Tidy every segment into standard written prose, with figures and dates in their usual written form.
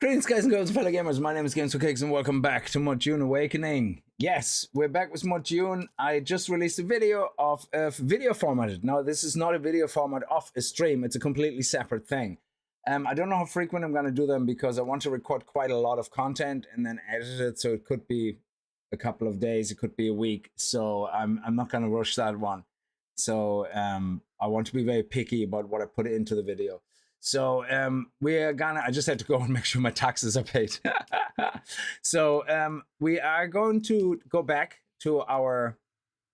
Greetings, guys and girls, fellow gamers. My name is Kickz, and welcome back to more Dune Awakening. Yes, we're back with more Dune. I just released a video of video formatted. Now, this is not a video format of a stream. It's a completely separate thing. I don't know how frequent I'm going to do them because I want to record quite a lot of content and then edit it. So it could be a couple of days, it could be a week. So I'm not going to rush that one. So I want to be very picky about what I put into the video. So I just had to go and make sure my taxes are paid. So we are going to go back to our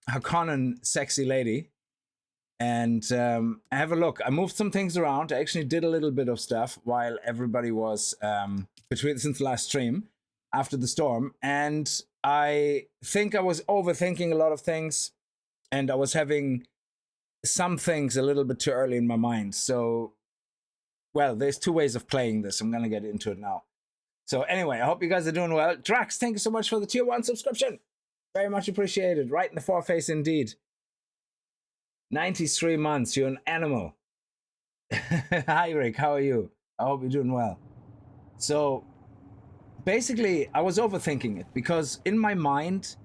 Harkonnen sexy lady and have a look. I moved some things around. I actually did a little bit of stuff while everybody was since the last stream after the storm. And I think I was overthinking a lot of things, and I was having some things a little bit too early in my mind. So well, there's two ways of playing this. I'm going to get into it now. So anyway, I hope you guys are doing well. Drax, thank you so much for the tier 1 subscription. Very much appreciated. Right in the foreface indeed. 93 months. You're an animal. Hi, Rick. How are you? I hope you're doing well. So basically, I was overthinking it because in my mind,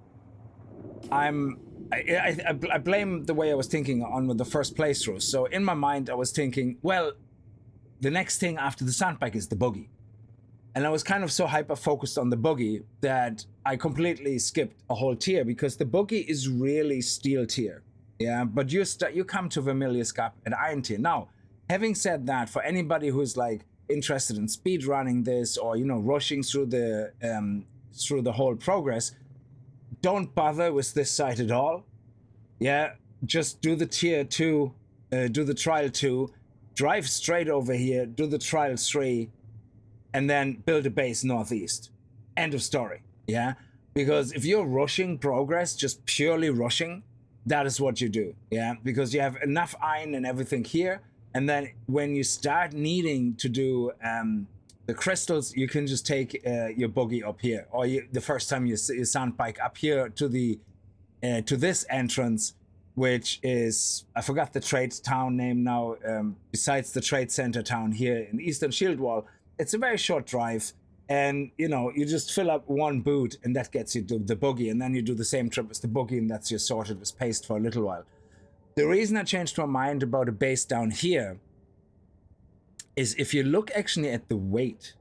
I blame the way I was thinking on with the first playthrough. So in my mind, I was thinking, well, the next thing after the sandbike is the buggy. And I was kind of so hyper-focused on the buggy that I completely skipped a whole tier because the buggy is really steel tier. Yeah, but you come to Vermillius Gap at iron tier. Now, having said that, for anybody who's like interested in speed running this or, you know, rushing through the whole progress, don't bother with this site at all. Yeah, just do the tier 2, do the trial 2, drive straight over here, do the trial 3, and then build a base northeast. End of story. Yeah? Because if you're rushing progress, just purely rushing, that is what you do. Yeah? Because you have enough iron and everything here, and then when you start needing to do the crystals, you can just take your buggy up here, or the first time you sandbike up here to this entrance, which is, I forgot the trade town name now, besides the trade center town here in Eastern Shield Wall. It's a very short drive, and you know, you just fill up one boot and that gets you to the buggy, and then you do the same trip as the buggy, and that's your sorted with paste for a little while. The reason I changed my mind about a base down here is if you look actually at the weight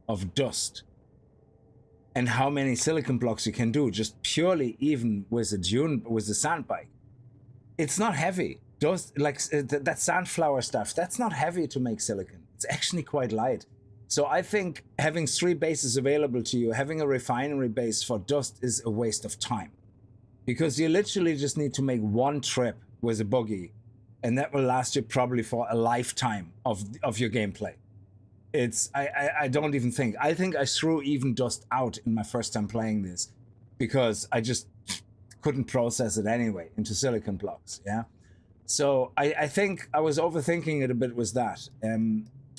of dust and how many silicon blocks you can do, just purely even with a sandbike, it's not heavy. Dust, like that sandflower stuff, that's not heavy to make silicon. It's actually quite light. So I think having 3 bases available to you, having a refinery base for dust is a waste of time. Because you literally just need to make one trip with a buggy, and that will last you probably for a lifetime of your gameplay. I don't even think. I think I threw even dust out in my first time playing this because I just couldn't process it anyway into silicon blocks. Yeah, so I think I was overthinking it a bit with that.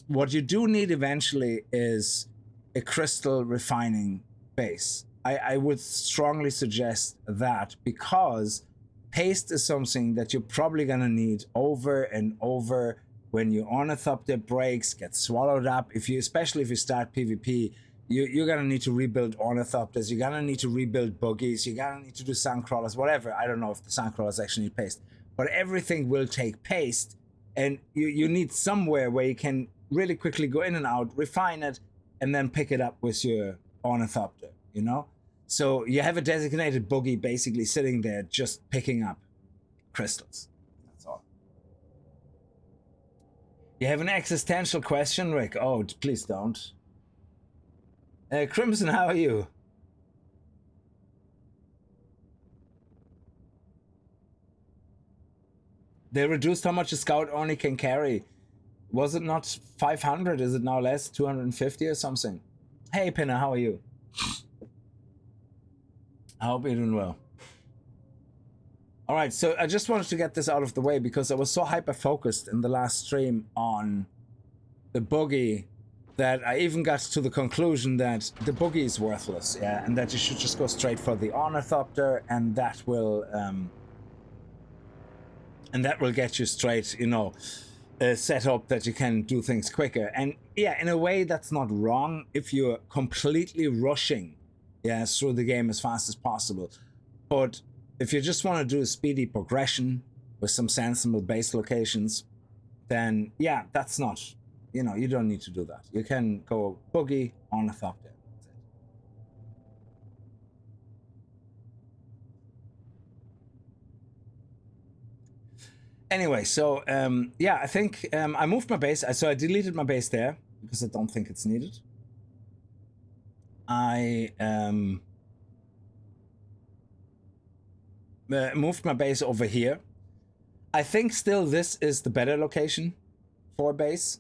What you do need eventually is a crystal refining base. I would strongly suggest that because paste is something that you're probably gonna need over and over when your ornithopter breaks, gets swallowed up. Especially if you start PvP, you're gonna need to rebuild ornithopters, you're gonna need to rebuild buggies, you're gonna need to do sandcrawlers, whatever. I don't know if the sandcrawlers actually need paste, but everything will take paste, and you need somewhere where you can really quickly go in and out, refine it, and then pick it up with your ornithopter, you know? So you have a designated buggy basically sitting there just picking up crystals. That's all. You have an existential question, Rick? Oh, please don't. Crimson, how are you? They reduced how much a scout only can carry. Was it not 500? Is it now less? 250 or something? Hey, Pinner, how are you? I hope you're doing well. All right, so I just wanted to get this out of the way because I was so hyper-focused in the last stream on the buggy that I even got to the conclusion that the buggy is worthless, yeah, and that you should just go straight for the ornithopter, and that will get you straight, you know, set up that you can do things quicker. And yeah, in a way that's not wrong if you're completely rushing through the game as fast as possible. But if you just want to do a speedy progression with some sensible base locations, then yeah, that's not, you don't need to do that. You can go boogie, ornithopter. Anyway, so yeah, I think I moved my base. So I deleted my base there because I don't think it's needed. I moved my base over here. I think still this is the better location for a base.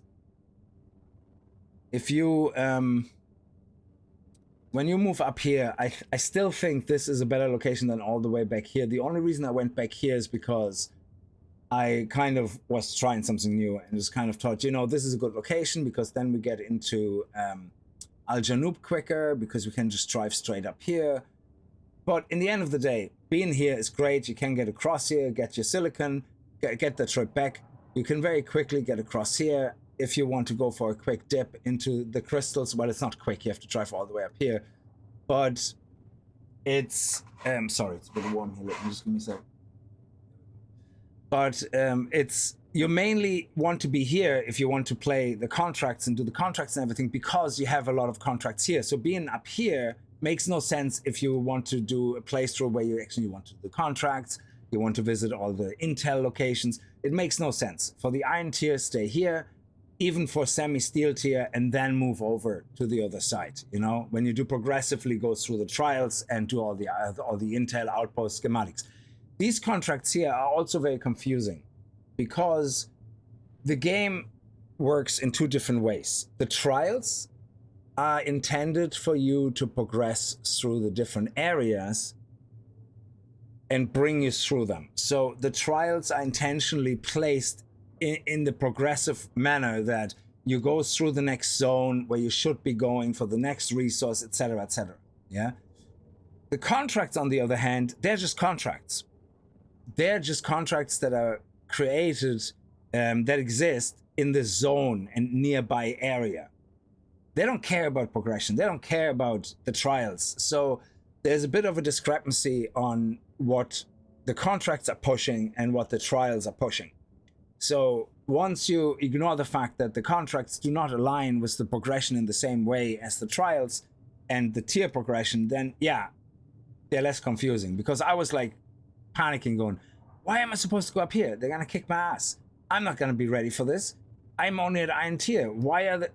If you when you move up here, I still think this is a better location than all the way back here. The only reason I went back here is because I kind of was trying something new and just kind of thought, this is a good location because then we get into Al Janoub quicker because we can just drive straight up here. But in the end of the day, being here is great. You can get across here, get your silicon, get the trip back. You can very quickly get across here. If you want to go for a quick dip into the crystals, well, it's not quick. You have to drive all the way up here. But it's, sorry, it's a bit warm here. Let me just give me a sec. But you mainly want to be here if you want to play the contracts and do the contracts and everything because you have a lot of contracts here. So being up here makes no sense if you want to do a playthrough where you actually want to do the contracts, you want to visit all the intel locations. It makes no sense. For the iron tier, stay here, even for semi-steel tier, and then move over to the other side. When you do progressively go through the trials and do all the intel, outpost, schematics. These contracts here are also very confusing because the game works in two different ways. The trials are intended for you to progress through the different areas and bring you through them. So the trials are intentionally placed in the progressive manner that you go through the next zone where you should be going for the next resource, etc., etc. Yeah. The contracts, on the other hand, they're just contracts. They're just contracts that are created, that exist in the zone and nearby area. They don't care about progression. They don't care about the trials. So there's a bit of a discrepancy on what the contracts are pushing and what the trials are pushing. So once you ignore the fact that the contracts do not align with the progression in the same way as the trials and the tier progression, then yeah, they're less confusing. Because I was like, panicking, going, why am I supposed to go up here? They're gonna kick my ass. I'm not gonna be ready for this. I'm only at iron tier. Why are they?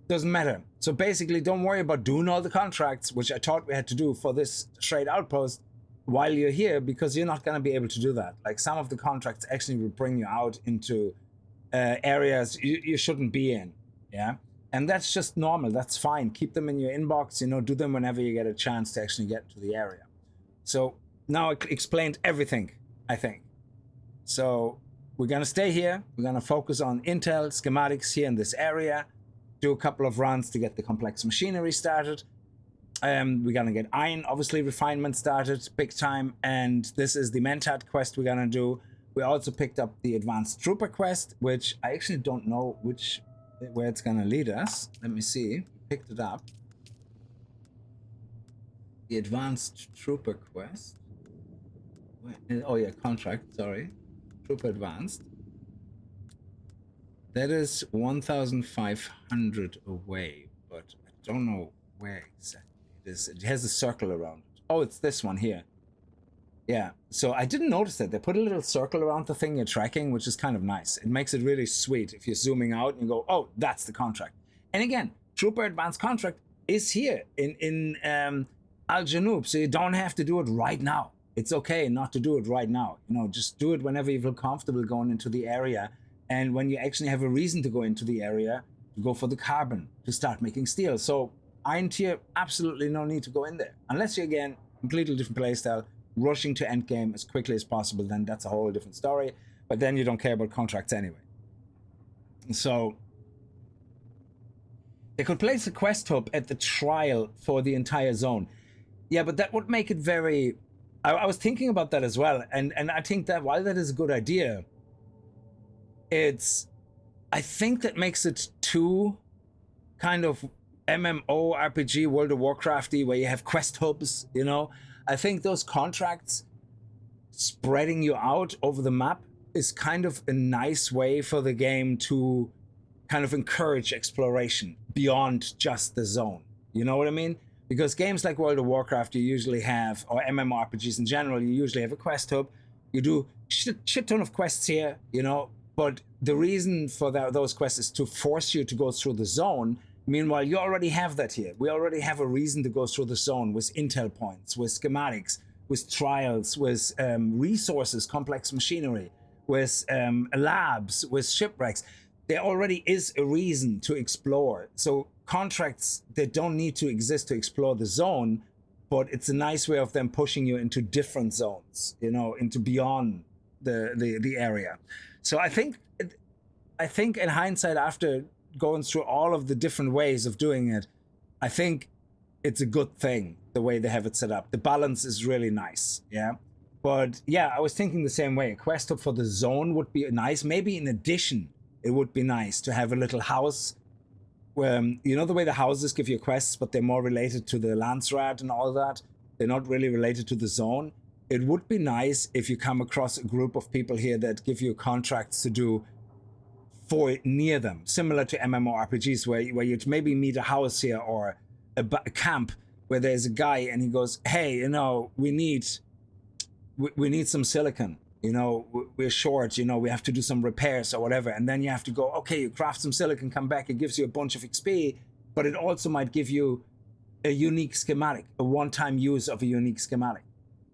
Doesn't matter. So basically, don't worry about doing all the contracts, which I thought we had to do for this trade outpost while you're here, because you're not gonna be able to do that. Like some of the contracts actually will bring you out into areas you shouldn't be in. Yeah, and that's just normal. That's fine. Keep them in your inbox. Do them whenever you get a chance to actually get to the area. So. Now I explained everything, I think. So we're going to stay here. We're going to focus on intel, schematics here in this area, do a couple of runs to get the complex machinery started. We're going to get iron, obviously, refinement started big time. And this is the Mentat quest we're going to do. We also picked up the advanced trooper quest, which I actually don't know where it's going to lead us. Let me see. Picked it up. The advanced trooper quest. Oh yeah, contract, sorry. Trooper advanced. That is 1,500 away, but I don't know where exactly it is. It has a circle around it. Oh, it's this one here. Yeah, so I didn't notice that. They put a little circle around the thing you're tracking, which is kind of nice. It makes it really sweet if you're zooming out and you go, oh, that's the contract. And again, Trooper Advanced Contract is here in Al Janoub, so you don't have to do it right now. It's okay not to do it right now. Just do it whenever you feel comfortable going into the area. And when you actually have a reason to go into the area, to go for the carbon, to start making steel. So iron tier, absolutely no need to go in there. Unless you're, again, completely different playstyle, rushing to endgame as quickly as possible, then that's a whole different story. But then you don't care about contracts anyway. So they could place a quest hub at the trial for the entire zone. Yeah, but that would make it very... I was thinking about that as well, and I think that while that is a good idea, it's, I think that makes it too kind of MMO RPG World of Warcrafty, where you have quest hubs, you know. I think those contracts spreading you out over the map is kind of a nice way for the game to kind of encourage exploration beyond just the zone. You know what I mean? Because games like World of Warcraft, you usually have, or MMORPGs in general, you usually have a quest hub. You do shit ton of quests here, you know, but the reason for those quests is to force you to go through the zone. Meanwhile, you already have that here. We already have a reason to go through the zone with intel points, with schematics, with trials, with resources, complex machinery, with labs, with shipwrecks. There already is a reason to explore. So contracts, they don't need to exist to explore the zone, but it's a nice way of them pushing you into different zones, you know, into beyond the area. So I think in hindsight, after going through all of the different ways of doing it, I think it's a good thing the way they have it set up. The balance is really nice, yeah. But yeah, I was thinking the same way. A quest hub for the zone would be nice. Maybe in addition, it would be nice to have a little house where, you know, the way the houses give you quests, but they're more related to the Lance Rat and all that. They're not really related to the zone. It would be nice if you come across a group of people here that give you contracts to do for near them, similar to MMORPGs, where you'd maybe meet a house here or a camp where there's a guy and he goes, hey, you know, we need some silicon, you know, we're short, you know, we have to do some repairs or whatever. And then you have to go, okay, you craft some silicon, come back, it gives you a bunch of XP, but it also might give you a unique schematic, a one-time use of a unique schematic.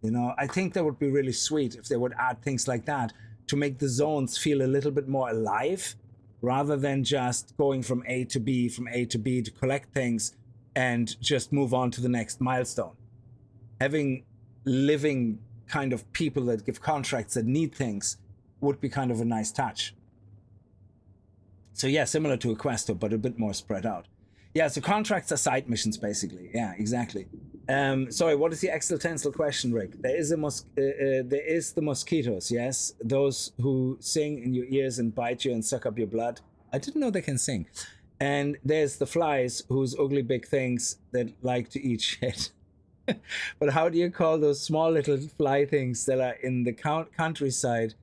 You know, I think that would be really sweet if they would add things like that to make the zones feel a little bit more alive, rather than just going from A to B, from A to B to collect things and just move on to the next milestone. Having living kind of people that give contracts that need things would be kind of a nice touch. So yeah, similar to a quest hub, but a bit more spread out. Yeah, so contracts are side missions, basically. Yeah, exactly. Sorry, what is the existential question, Rick? There is the mosquitoes, yes? Those who sing in your ears and bite you and suck up your blood. I didn't know they can sing. And there's the flies, whose ugly big things that like to eat shit. But how do you call those small little fly things that are in the countryside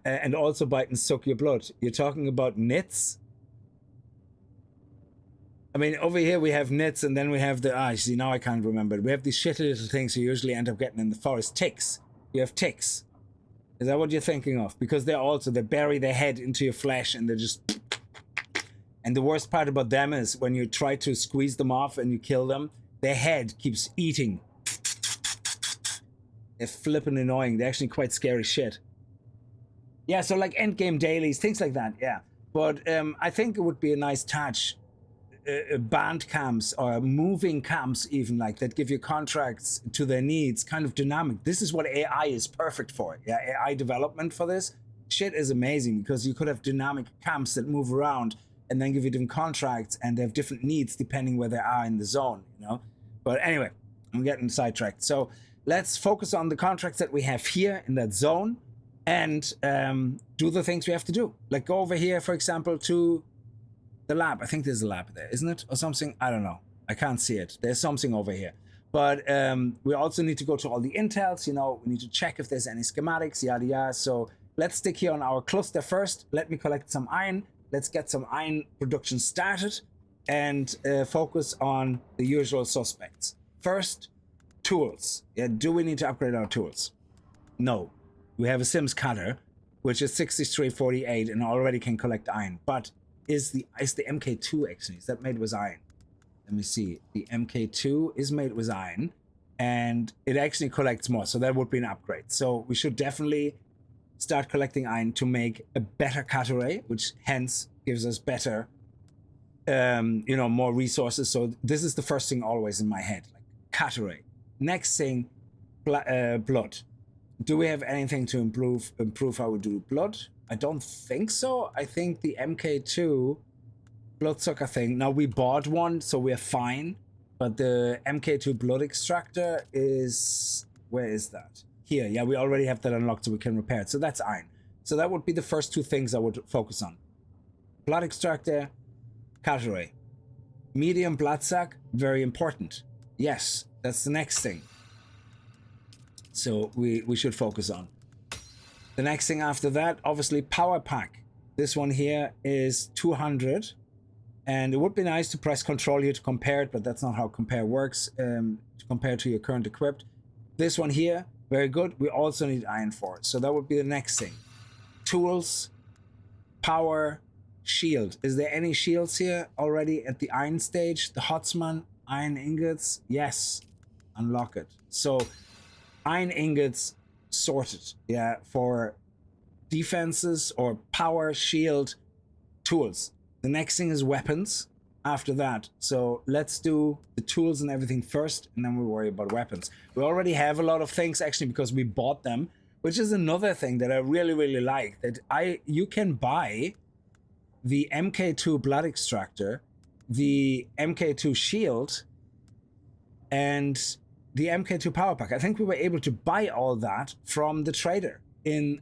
and also bite and suck your blood? You're talking about nits? I mean, over here we have nits, and then we have the, see, now I can't remember. We have these shitty little things you usually end up getting in the forest. Ticks. You have ticks. Is that what you're thinking of? Because they bury their head into your flesh, and they're just... And the worst part about them is when you try to squeeze them off and you kill them, their head keeps eating. They're flippin' annoying. They're actually quite scary shit. Yeah, so like endgame dailies, things like that, yeah. But I think it would be a nice touch. Band camps or moving camps even, like, that give you contracts to their needs, kind of dynamic. This is what AI is perfect for. Yeah, AI development for this shit is amazing, because you could have dynamic camps that move around and then give you different contracts, and they have different needs depending where they are in the zone, you know. But anyway, I'm getting sidetracked. So let's focus on the contracts that we have here in that zone and do the things we have to do. Like go over here, for example, to the lab. I think there's a lab there, isn't it? Or something? I don't know. I can't see it. There's something over here. But we also need to go to all the intels, you know, we need to check if there's any schematics, yada yada. So let's stick here on our cluster first. Let me collect some iron. Let's get some iron production started and focus on the usual suspects. First, tools. Yeah, do we need to upgrade our tools? No. We have a Sims cutter, which is 6348 and already can collect iron. But is the MK2 actually? Is that made with iron? Let me see. The MK2 is made with iron and it actually collects more. So that would be an upgrade. So we should definitely start collecting iron to make a better cutter, which hence gives us better, you know, more resources. So this is the first thing always in my head, like cutter. Next thing, blood. Do we have anything to improve how we do blood? I don't think so. I think the MK2 bloodsucker thing, now we bought one, so we're fine. But the MK2 blood extractor is, where is that? Here, yeah, we already have that unlocked, so we can repair it. So that's iron. So that would be the first two things I would focus on. Blood extractor, cutlery. Medium blood sac, very important. Yes, that's the next thing. So we should focus on. The next thing after that, obviously power pack. This one here is 200. And it would be nice to press control here to compare it, but that's not how compare works, to compare to your current equipped. This one here, very good. We also need iron for it. So that would be the next thing. Tools, power, shield. Is there any shields here already at the iron stage? The Hotsman, iron ingots, yes. Unlock it. So iron ingots sorted, yeah, for defenses or power, shield, tools. The next thing is weapons after that. So let's do the tools and everything first, and then we'll worry about weapons. We already have a lot of things actually because we bought them, which is another thing that I really, really like. That you can buy the MK2 blood extractor, the MK2 shield, and the MK2 power pack. I think we were able to buy all that from the trader in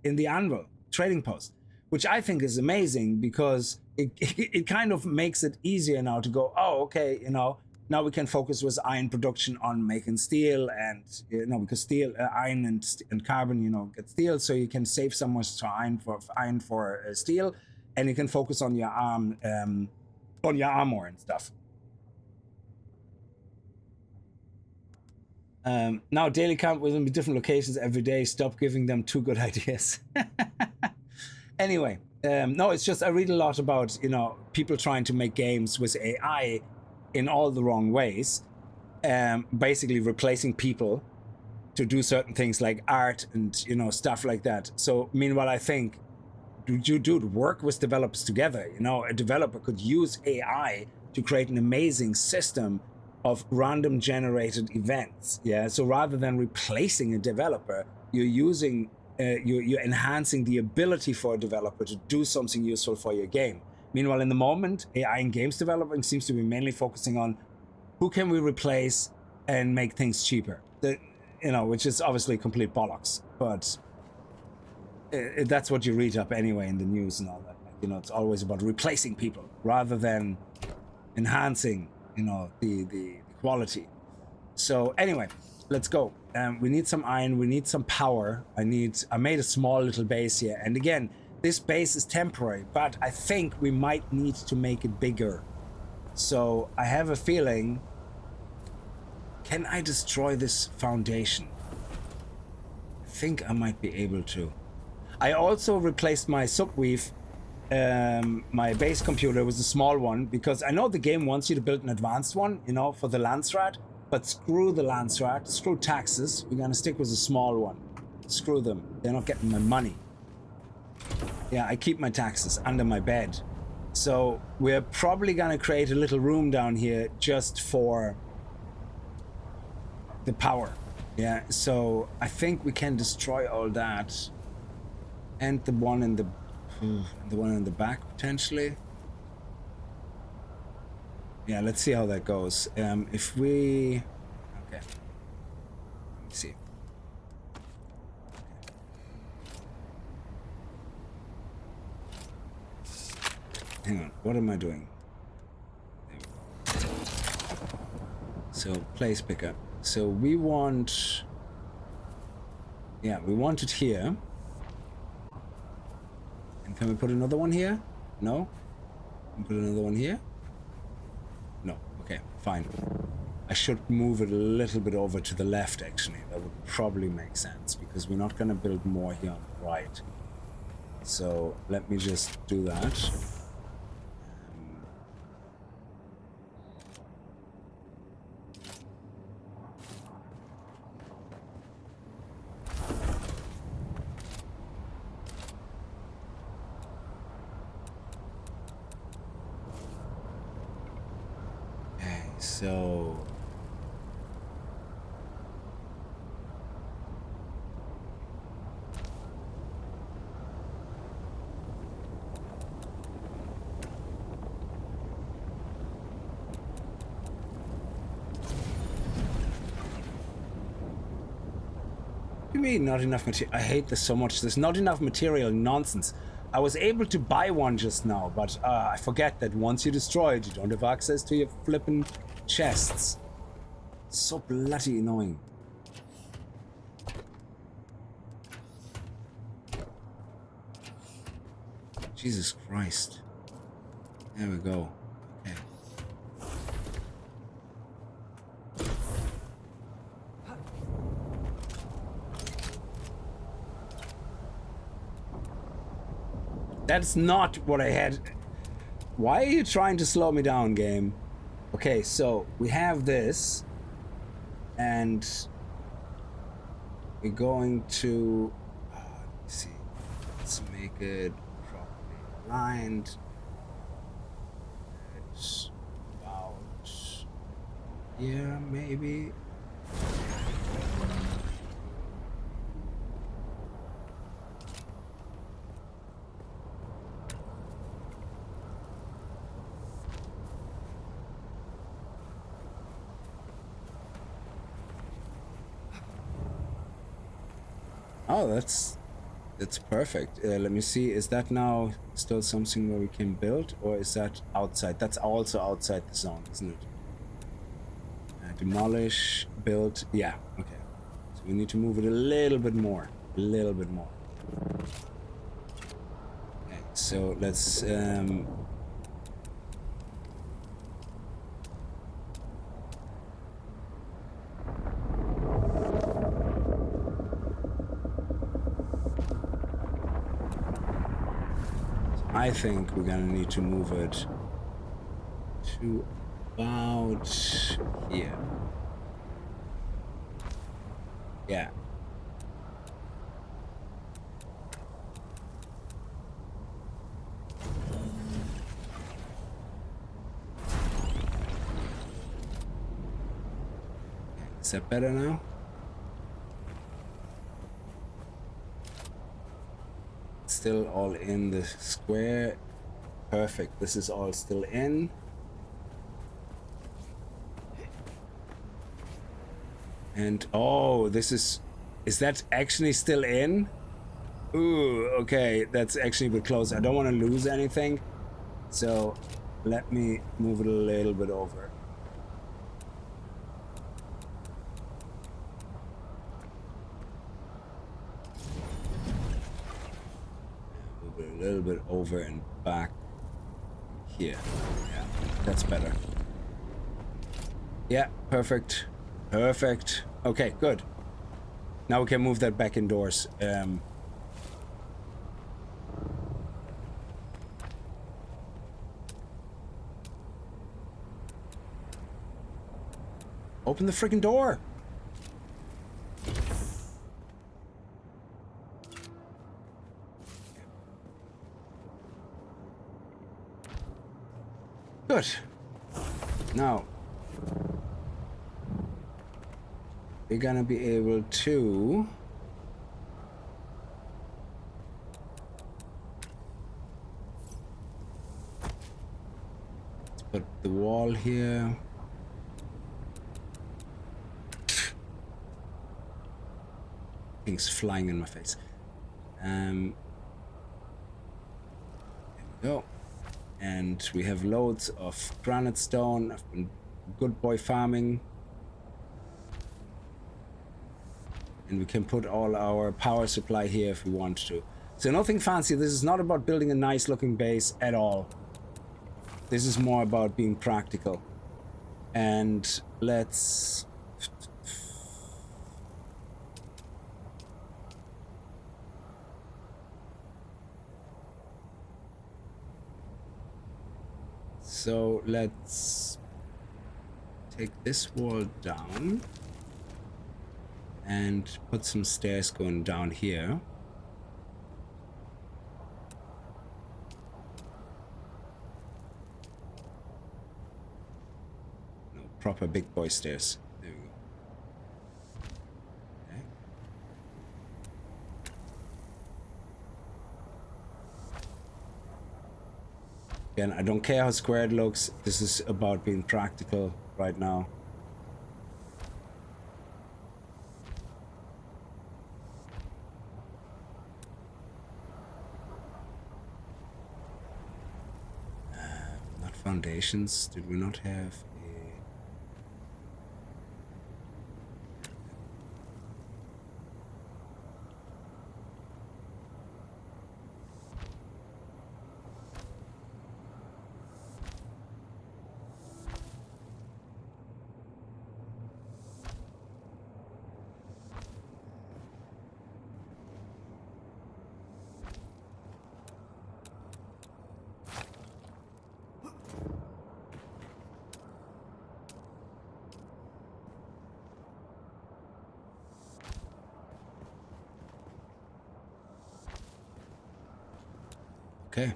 the Anvil trading post, which I think is amazing because it kind of makes it easier now to go, oh, okay, you know, now we can focus with iron production on making steel, and, you know, because steel, iron and carbon, you know, get steel, so you can save so much to iron for steel, and you can focus on your armor and stuff. Now daily camp will be different locations every day. Stop giving them too good ideas. Anyway, no, it's just I read a lot about, you know, people trying to make games with AI in all the wrong ways, basically replacing people to do certain things like art and, you know, stuff like that. So meanwhile, I think, dude, work with developers together. You know, a developer could use AI to create an amazing system of random generated events. Yeah, so rather than replacing a developer, you're using you're enhancing the ability for a developer to do something useful for your game. Meanwhile, in the moment, AI in games developing seems to be mainly focusing on who can we replace and make things cheaper. You know, which is obviously complete bollocks, but that's what you read up anyway in the news and all that. Like, you know, it's always about replacing people rather than enhancing, you know, the quality. So anyway, let's go. We need some iron, we need some power. I made a small little base here, and again, this base is temporary, but I think we might need to make it bigger. So I have a feeling, can I destroy this foundation? I think I might be able to. I also replaced my subweave, my base computer with a small one, because I know the game wants you to build an advanced one, you know, for the Landsrat. But screw the Landsrat, screw taxes. We're gonna stick with a small one. Screw them. They're not getting my money. Yeah, I keep my taxes under my bed. So we're probably gonna create a little room down here just for the power. Yeah, so I think we can destroy all that. And the one in the back potentially. Yeah, let's see how that goes. If we... Okay. Let me see. Hang on, what am I doing? So, place picker. So we want... Yeah, we want it here. And can we put another one here? No? Can we put another one here? No. Okay, fine. I should move it a little bit over to the left, actually. That would probably make sense, because we're not going to build more here on the right. So let me just do that. So mean not enough material? I hate this so much. There's not enough material. Nonsense. I was able to buy one just now, but I forget that once you destroy it, you don't have access to your flippin' chests. So bloody annoying. Jesus Christ. There we go. Okay. That's not what I had. Why are you trying to slow me down, game? Okay, so we have this. And we're going to... let me see. Let's make it properly aligned. It's about here, maybe. Oh, that's perfect. Let me see. Is that now still something where we can build, or is that outside? That's also outside the zone, isn't it? Demolish, build. Yeah. Okay. So we need to move it a little bit more. A little bit more. Okay. So let's. I think we're gonna need to move it to about here. Yeah. Is that better now? Still all in the square. Perfect. This is all still in. And oh, this is that actually still in? Ooh, okay, that's actually a bit close. I don't want to lose anything, so let me move it a little bit over. A little bit over and back here. Yeah, that's better. Yeah, perfect. Perfect. Okay, good. Now we can move that back indoors. Open the freaking door. Good. Now we're gonna be able to put the wall here. Things flying in my face. There we go. And we have loads of granite stone. I've been good boy farming. And we can put all our power supply here if we want to. So nothing fancy. This is not about building a nice looking base at all. This is more about being practical. And let's... So let's take this wall down and put some stairs going down here. No, proper big boy stairs. There we go. Okay. Again, I don't care how square it looks. This is about being practical right now. Foundations. Did we not have a... Okay.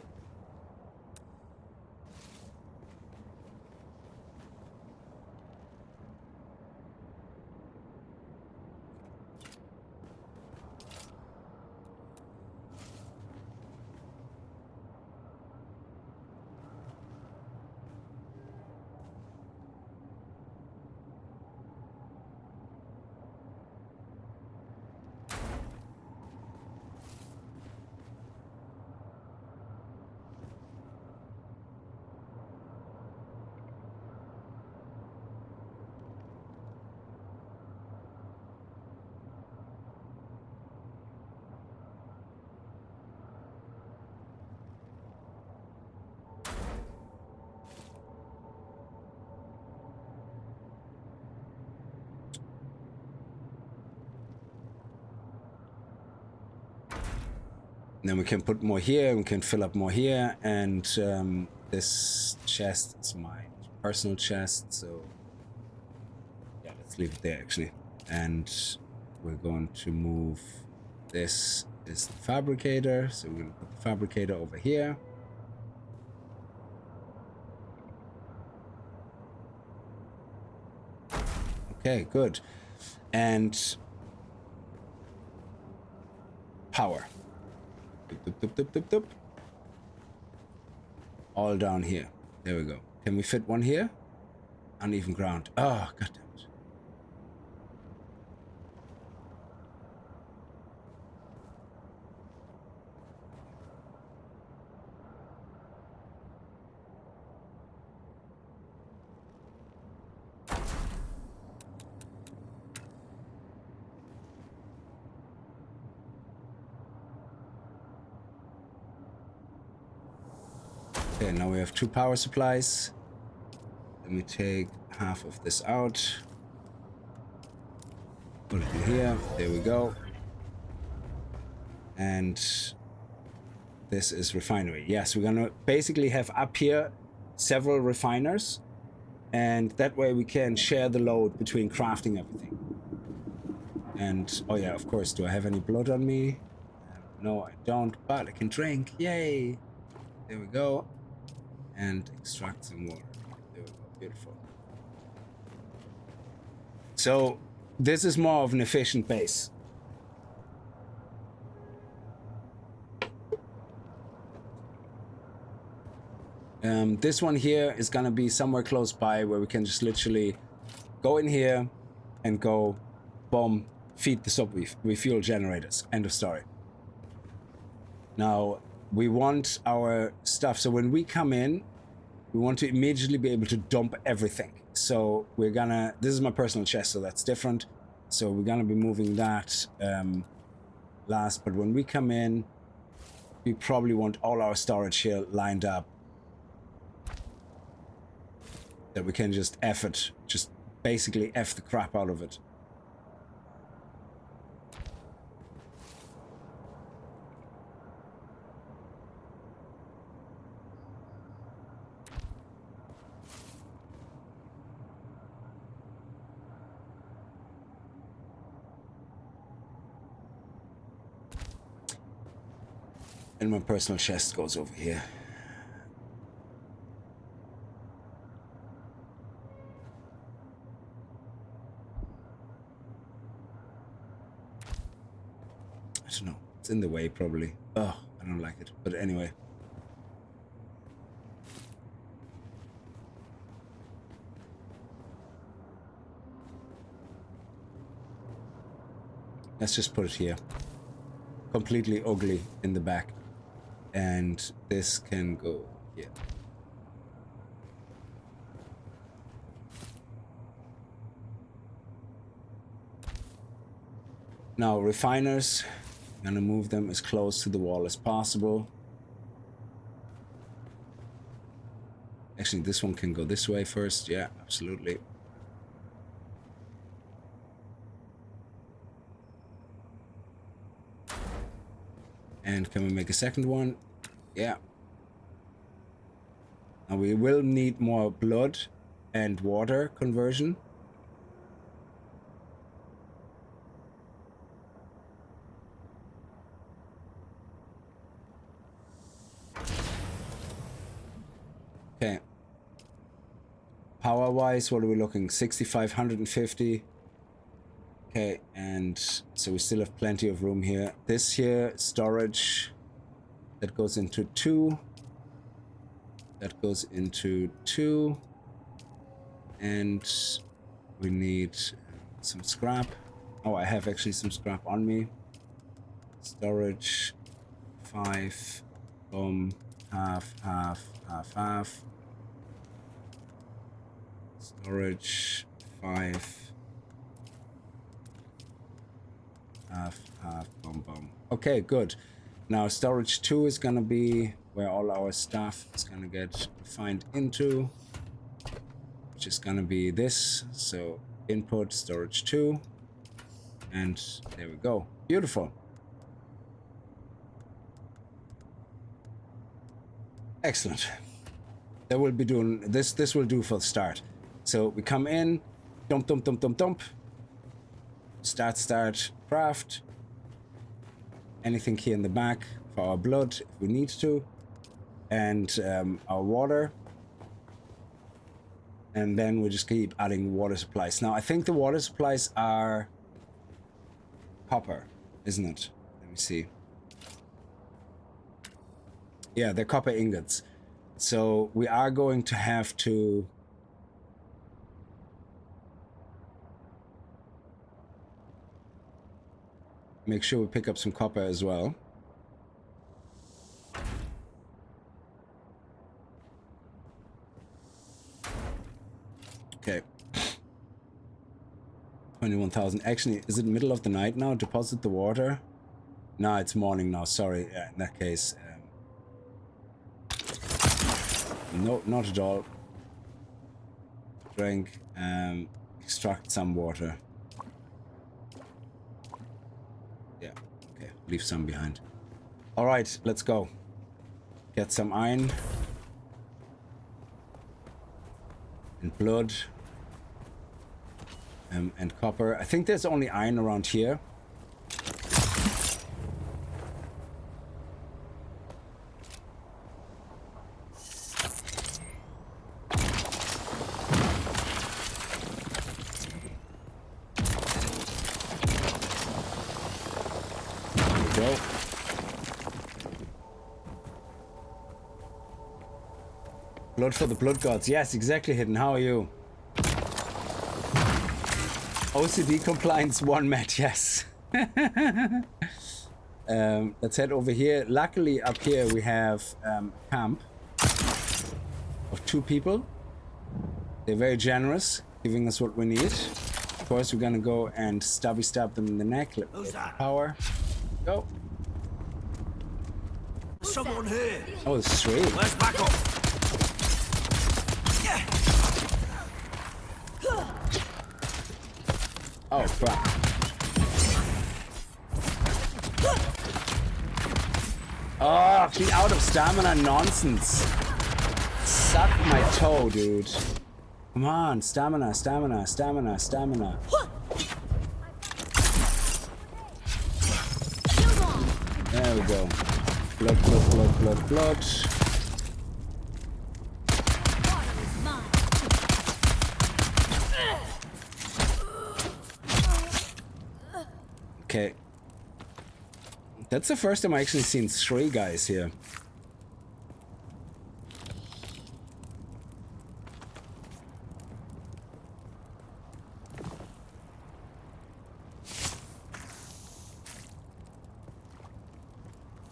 And then we can put more here, we can fill up more here, and this chest is my personal chest, so yeah, let's leave it there actually. And we're going to move, this is the fabricator, so we're going to put the fabricator over here. Okay, good. And power. Doop, doop, doop, doop, doop. All down here. There we go. Can we fit one here? Uneven ground. Oh, god damn it. Okay, now we have 2 power supplies. Let me take half of this out. Put it in here. There we go. And this is refinery. Yes, we're gonna basically have up here several refiners, and that way we can share the load between crafting everything. And oh yeah, of course, do I have any blood on me? No, I don't, but I can drink. Yay! There we go. And extract some water. There we go. Beautiful. So this is more of an efficient base. This one here is gonna be somewhere close by where we can just literally go in here and go, boom, feed the sub refuel generators. End of story. Now we want our stuff, so when we come in, we want to immediately be able to dump everything. So we're gonna, this is my personal chest, so that's different. So we're gonna be moving that last, but when we come in, we probably want all our storage here lined up, that we can just F it, just basically F the crap out of it. And my personal chest goes over here. I don't know. It's in the way, probably. Oh, I don't like it. But anyway. Let's just put it here. Completely ugly in the back. And this can go here. Now refiners, I'm gonna move them as close to the wall as possible. Actually, this one can go this way first. Yeah, absolutely. And can we make a second one? Yeah. Now we will need more blood and water conversion. Okay. Power-wise, what are we looking? 6,550. Okay, and so we still have plenty of room here. This here, storage, that goes into 2. That goes into 2. And we need some scrap. Oh, I have actually some scrap on me. Storage, 5. Boom. Half, half, half, half. Storage, 5. Half, half, boom, boom. Okay, good. Now storage 2 is gonna be where all our stuff is gonna get refined into, which is gonna be this. So input storage 2, and there we go. Beautiful. Excellent. That will be doing this. This will do for the start. So we come in, dump, dump, dump, dump, dump. Start, craft. Anything here in the back for our blood if we need to, and our water. And then we just keep adding water supplies. Now I think the water supplies are copper, isn't it? Let me see. Yeah, they're copper ingots. So we are going to have to make sure we pick up some copper as well. Okay. 21,000. Actually, is it middle of the night now? Deposit the water? No, it's morning now. Sorry. Yeah, in that case. No, not at all. Drink. Extract some water. Yeah. Okay. Leave some behind. All right. Let's go. Get some iron. And blood. And copper. I think there's only iron around here. Blood for the blood gods. Yes, exactly, Hidden. How are you? OCD compliance 1 met. Yes. Let's head over here. Luckily, up here we have a camp of 2 people. They're very generous, giving us what we need. Of course, we're gonna go and stab them in the neck. Let me get the power. Go. Someone here. Oh, sweet. Let's back up. Oh, crap. Oh, the out of stamina nonsense. Suck my toe, dude. Come on, stamina, stamina, stamina, stamina. There we go. Blood, blood, blood, blood, blood. Okay. That's the first time I actually seen 3 guys here.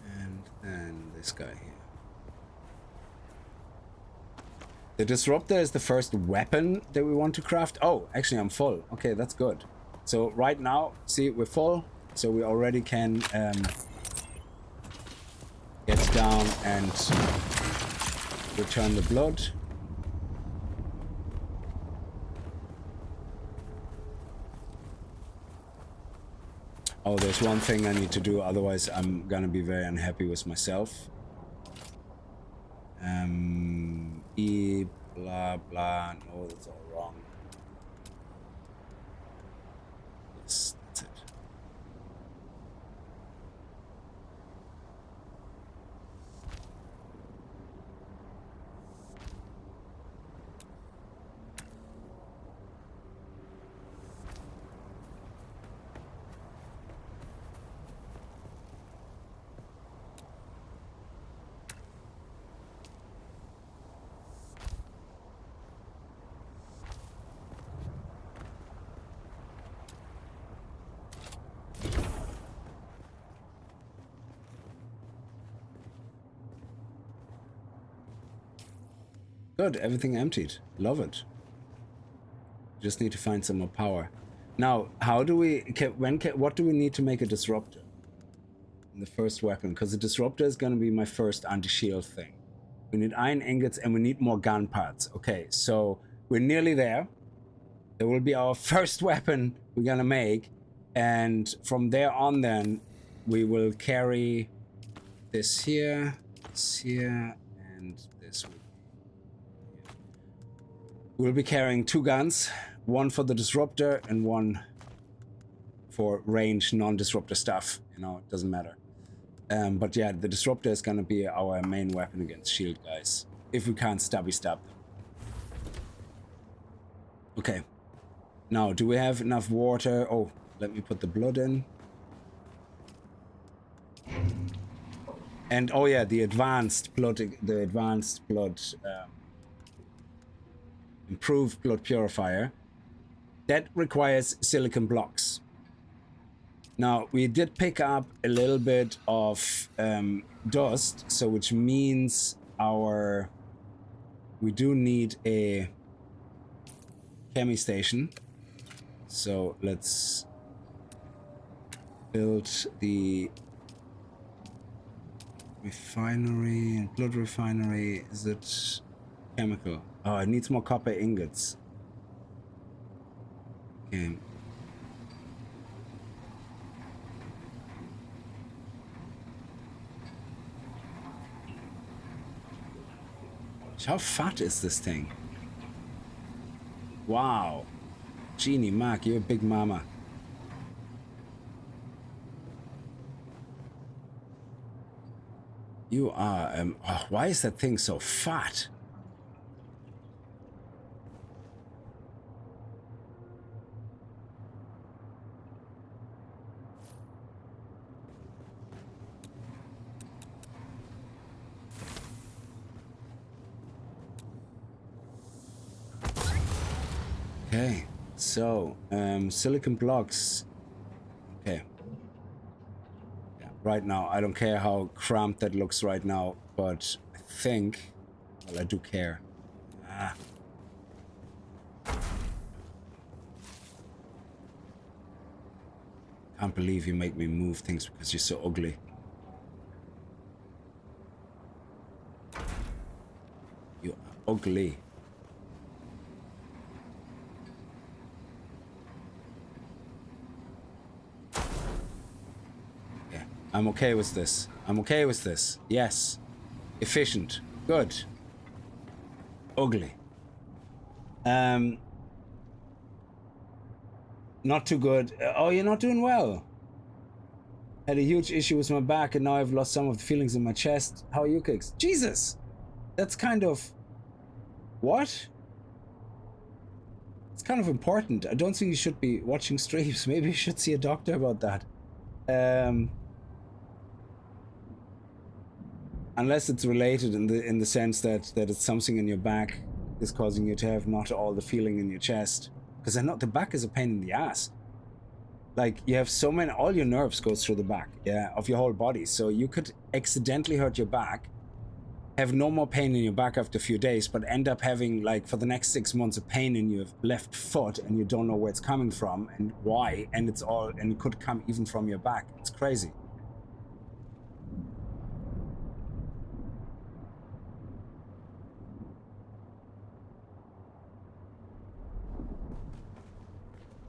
And then this guy here. The disruptor is the first weapon that we want to craft. Oh, actually I'm full. Okay, that's good. So right now, see, we're full. so we already can get down and return the blood. Oh, there's one thing I need to do, otherwise I'm gonna be very unhappy with myself. E blah blah. No, that's all wrong. Yes, that's it. Good, everything emptied. Love it. Just need to find some more power. Now, how do we... what do we need to make a disruptor? The first weapon, because the disruptor is going to be my first anti-shield thing. We need iron ingots and we need more gun parts. Okay, so we're nearly there. It will be our first weapon we're going to make. And from there on then, we will carry this here, and this will... We'll be carrying 2 guns, one for the disruptor and one for range non-disruptor stuff. You know, it doesn't matter. But yeah, the disruptor is gonna be our main weapon against shield guys, if we can't stab them. Okay. Now, do we have enough water? Oh, let me put the blood in. And oh yeah, the advanced blood, improved blood purifier, that requires silicon blocks. Now, we did pick up a little bit of dust, so which means we do need a chemi station. So let's build the refinery and blood refinery. Is it chemical? Oh, it needs more copper ingots. Okay. How fat is this thing? Wow. Genie, Mark, you're a big mama. You are, oh, why is that thing so fat? Okay, so silicon blocks. Okay. Yeah, right now, I don't care how cramped that looks right now, but I think, well, I do care. Ah. Can't believe you make me move things because you're so ugly. You are ugly. I'm okay with this. I'm okay with this. Yes. Efficient. Good. Ugly. Not too good. Oh, you're not doing well. Had a huge issue with my back and now I've lost some of the feelings in my chest. How are you, Kickz? Jesus! That's kind of... What? It's kind of important. I don't think you should be watching streams. Maybe you should see a doctor about that. Unless it's related in the sense that it's something in your back is causing you to have not all the feeling in your chest. Because I know the back is a pain in the ass. Like, you have so many, all your nerves goes through the back, yeah, of your whole body. So you could accidentally hurt your back have no more pain in your back after a few days, but end up having, like, for the next 6 months, a pain in your left foot, and you don't know where it's coming from and why, and it could come even from your back. It's crazy.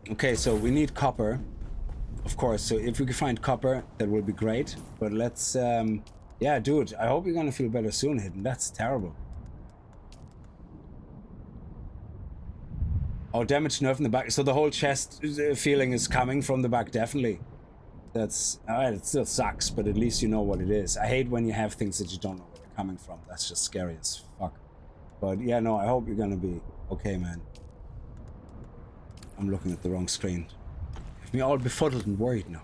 Okay, so we need copper, of course. So if we can find copper, that would be great. But let's, yeah, dude, I hope you're gonna feel better soon, Hidden. That's terrible. Oh, damaged nerve in the back. So the whole chest feeling is coming from the back, definitely. That's, alright, it still sucks, but at least you know what it is. I hate when you have things that you don't know where they're coming from. That's just scary as fuck. But yeah, no, I hope you're gonna be okay, man. I'm looking at the wrong screen. Have me all befuddled and worried now.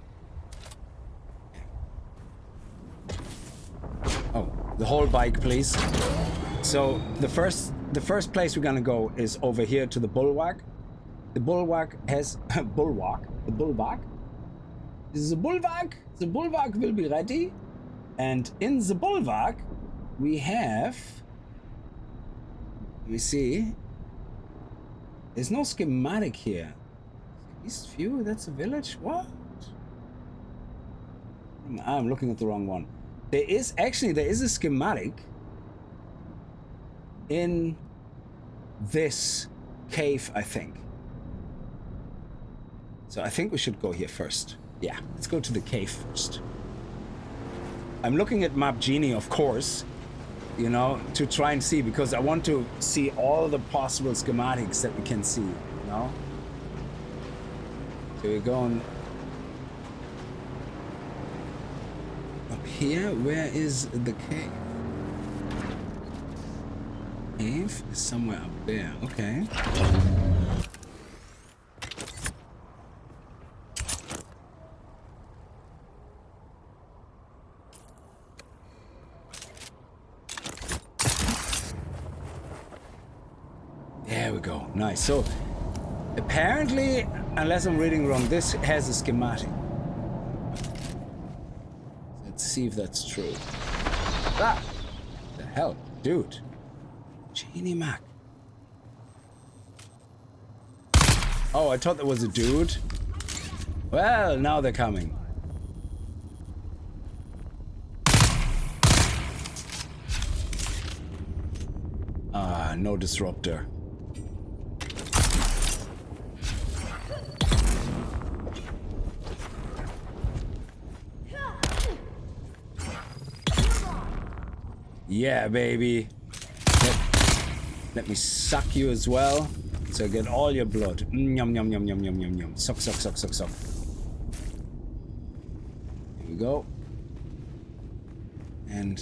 Oh, the whole bike, please. So the first place we're gonna go is over here to the bulwark. The bulwark has bulwark. The bulwark. This is a bulwark. The bulwark will be ready, and in the bulwark we have. Let me see. There's no schematic here. East View, that's a village? What? I'm looking at the wrong one. There is a schematic in this cave, I think. So I think we should go here first. Yeah, let's go to the cave first. I'm looking at Map Genie, of course, you know, to try and see, because I want to see all the possible schematics that we can see, you know? So we're going up here. Where is the cave? Cave is somewhere up there. Okay. There we go. Nice. So apparently, unless I'm reading wrong, this has a schematic. Let's see if that's true. Ah! The hell? Dude. Genie Mac. Oh, I thought that was a dude. Well, now they're coming. Ah, no disruptor. Yeah, baby. Let me suck you as well, so I get all your blood. Yum, yum, yum, yum, yum, yum, yum. Suck, suck, suck, suck, suck. Here we go. And...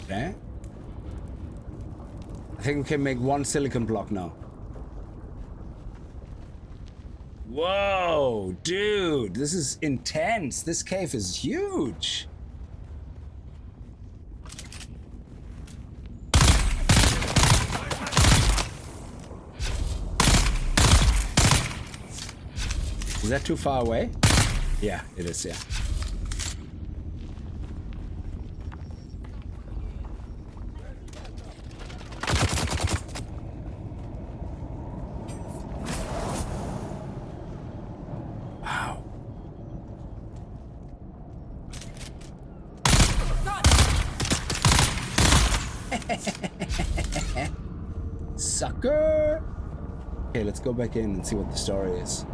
okay. I think we can make one silicon block now. Whoa, dude, this is intense. This cave is huge. Is that too far away? Yeah, it is, yeah. Sucker! Okay, let's go back in and see what the story is.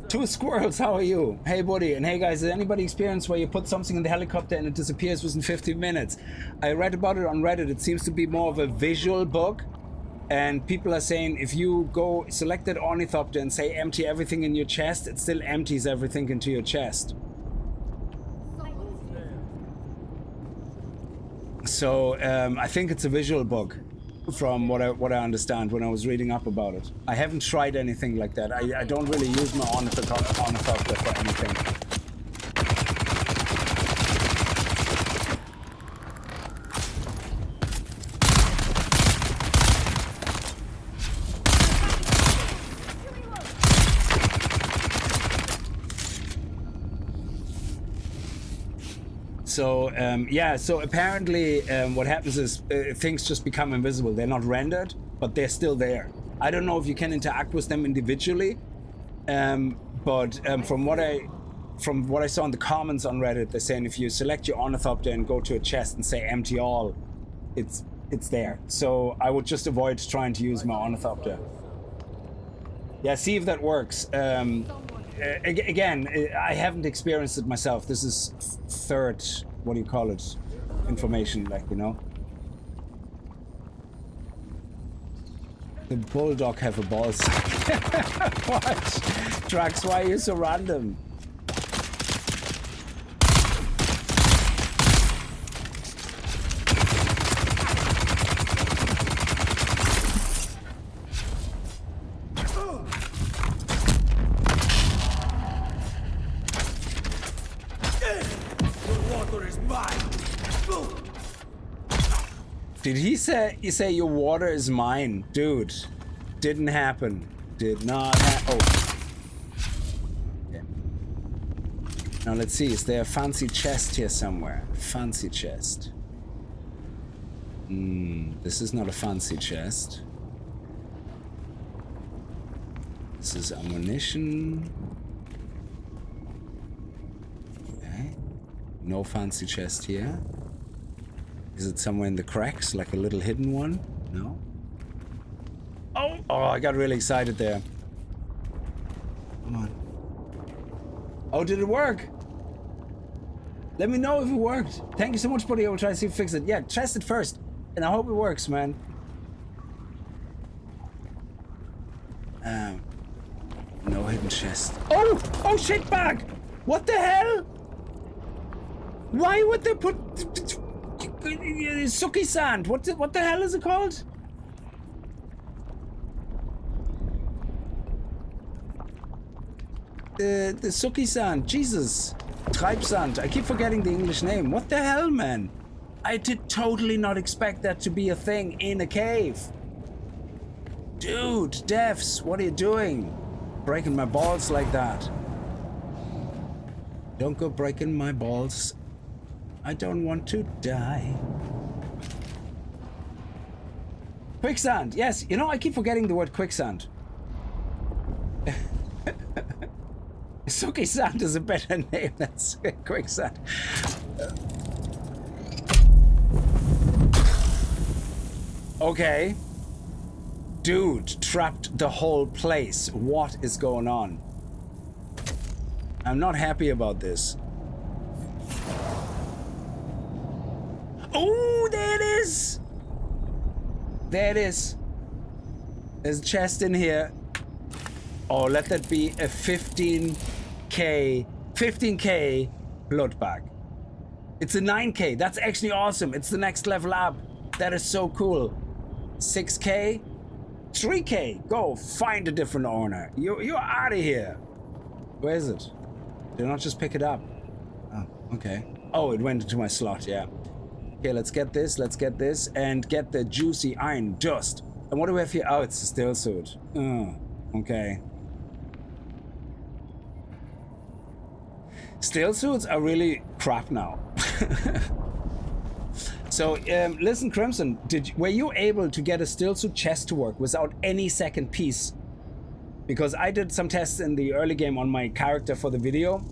Two squirrels, how are you? Hey buddy, and hey guys, has anybody experienced where you put something in the helicopter and it disappears within 15 minutes? I read about it on Reddit. It seems to be more of a visual bug, and people are saying if you go select that ornithopter and say empty everything in your chest, it still empties everything into your chest. So I think it's a visual bug, from what I understand when I was reading up about it. I haven't tried anything like that. I don't really use my ornithopter for anything. So yeah, so apparently what happens is things just become invisible. They're not rendered, but they're still there. I don't know if you can interact with them individually, but from what I saw in the comments on Reddit, they're saying if you select your ornithopter and go to a chest and say empty all, it's there. So I would just avoid trying to use my ornithopter. Yeah, see if that works. Again, I haven't experienced it myself. This is third, what do you call it, information, like, you know. The bulldog have a balls. What? Drax, why are you so random? Did he say your water is mine? Dude, didn't happen. Did not happen. Oh. Okay. Now let's see, is there a fancy chest here somewhere? Fancy chest. This is not a fancy chest. This is ammunition. Okay. No fancy chest here. Is it somewhere in the cracks, like a little hidden one? No? Oh, I got really excited there. Come on. Oh, did it work? Let me know if it worked. Thank you so much, buddy. I will try to see if fix it. Yeah, test it first. And I hope it works, man. No hidden chest. Oh, shit bag! What the hell? Why would they put... Suki sand. What the hell is it called? The Suki sand. Jesus. Treibsand. I keep forgetting the English name. What the hell, man? I did totally not expect that to be a thing in a cave. Dude, devs, what are you doing? Breaking my balls like that. Don't go breaking my balls. I don't want to die. Quicksand, yes. You know, I keep forgetting the word quicksand. Suki sand is a better name than quicksand. Okay. Dude, trapped the whole place. What is going on? I'm not happy about this. Oh, there it is! There it is. There's a chest in here. Oh, let that be a 15k blood bag. It's a 9k. That's actually awesome. It's the next level up. That is so cool. 6k? 3k. Go find a different owner. You're out of here. Where is it? Did I not just pick it up? Oh, okay. Oh, it went into my slot, yeah. Okay, let's get this, and get the juicy iron dust. And what do we have here? Oh, it's a still suit. Oh, okay. Still suits are really crap now. So, listen, Crimson, were you able to get a still suit chest to work without any second piece? Because I did some tests in the early game on my character for the video,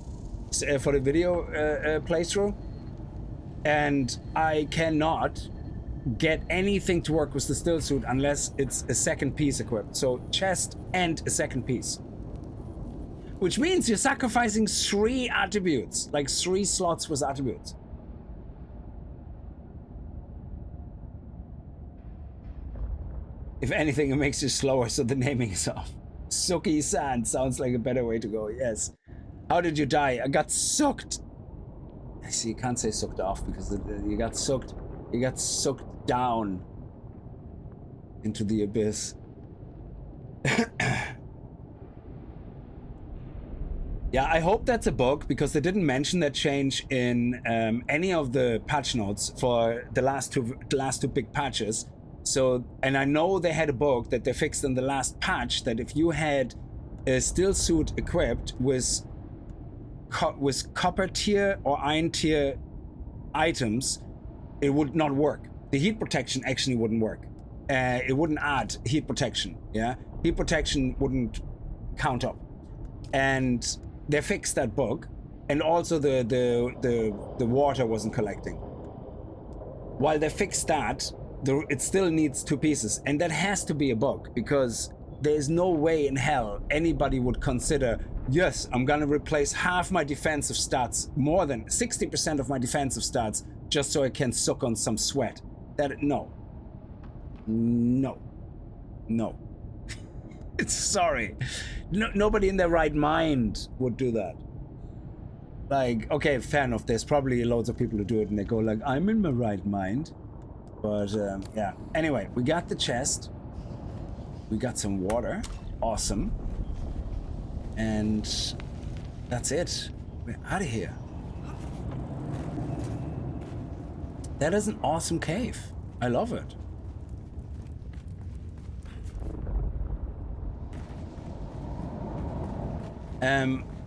playthrough. And I cannot get anything to work with the still suit unless it's a second piece equipped. So chest and a second piece. Which means you're sacrificing 3 attributes, like 3 slots with attributes. If anything, it makes you slower, so the naming is off. Suki sand sounds like a better way to go, yes. How did you die? I got sucked. I see, you can't say sucked off because you got sucked down into the abyss. Yeah, I hope that's a bug because they didn't mention that change in any of the patch notes for the last two big patches. So, and I know they had a bug that they fixed in the last patch that if you had a still suit equipped with copper tier or iron tier items, it would not work. The heat protection actually wouldn't work. It wouldn't add heat protection. Yeah, heat protection wouldn't count up, and they fixed that bug, and also the water wasn't collecting. While they fixed that, it still needs 2 pieces, and that has to be a bug, because there is no way in hell anybody would consider, yes, I'm gonna replace half my defensive stats, more than 60% of my defensive stats, just so I can suck on some sweat. No. It's sorry. Nobody in their right mind would do that. Like, okay, fair enough, there's probably loads of people who do it and they go like, I'm in my right mind. But yeah, anyway, we got the chest. We got some water. Awesome. And that's it. We're out of here. That is an awesome cave. I love it.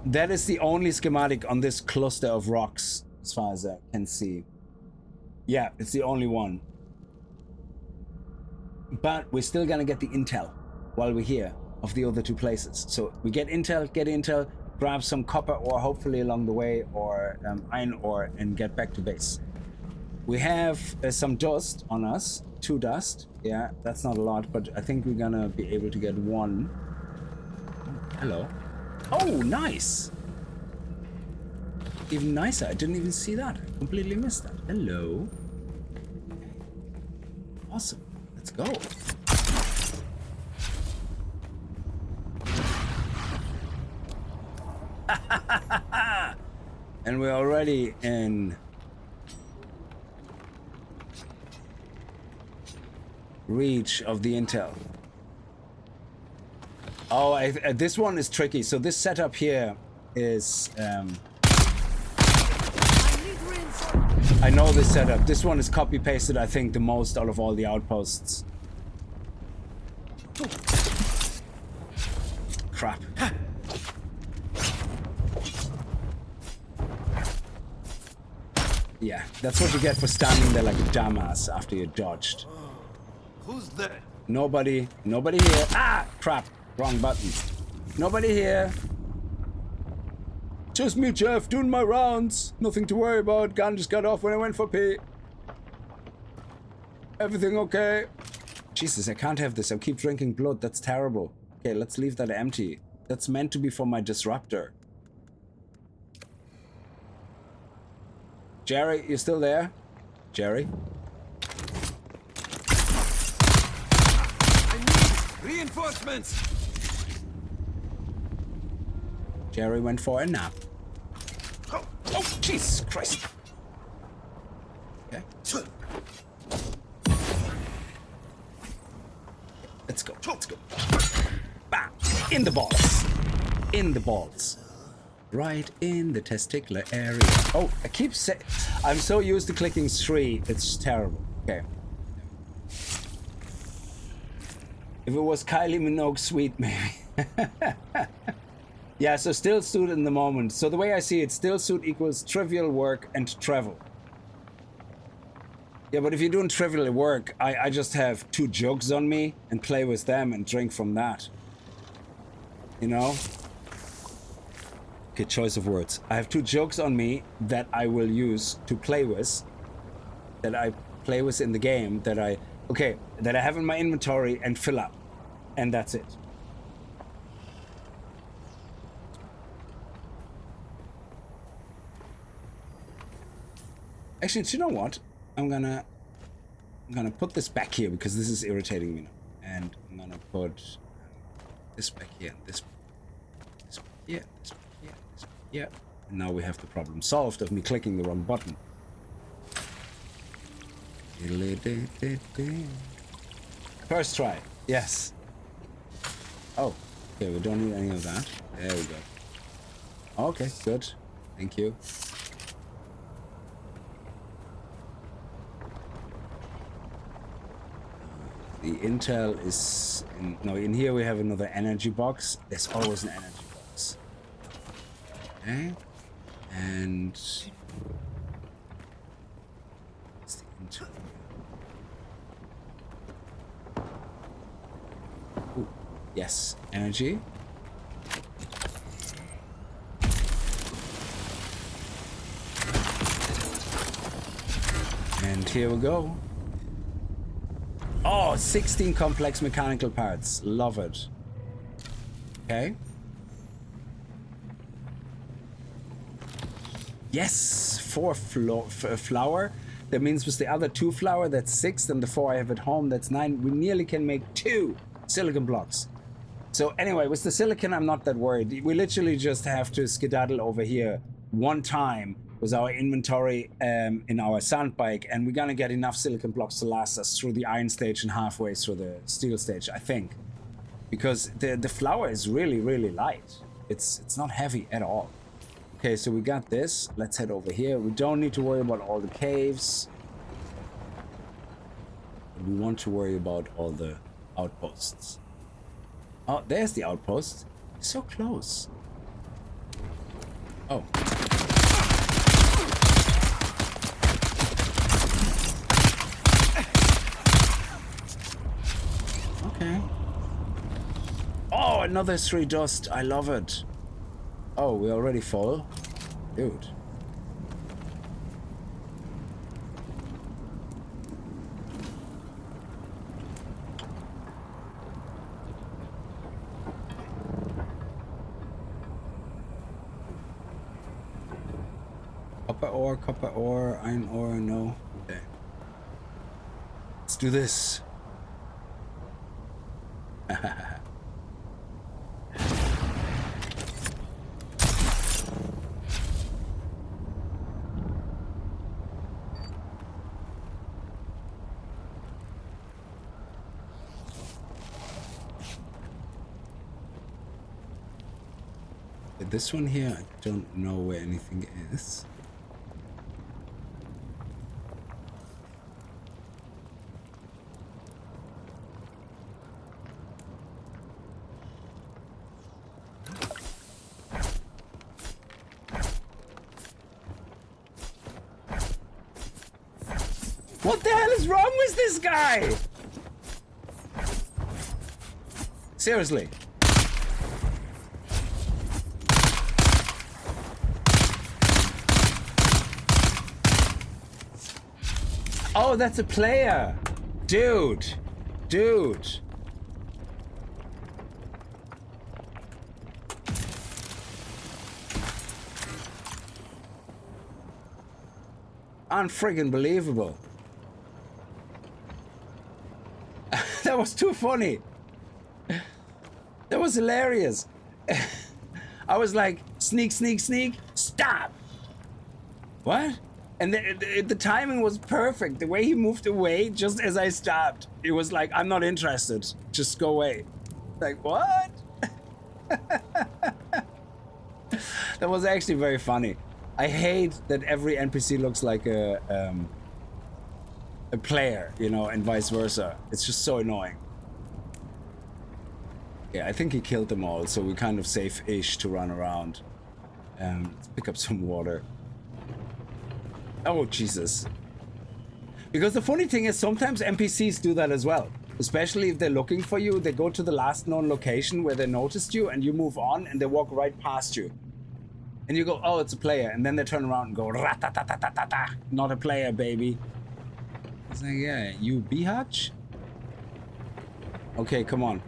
That is the only schematic on this cluster of rocks, as far as I can see. Yeah, it's the only one. But we're still gonna get the intel while we're here of the other 2 places. So we get intel, grab some copper ore hopefully along the way, or iron ore, and get back to base. We have some dust on us, 2 dust. Yeah, that's not a lot, but I think we're gonna be able to get 1. Oh, hello. Oh, nice. Even nicer. I didn't even see that. I completely missed that. Hello. Awesome. Let's go. And we're already in reach of the intel. Oh, this one is tricky. So this setup here is... I know this setup. This one is copy-pasted, I think, the most out of all the outposts. Crap. Yeah, that's what you get for standing there like a dumbass after you dodged. Who's there? Nobody here. Ah, crap. Wrong button. Nobody here. Just me, Jeff, doing my rounds. Nothing to worry about. Gun just got off when I went for pee. Everything okay? Jesus, I can't have this. I'll keep drinking blood. That's terrible. Okay, let's leave that empty. That's meant to be for my disruptor. Jerry, you still there? Jerry? I need reinforcements. Jerry went for a nap. Oh, Jesus Christ. Okay. Let's go. Let's go. Bam! In the balls. In the balls. Right in the testicular area. Oh, I keep saying... I'm so used to clicking 3, it's terrible. Okay. If it was Kylie Minogue sweet, maybe. Yeah, so still suit in the moment. So the way I see it, still suit equals trivial work and travel. Yeah, but if you're doing trivial work, I just have 2 jugs on me and play with them and drink from that. You know? Okay, choice of words. I have 2 jugs on me that I will use to play with. That I play with in the game. That I have in my inventory and fill up. And that's it. Actually, do you know what? I'm gonna put this back here because this is irritating me now. And I'm gonna put this back here, this back here, this back here, this back here. And now we have the problem solved of me clicking the wrong button. First try, yes. Oh, okay, we don't need any of that. There we go. Okay, good. Thank you. The intel is in here we have another energy box. There's always an energy box. Okay. And out. Ooh, yes, energy. And here we go. Oh, 16 complex mechanical parts. Love it. Okay. Yes, 4 flour. That means with the other 2 flour, that's 6. Then the 4 I have at home, that's 9. We nearly can make 2 silicon blocks. So anyway, with the silicon, I'm not that worried. We literally just have to skedaddle over here one time with our inventory in our sand bike, and we're gonna get enough silicon blocks to last us through the iron stage and halfway through the steel stage, I think. Because the flour is really, really light. It's not heavy at all. Okay, so we got this. Let's head over here. We don't need to worry about all the caves. We want to worry about all the outposts. Oh, there's the outpost. So close. Oh. Okay. Oh, another 3 dust. I love it. Oh, we're already full? Dude. Copper ore, iron ore, no. Okay. Let's do this. This one here, I don't know where anything is. What the hell is wrong with this guy? Seriously. Oh, that's a player. Dude. Dude. Unfriggin' believable. That was too funny. That was hilarious. I was like, sneak, sneak, sneak, stop. What? And the timing was perfect. The way he moved away just as I stopped. It was like, I'm not interested. Just go away. Like, what? That was actually very funny. I hate that every NPC looks like a player, you know, and vice versa. It's just so annoying. Yeah, I think he killed them all, so we're kind of safe-ish to run around. Let's pick up some water. Oh, Jesus. Because the funny thing is, sometimes NPCs do that as well. Especially if they're looking for you, they go to the last known location where they noticed you, and you move on, and they walk right past you. And you go, oh, it's a player. And then they turn around and go, rat-ta-ta-ta-ta-ta. Not a player, baby. It's like, yeah, you bihatch? Okay, come on.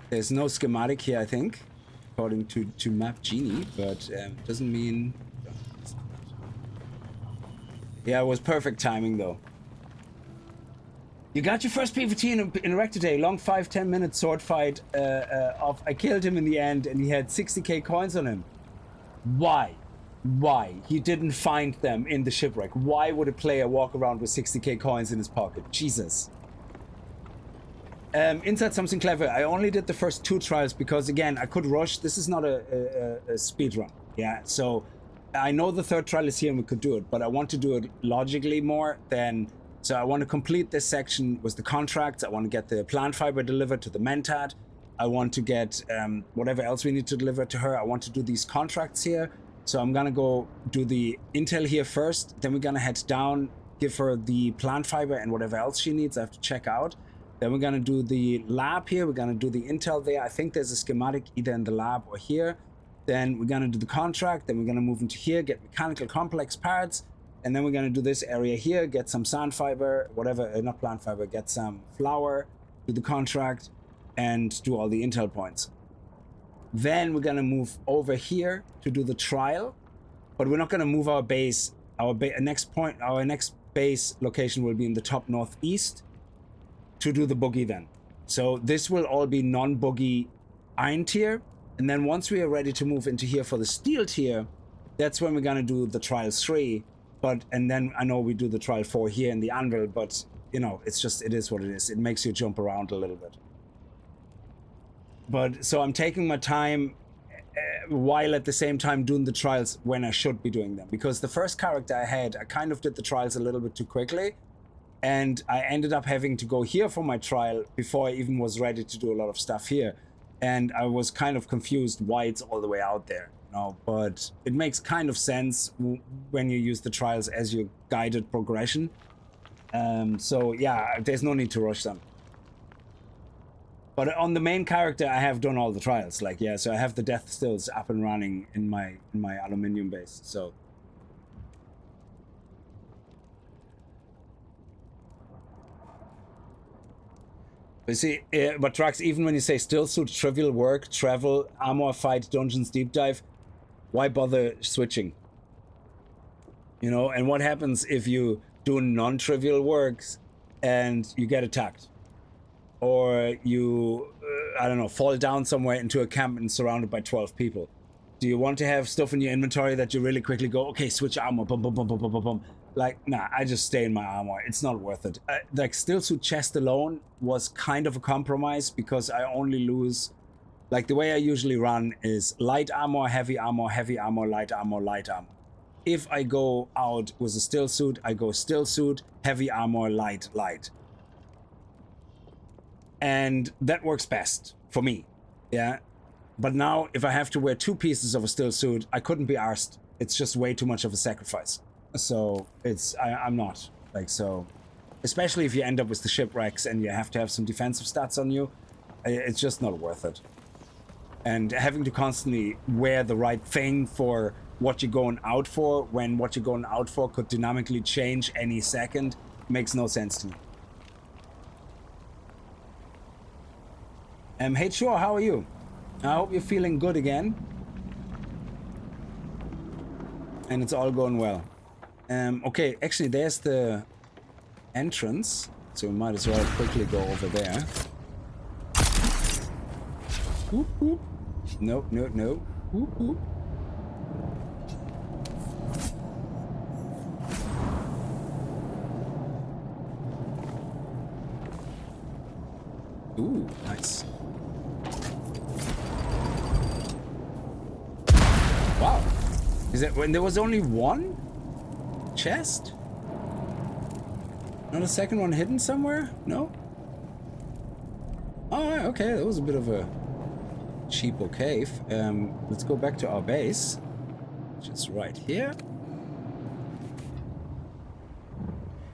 There's no schematic here, I think, according to Map Genie, but doesn't mean... Yeah, it was perfect timing, though. You got your first PvT in Wreck today. Long 5-10 minute sword fight I killed him in the end, and he had 60k coins on him. Why? Why? He didn't find them in the shipwreck. Why would a player walk around with 60k coins in his pocket? Jesus. Inside something clever. I only did the first 2 trials because, again, I could rush. This is not a speed run. Yeah, so I know the 3rd trial is here and we could do it, but I want to do it logically more than... So I want to complete this section with the contracts. I want to get the plant fiber delivered to the Mentat. I want to get whatever else we need to deliver to her. I want to do these contracts here. So I'm going to go do the intel here first. Then we're going to head down, give her the plant fiber and whatever else she needs. I have to check out. Then we're gonna do the lab here. We're gonna do the intel there. I think there's a schematic either in the lab or here. Then we're gonna do the contract. Then we're gonna move into here, get mechanical complex parts. And then we're gonna do this area here, get some sand fiber, whatever, not plant fiber, get some flour, do the contract, and do all the intel points. Then we're gonna move over here to do the trial, but we're not gonna move our base. Our next base location will be in the top northeast to do the boogie then. So this will all be non-boogie iron tier. And then once we are ready to move into here for the steel tier, that's when we're gonna do the trial 3. And then I know we do the trial 4 here in the anvil, but you know, it is what it is. It makes you jump around a little bit. But so I'm taking my time while at the same time doing the trials when I should be doing them. Because the first character I had, I kind of did the trials a little bit too quickly. And I ended up having to go here for my trial before I even was ready to do a lot of stuff here. And I was kind of confused why it's all the way out there. No, but it makes kind of sense when you use the trials as your guided progression. So yeah, there's no need to rush them. But on the main character, I have done all the trials. Like, yeah, so I have the death stills up and running in my aluminium base. So you see, but Trax, even when you say still suit, trivial work, travel, armor, fight, dungeons, deep dive, why bother switching? You know, and what happens if you do non-trivial works and you get attacked? Or you, I don't know, fall down somewhere into a camp and surrounded by 12 people. Do you want to have stuff in your inventory that you really quickly go, okay, switch armor, boom, boom, boom, boom, boom, boom, boom. Like, nah, I just stay in my armor. It's not worth it. Like, still suit chest alone was kind of a compromise because I only lose, like the way I usually run is light armor, heavy armor, heavy armor, light armor, light armor. If I go out with a still suit, I go still suit, heavy armor, light, light. And that works best for me, yeah? But now, if I have to wear 2 pieces of a still suit, I couldn't be arsed. It's just way too much of a sacrifice. So, I'm not. Like, so... Especially if you end up with the shipwrecks and you have to have some defensive stats on you, it's just not worth it. And having to constantly wear the right thing for what you're going out for, when what you're going out for could dynamically change any second, makes no sense to me. Hey, sure, how are you? I hope you're feeling good again. And it's all going well. Okay, actually, there's the entrance. So we might as well quickly go over there. Whoop, whoop. No, no, no. Whoop, whoop. Ooh, nice. Wow. Is that when there was only one chest? Not a second one hidden somewhere? No? Oh, okay. That was a bit of a cheapo cave. Let's go back to our base, which is right here.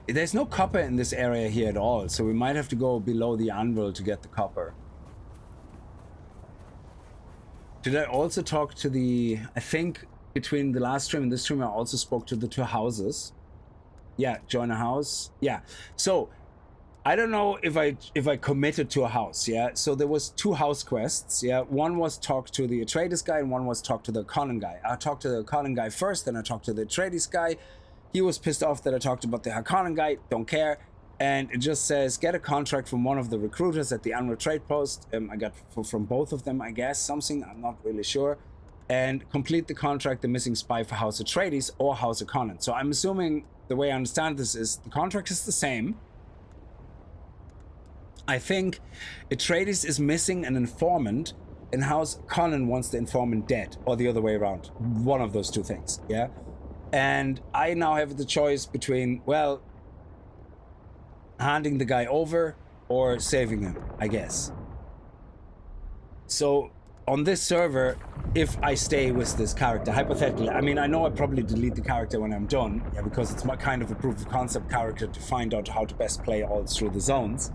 There's no copper in this area here at all, so we might have to go below the anvil to get the copper. Did I also talk to the... I think between the last stream and this stream I also spoke to the 2 houses. Yeah, join a house. Yeah, so I don't know if I committed to a house. Yeah, so there was 2 house quests. Yeah, one was talk to the Atreides guy and one was talk to the Harkonnen guy. I talked to the Harkonnen guy first, then I talked to the Atreides guy. He was pissed off that I talked about the Harkonnen guy. Don't care. And it just says get a contract from one of the recruiters at the annual trade post. I got from both of them, I guess, something, I'm not really sure. And complete the contract, the missing spy for House Atreides or House Harkonnen. So I'm assuming, the way I understand this is, the contract is the same. I think Atreides is missing an informant and House Harkonnen wants the informant dead, or the other way around. One of those 2 things, yeah? And I now have the choice between, well, handing the guy over or saving him, I guess. So on this server, if I stay with this character, hypothetically, I mean, I know I probably delete the character when I'm done, yeah, because it's my kind of a proof of concept character to find out how to best play all through the zones.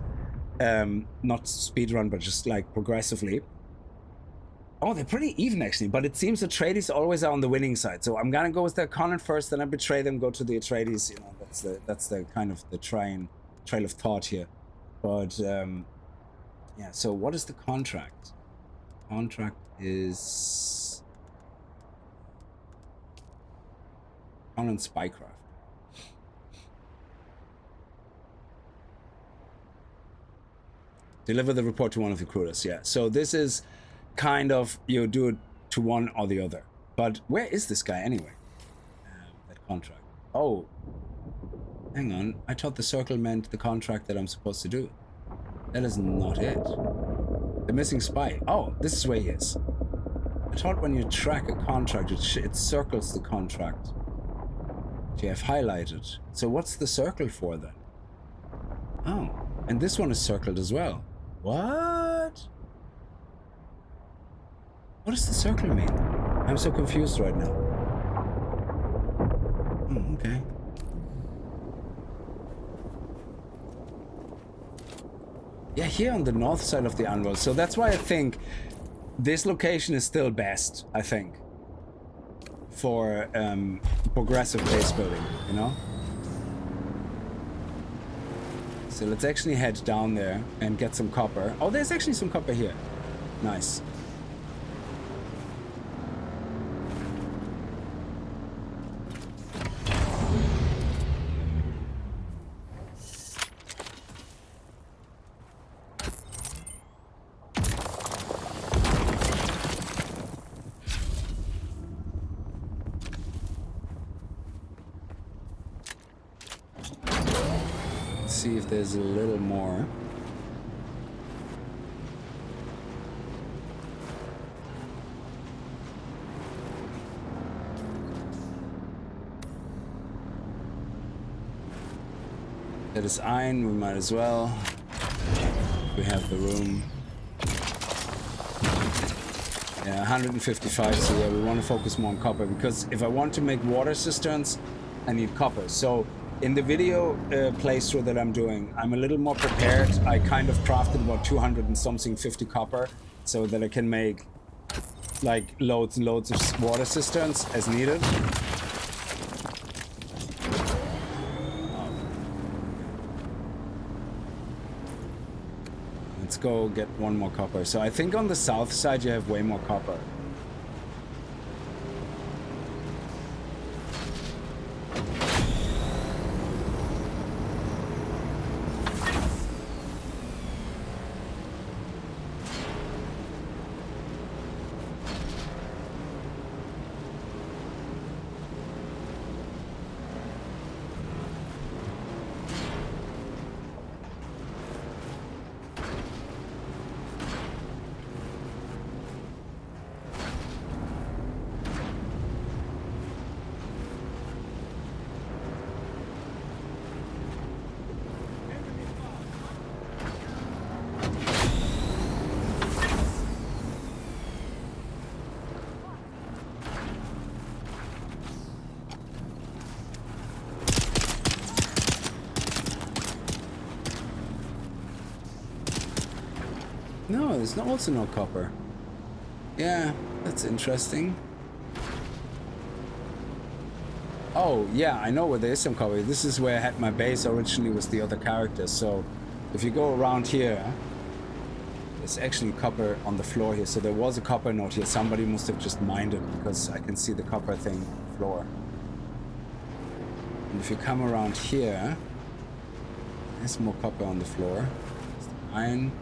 Not speedrun, but just like progressively. Oh, they're pretty even actually, but it seems Atreides always are on the winning side. So I'm gonna go with the Conan first, then I betray them, go to the Atreides. You know, that's the kind of the trail of thought here. But yeah. So what is the contract? Contract is Conan Spycraft. Deliver the report to one of the recruiters. Yeah. So this is kind of, you do it to one or the other. But where is this guy anyway? That contract. Oh, hang on. I thought the circle meant the contract that I'm supposed to do. That is not it. The missing spy. Oh, this is where he is. I thought when you track a contract, it circles the contract that you have highlighted. So what's the circle for then? Oh, and this one is circled as well. What? What does the circle mean? I'm so confused right now. Oh, okay. Yeah, here on the north side of the Unworld. So that's why I think this location is still best, I think, for progressive base building, you know? So let's actually head down there and get some copper. Oh, there's actually some copper here. Nice. See if there's a little more. That is iron, we might as well. We have the room. Yeah, 155, so yeah, we want to focus more on copper, because if I want to make water cisterns, I need copper. So in the video playthrough that I'm doing, I'm a little more prepared. I kind of crafted about 200 and something 50 copper so that I can make like loads and loads of water cisterns as needed. Let's go get one more copper. So I think on the south side you have way more copper. No, there's also no copper. Yeah, that's interesting. Oh, yeah, I know where there is some copper. This is where I had my base originally with the other characters. So if you go around here, there's actually copper on the floor here. So there was a copper node here. Somebody must have just mined it, because I can see the copper thing on the floor. And if you come around here, there's more copper on the floor. There's the iron.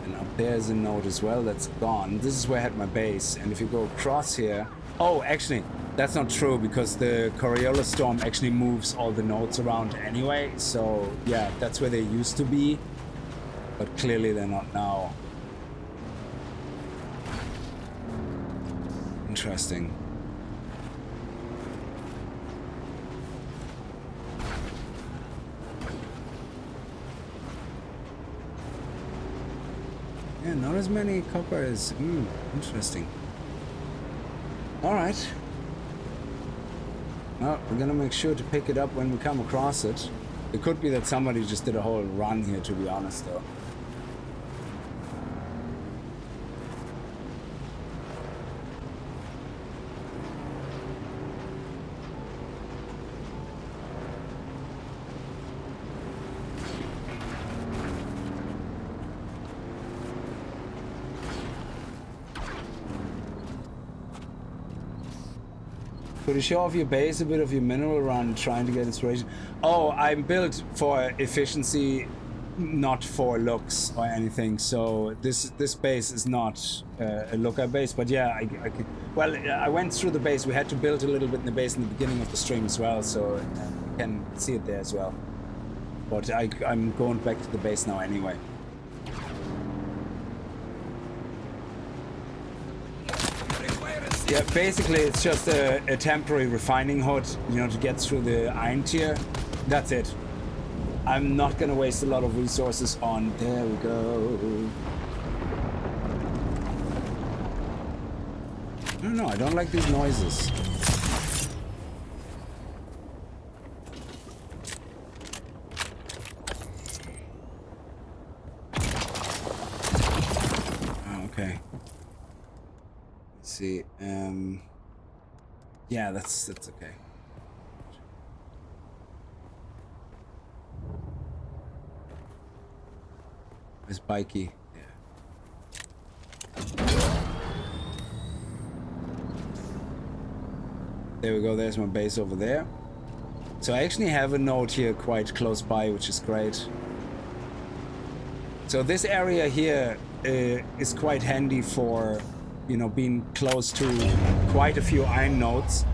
And up there's a node as well that's gone. This is where I had my base. And if you go across here... Oh, actually, that's not true, because the Coriolis storm actually moves all the nodes around anyway. So, yeah, that's where they used to be. But clearly they're not now. Interesting. Yeah, not as many coppers. Interesting. Alright. Well, we're gonna make sure to pick it up when we come across it. It could be that somebody just did a whole run here, to be honest, though. Could you show off your base, a bit of your mineral run, trying to get inspiration? Oh, I'm built for efficiency, not for looks or anything. So this base is not a looker base, but yeah, I could. Well, I went through the base. We had to build a little bit in the base in the beginning of the stream as well, so you can see it there as well. But I'm going back to the base now anyway. Yeah, basically it's just a temporary refining hood, you know, to get through the iron tier. That's it. I'm not gonna waste a lot of resources on... There we go. I don't know, I don't like these noises. Oh, okay. See, yeah, that's okay. It's bikey, yeah. There we go, there's my base over there. So I actually have a node here quite close by, which is great. So this area here is quite handy for, you know, being close to quite a few iron nodes,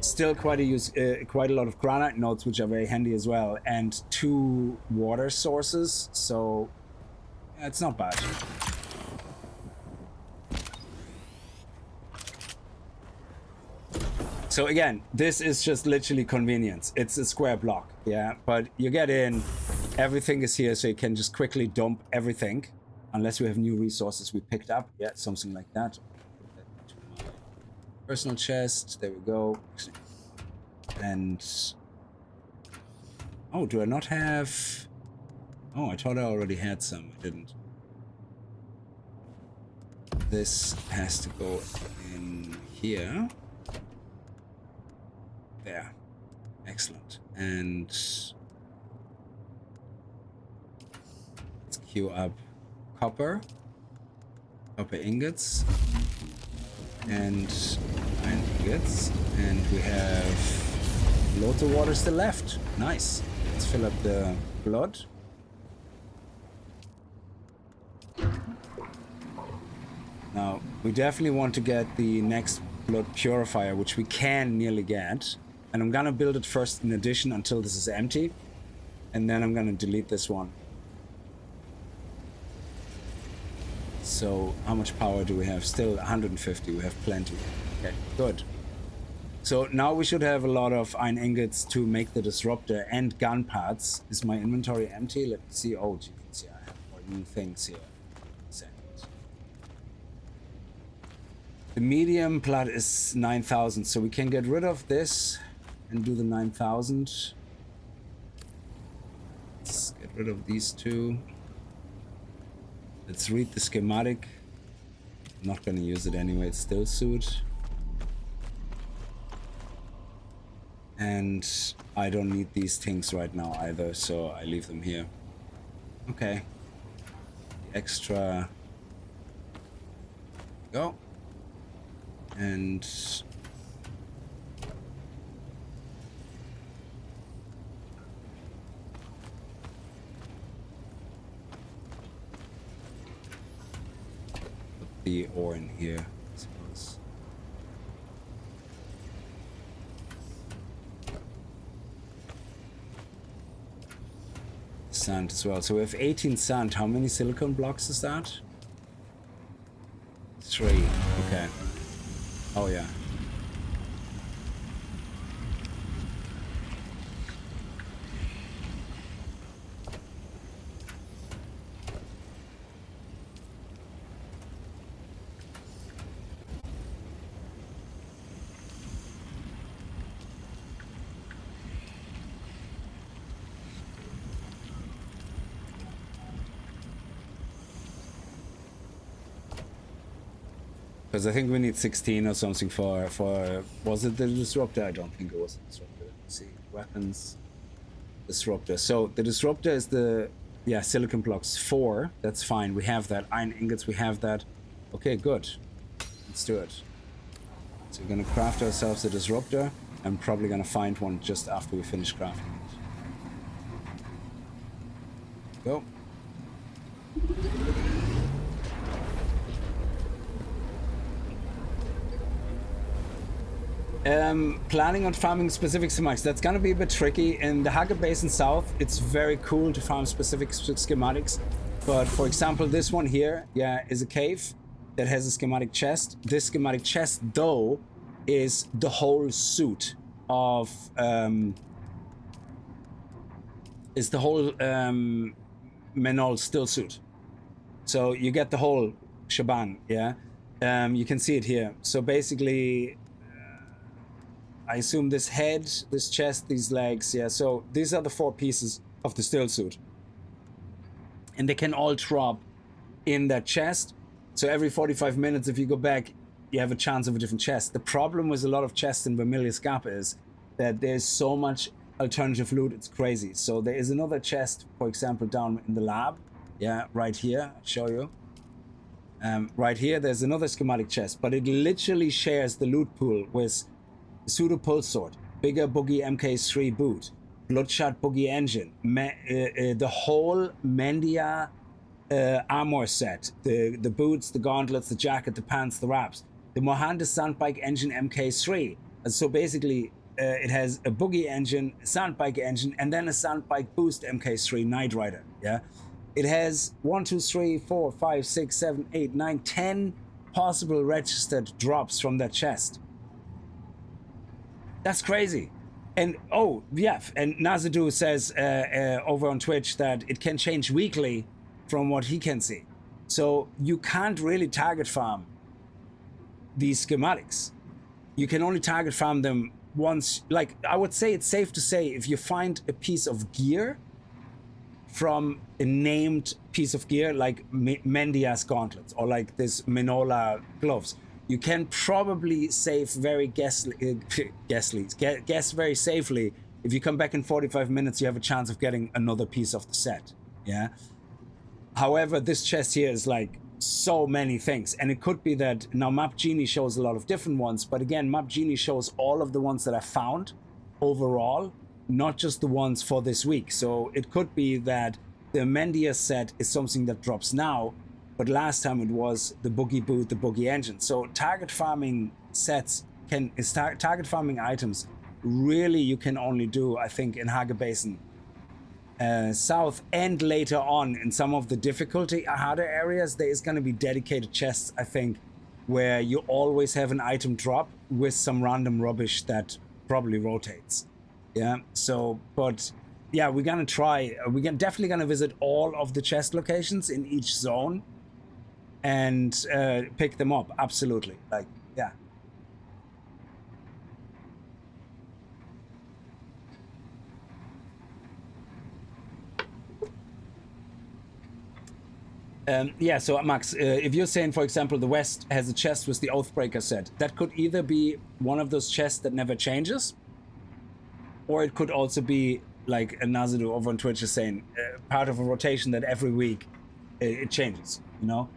still quite a lot of granite nodes, which are very handy as well, and 2 water sources. So yeah, it's not bad. So again, this is just literally convenience. It's a square block, yeah, but you get in, everything is here, so you can just quickly dump everything, unless we have new resources we picked up. Yeah, something like that. Personal chest, there we go. And oh, do I not have... Oh, I thought I already had some. I didn't. This has to go in here. There. Excellent. And let's queue up copper ingots, and iron ingots, and we have loads of water still left. Nice. Let's fill up the blood. Now, we definitely want to get the next blood purifier, which we can nearly get. And I'm gonna build it first in addition until this is empty. And then I'm gonna delete this one. So, how much power do we have? Still 150, we have plenty. Okay, good. So now we should have a lot of iron ingots to make the disruptor and gun parts. Is my inventory empty? Let me see. Oh, geez, yeah, I have more new things here. The medium plat is 9,000, so we can get rid of this and do the 9,000. Let's get rid of these two. Let's read the schematic. I'm not gonna use it anyway, it's still suit. And I don't need these things right now either, so I leave them here. Okay. The extra. Go. And put the ore in here, I suppose. Sand as well. So we have 18 sand. How many silicon blocks is that? 3. Okay. Oh yeah. Because I think we need 16 or something for was it the disruptor? I don't think it was the disruptor. Let's see, weapons, disruptor. So the disruptor is the, yeah, silicon blocks 4. That's fine. We have that. Iron ingots, we have that. Okay, good. Let's do it. So we're gonna craft ourselves a disruptor. I'm probably gonna find one just after we finish crafting it. Go. Planning on farming specific schematics. That's gonna be a bit tricky. In the Hager Basin South, it's very cool to farm specific schematics. But for example, this one here, yeah, is a cave that has a schematic chest. This schematic chest, though, is the whole suit of is the whole Menol still suit. So you get the whole shebang, yeah. You can see it here. So basically, I assume this head, this chest, these legs, yeah. So these are the 4 pieces of the still suit, and they can all drop in that chest. So every 45 minutes, if you go back, you have a chance of a different chest. The problem with a lot of chests in Vermillius Gap is that there's so much alternative loot, it's crazy. So there is another chest, for example, down in the lab. Yeah, right here, I'll show you. Right here, there's another schematic chest, but it literally shares the loot pool with Pseudo Pulse Sword, Bigger Boogie MK3 boot, Bloodshot Boogie engine, the whole Mendia armor set, the boots, the gauntlets, the jacket, the pants, the wraps, the Mohanda Sandbike engine MK3. And so basically, it has a Boogie engine, a Sandbike engine, and then a Sandbike boost MK3 Knight Rider. Yeah, it has 1, 2, 3, 4, 5, 6, 7, 8, 9, 10 possible registered drops from that chest. That's crazy. And oh yeah, and Nazadu says over on Twitch that it can change weekly from what he can see. So you can't really target farm these schematics. You can only target farm them once. Like, I would say it's safe to say if you find a piece of gear from a named piece of gear, like Mendia's gauntlets or like this Minola gloves, you can probably save very guess very safely. If you come back in 45 minutes, you have a chance of getting another piece of the set. Yeah. However, this chest here is like so many things, and it could be that now Map Genie shows a lot of different ones, but again, Map Genie shows all of the ones that I found overall, not just the ones for this week. So it could be that the Mendia set is something that drops now, but last time it was the Boogie boot, the Boogie engine. So target farming sets target farming items really you can only do, I think, in Hager Basin South, and later on in some of the difficulty harder areas, there is going to be dedicated chests, I think, where you always have an item drop with some random rubbish that probably rotates. Yeah, so, but yeah, we're gonna try, we're definitely gonna visit all of the chest locations in each zone and pick them up. Absolutely. Like, yeah. Yeah, so Max, if you're saying, for example, the West has a chest with the Oathbreaker set, that could either be one of those chests that never changes, or it could also be, like Nazadu over on Twitch is saying, part of a rotation that every week it changes, you know?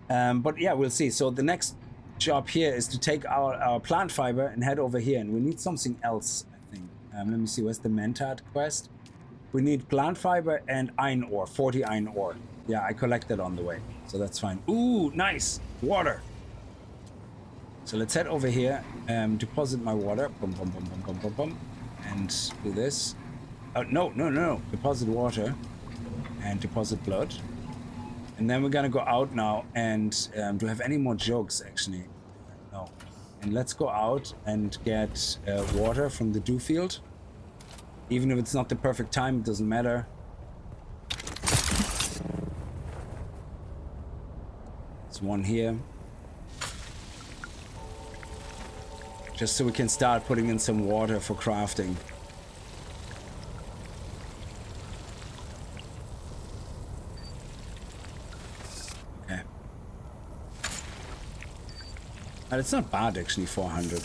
But yeah, we'll see. So the next job here is to take our plant fiber and head over here, and we need something else, I think. Let me see, where's the Mentad quest? We need plant fiber and iron ore, 40 iron ore. Yeah, I collected on the way, so that's fine. Ooh, nice! Water! So let's head over here, deposit my water, bum, bum, bum, bum, bum, bum, bum, and do this. No. Deposit water and deposit blood. And then we're gonna go out now and do I have any more jugs, actually? No. And let's go out and get water from the dew field. Even if it's not the perfect time, it doesn't matter. There's one here. Just so we can start putting in some water for crafting. Okay. But it's not bad actually, 400.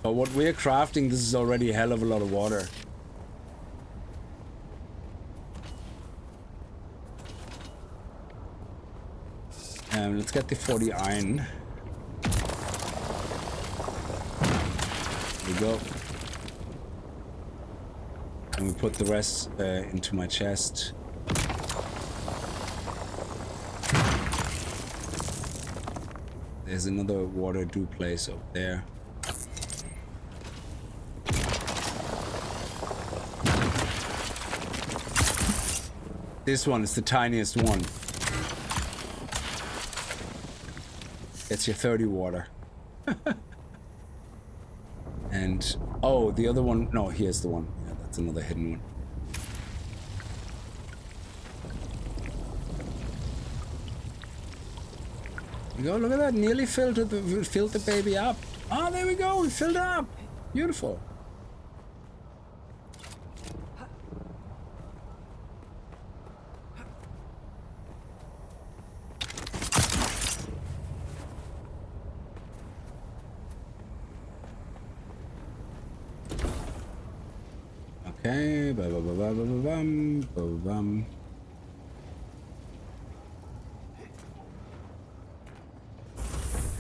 For what we're crafting, this is already a hell of a lot of water. Let's get the 40 iron. There we go. And we put the rest into my chest. There's another water dew place up there. This one is the tiniest one. It's your 30 water. And, oh, the other one, no, here's the one. Yeah, that's another hidden one. You go, look at that, nearly filled the baby up. Oh, there we go, we filled it up. Beautiful. Okay, ba-ba-ba-ba-ba-bum.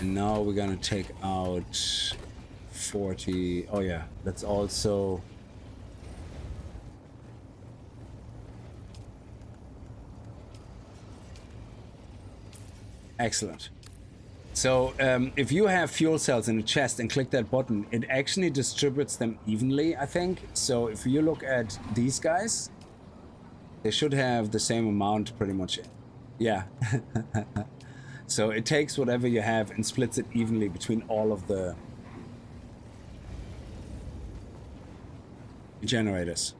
And now we're gonna take out 40. Oh yeah, let's also excellent. So if you have fuel cells in a chest and click that button, it actually distributes them evenly, I think. So if you look at these guys, they should have the same amount pretty much. Yeah. So it takes whatever you have and splits it evenly between all of the generators.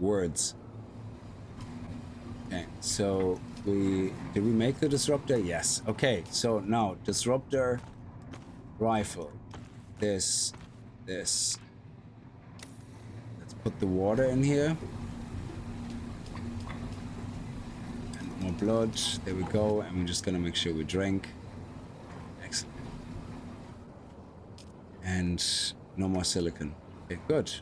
Words. Okay, so did we make the disruptor? Yes. Okay, so now disruptor, rifle, this. Let's put the water in here. And more blood. There we go. And we're just gonna make sure we drink. Excellent. And no more silicon. Okay, good.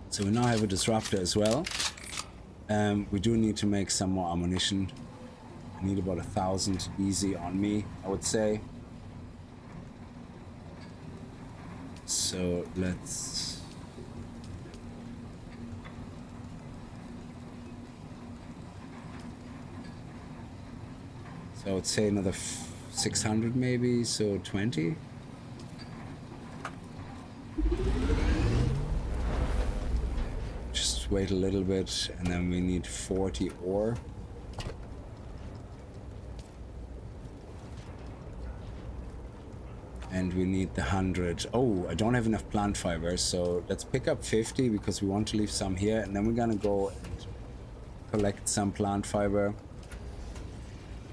So we now have a disruptor as well. We do need to make some more ammunition. I need about 1,000 easy on me, I would say. So let's... So I would say another 600 maybe, so 20. Wait a little bit, and then we need 40 ore. And we need the 100. Oh, I don't have enough plant fiber, so let's pick up 50 because we want to leave some here, and then we're gonna go and collect some plant fiber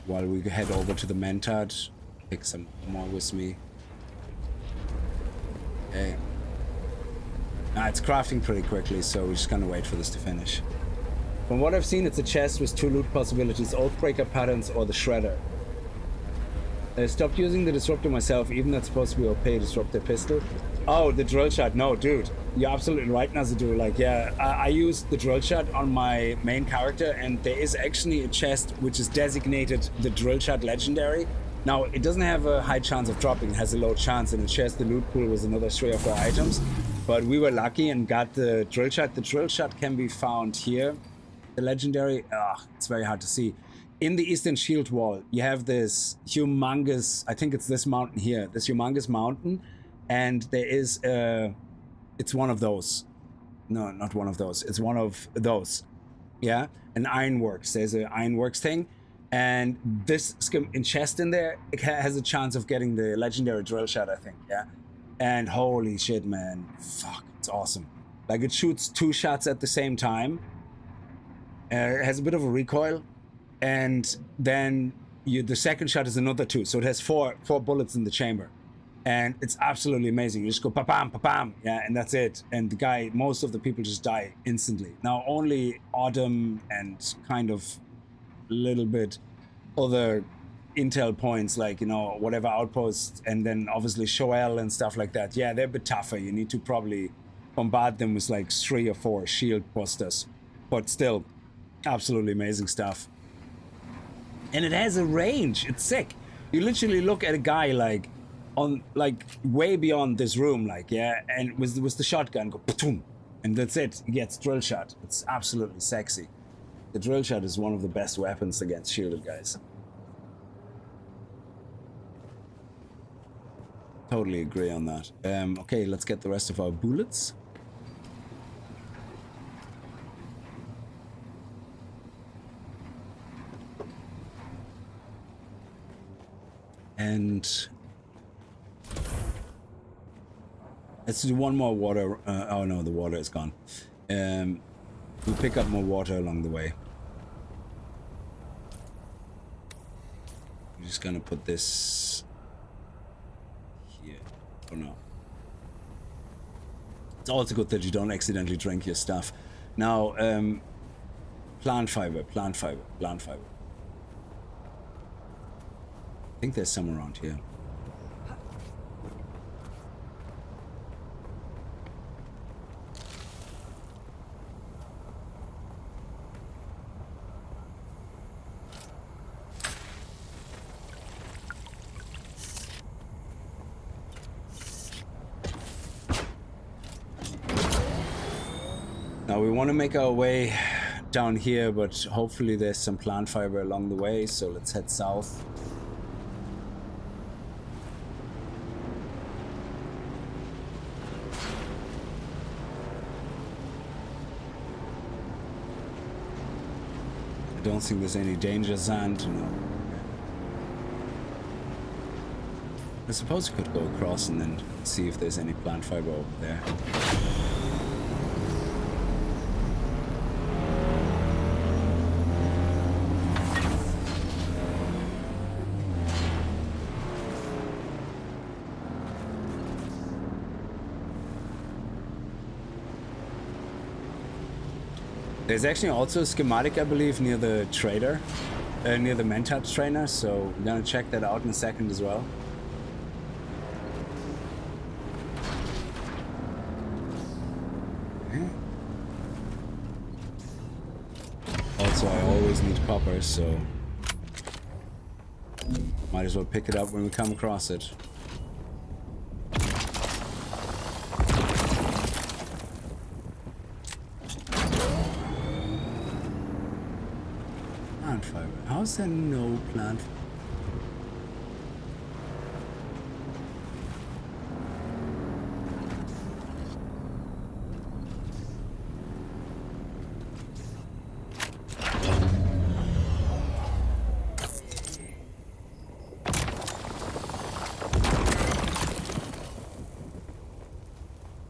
while we head over to the Mentad. Pick some more with me. Okay. It's crafting pretty quickly, so we're just gonna wait for this to finish. From what I've seen, it's a chest with 2 loot possibilities, Oathbreaker patterns or the Shredder. I stopped using the disruptor myself, even that's supposed to be OP disruptor pistol. Oh, the drill shot. No, dude, you're absolutely right, Nazadu. Like, yeah, I used the drill shot on my main character, and there is actually a chest which is designated the drill shot legendary. Now, it doesn't have a high chance of dropping, it has a low chance, and the chest, the loot pool was another 3 or 4 items. But we were lucky and got the drill shot. The drill shot can be found here. The legendary, it's very hard to see. In the Eastern Shield Wall, you have this humongous, I think it's this mountain here, this humongous mountain. And there is, it's one of those. No, not one of those. It's one of those. Yeah, an ironworks. There's an ironworks thing. And this chest in there, it has a chance of getting the legendary drill shot, I think, yeah? And holy shit, man, fuck, it's awesome. Like, it shoots 2 shots at the same time. It has a bit of a recoil, and then the second shot is another 2, so it has four bullets in the chamber, and it's absolutely amazing. You just go pa-bam, pa-bam, yeah, and that's it. And the guy, most of the people just die instantly. Now only Autumn and kind of a little bit other intel points, like, you know, whatever Outpost, and then obviously Shoel and stuff like that. Yeah, they're a bit tougher. You need to probably bombard them with like 3 or 4 shield busters, but still absolutely amazing stuff. And it has a range. It's sick. You literally look at a guy like on like way beyond this room, like, yeah, and with the shotgun go boom, and that's it. He gets drill shot. It's absolutely sexy. The drill shot is one of the best weapons against shielded guys. Totally agree on that. Okay, let's get the rest of our bullets. And let's do one more water. Oh no, the water is gone. We'll pick up more water along the way. I'm just gonna put this here. Oh no. It's also good that you don't accidentally drink your stuff. Now, plant fiber, plant fiber, plant fiber. I think there's some around here. Now we want to make our way down here, but hopefully there's some plant fiber along the way, so let's head south. I don't think there's any danger, Zand. No. I suppose we could go across and then see if there's any plant fiber over there. There's actually also a schematic, I believe, near the trader, near the Mentat trainer, so I'm gonna check that out in a second as well. Okay. Also, I always need copper, so might as well pick it up when we come across it. How's there no plant?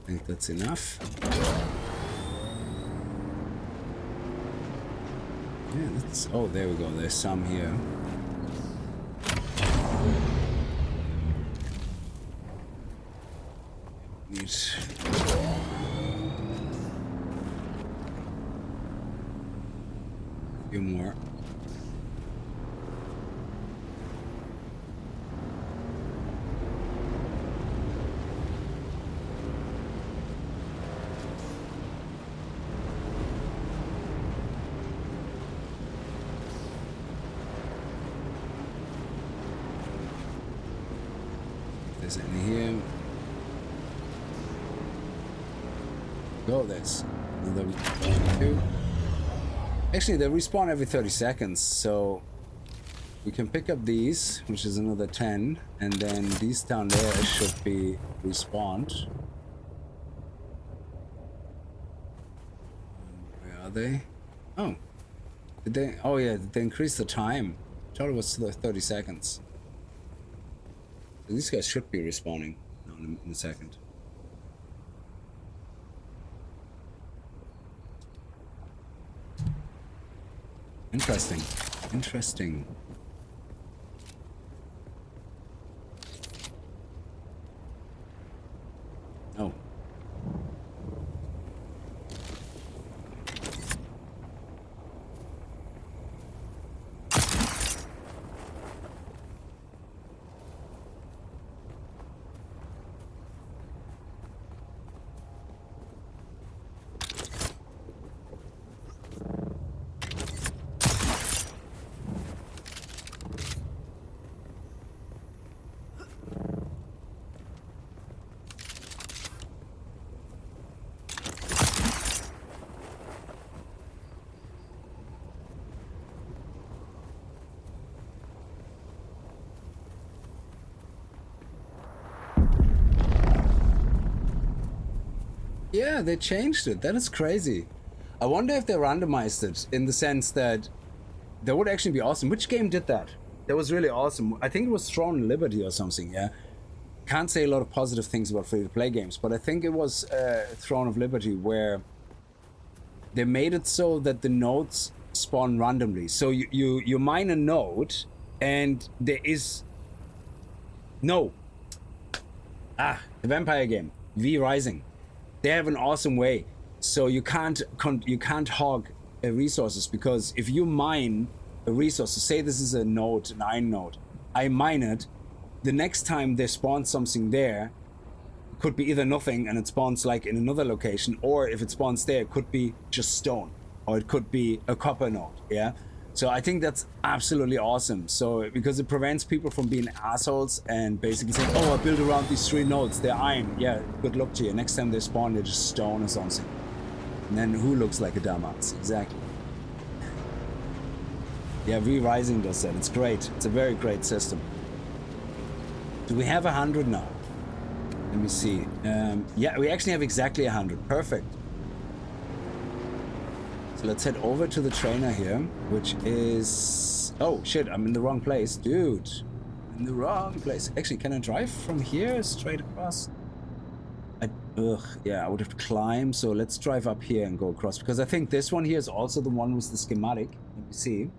I think that's enough. Yeah, that's... Oh, there we go. There's some here. Need... a few more. Is any here? Go, there's another 2. Actually, they respawn every 30 seconds, so we can pick up these, which is another 10, and then these down there should be respawned. Where are they? Oh, did they? Oh yeah, did they increase the time? I thought it was 30 seconds. These guys should be respawning in a second. Interesting. Interesting. Oh. Yeah, they changed it. That is crazy. I wonder if they randomized it in the sense that that would actually be awesome. Which game did that? That was really awesome. I think it was Throne Liberty or something, yeah? Can't say a lot of positive things about free-to-play games, but I think it was Throne of Liberty where they made it so that the nodes spawn randomly. So you mine a node and there is... No. The vampire game. V Rising. They have an awesome way, so you can't hog resources, because if you mine a resource, so say this is a node, an iron node, I mine it, the next time they spawn something there, it could be either nothing and it spawns like in another location, or if it spawns there, it could be just stone, or it could be a copper node, yeah? So I think that's absolutely awesome. So because it prevents people from being assholes and basically saying, oh, I built around these 3 nodes, they're iron. Yeah, good luck to you. Next time they spawn, they're just stone or something. And then who looks like a dumbass? Exactly. Yeah, V Rising does that. It's great. It's a very great system. Do we have 100 now? Let me see. Yeah, we actually have exactly 100. Perfect. So let's head over to the trainer here, which is... Oh, shit, I'm in the wrong place. Dude, in the wrong place. Actually, can I drive from here straight across? Yeah, I would have to climb. So let's drive up here and go across, because I think this one here is also the one with the schematic. Let me see.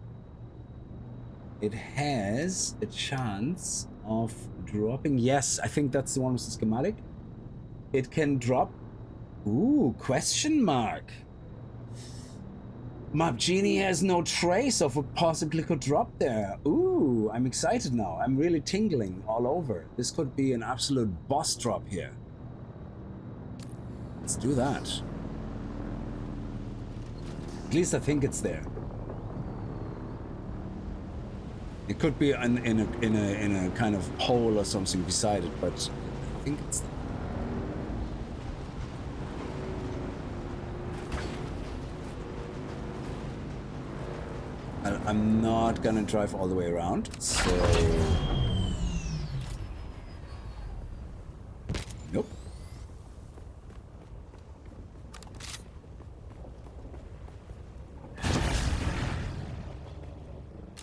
It has a chance of dropping. Yes, I think that's the one with the schematic. It can drop. Ooh, question mark. Map Genie has no trace of what possibly could drop there. Ooh, I'm excited now. I'm really tingling all over. This could be an absolute boss drop here. Let's do that. At least I think it's there. It could be in a kind of hole or something beside it, but I think it's there. I'm not gonna drive all the way around, so... Nope.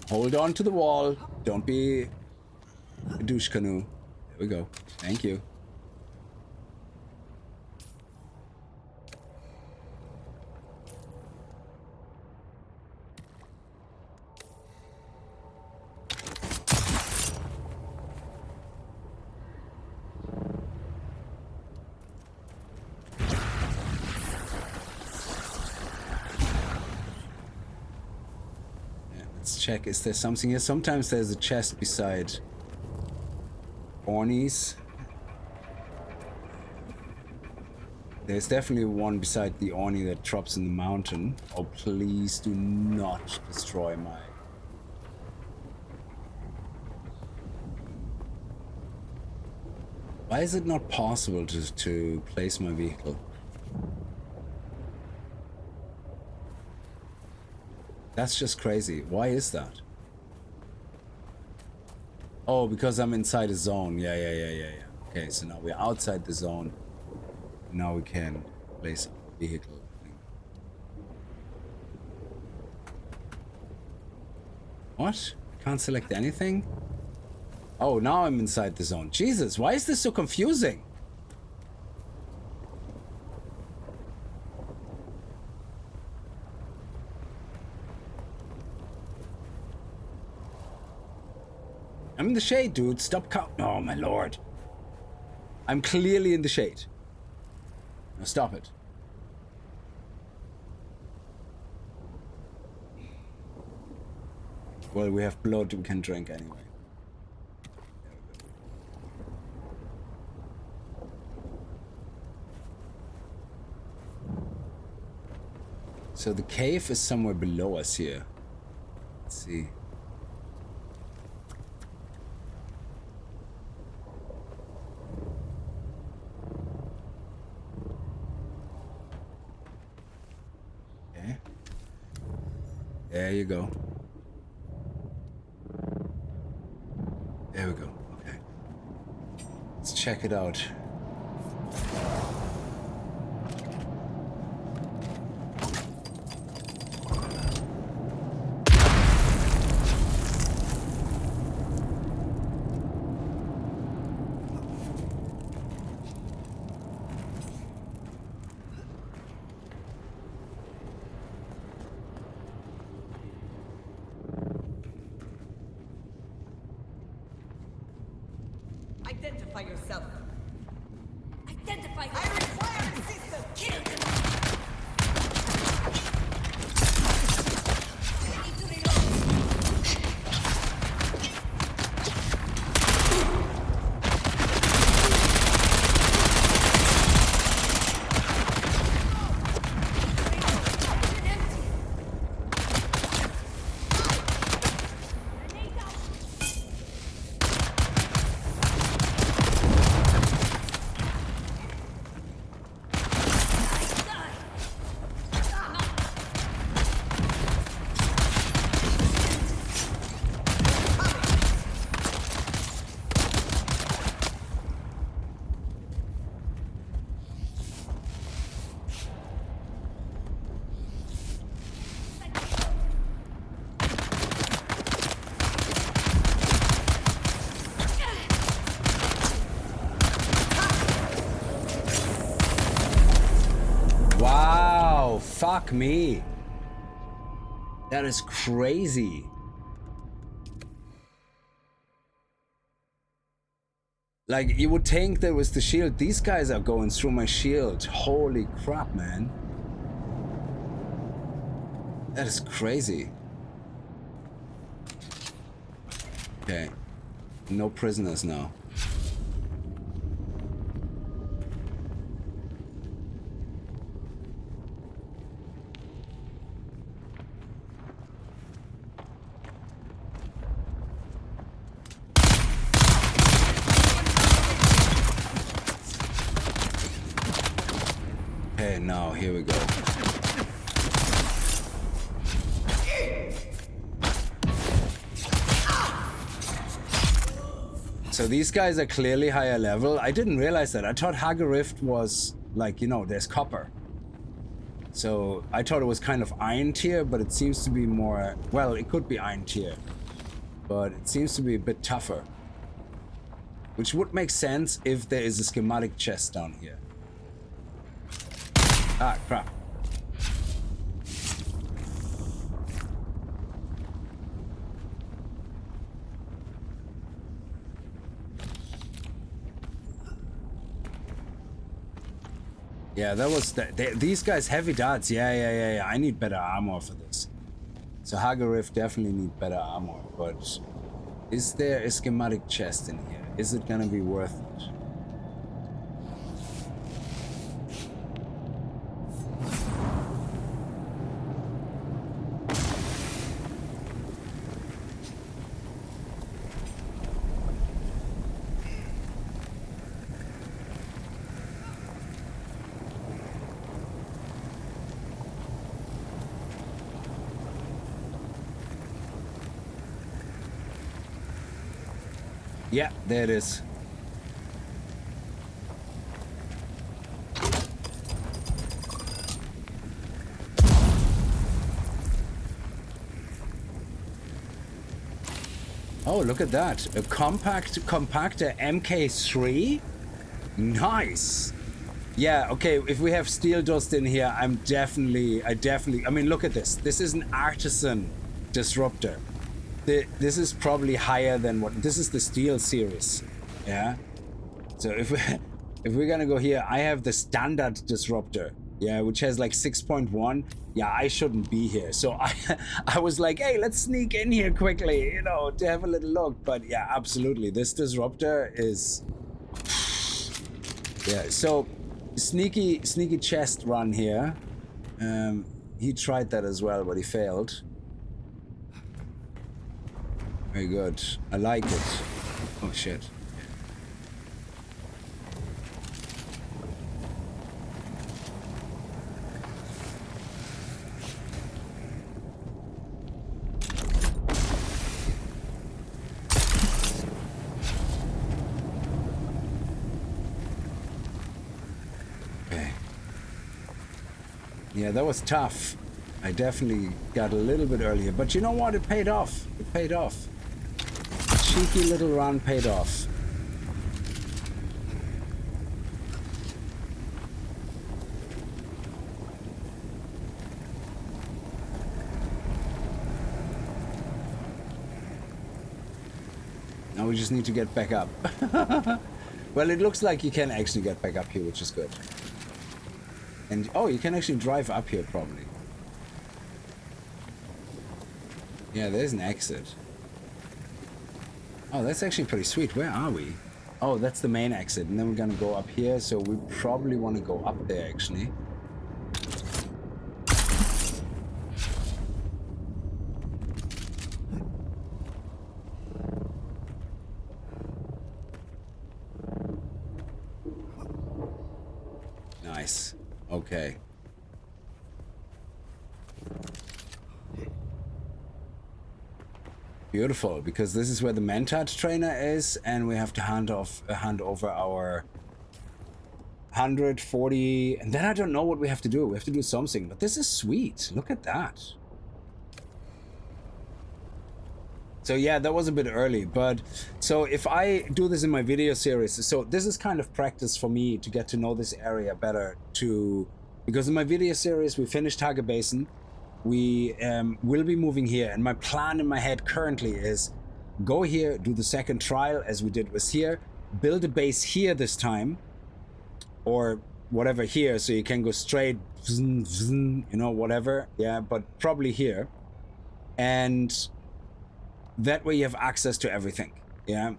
Hold on to the wall. Don't be a douche canoe. There we go. Thank you. Check, is there something here? Sometimes there's a chest beside Ornies. There's definitely one beside the Orny that drops in the mountain. Oh, please do not destroy my... Why is it not possible to place my vehicle? That's just crazy. Why is that? Oh, because I'm inside a zone. Yeah. Okay, so now we're outside the zone. Now we can place a vehicle. What? Can't select anything? Oh, now I'm inside the zone. Jesus, why is this so confusing? I'm in the shade, dude. Stop Oh, my lord. I'm clearly in the shade. Now stop it. Well, we have blood we can drink anyway. So the cave is somewhere below us here. Let's see. Okay. There you go. There we go. Okay. Let's check it out. Identify yourself. Identify yourself. I require assistance. Kill them. I need to reload. Fuck me. That is crazy. Like, you would think there was the shield. These guys are going through my shield. Holy crap, man. That is crazy. Okay. No prisoners now. Okay, now here we go. So these guys are clearly higher level. I didn't realize that. I thought Haggerift was like, you know, there's copper. So I thought it was kind of iron tier, but it seems to be more, well, it could be iron tier, but it seems to be a bit tougher. Which would make sense if there is a schematic chest down here. Ah, crap. Yeah, that was these guys heavy darts. Yeah. I need better armor for this. So Haggerift definitely need better armor. But is there a schematic chest in here? Is it gonna be worth it? Yeah, there it is. Oh, look at that. A compactor MK3? Nice. Yeah, okay, if we have steel dust in here, I mean, look at this. This is an artisan disruptor. this is probably higher than what this is the steel series, yeah. So if we're gonna go here, I have the standard disruptor, yeah, which has like 6.1. Yeah, I shouldn't be here. So I was like, hey, let's sneak in here quickly, you know, to have a little look. But yeah, absolutely, this disruptor is, yeah. So sneaky chest run here. He tried that as well, but he failed. Very good. I like it. Oh shit. Yeah, that was tough. I definitely got a little bit earlier, but you know what? It paid off. It paid off. Cheeky little run paid off. Now we just need to get back up. Well, it looks like you can actually get back up here, which is good. And oh, you can actually drive up here probably. Yeah, there's an exit. Oh, that's actually pretty sweet. Where are we? Oh, that's the main exit. And then we're gonna go up here, so we probably want to go up there actually. Nice. Okay. Beautiful, because this is where the Mentat trainer is, and we have to hand over our 140, and then I don't know what we have to do. We have to do something, but this is sweet. Look at that. So yeah, that was a bit early, but so if I do this in my video series, so this is kind of practice for me to get to know this area better, because in my video series we finished Target Basin. We will be moving here, and my plan in my head currently is go here, do the second trial as we did with here, build a base here this time, or whatever here, so you can go straight, you know, whatever, yeah, but probably here, and that way you have access to everything, yeah.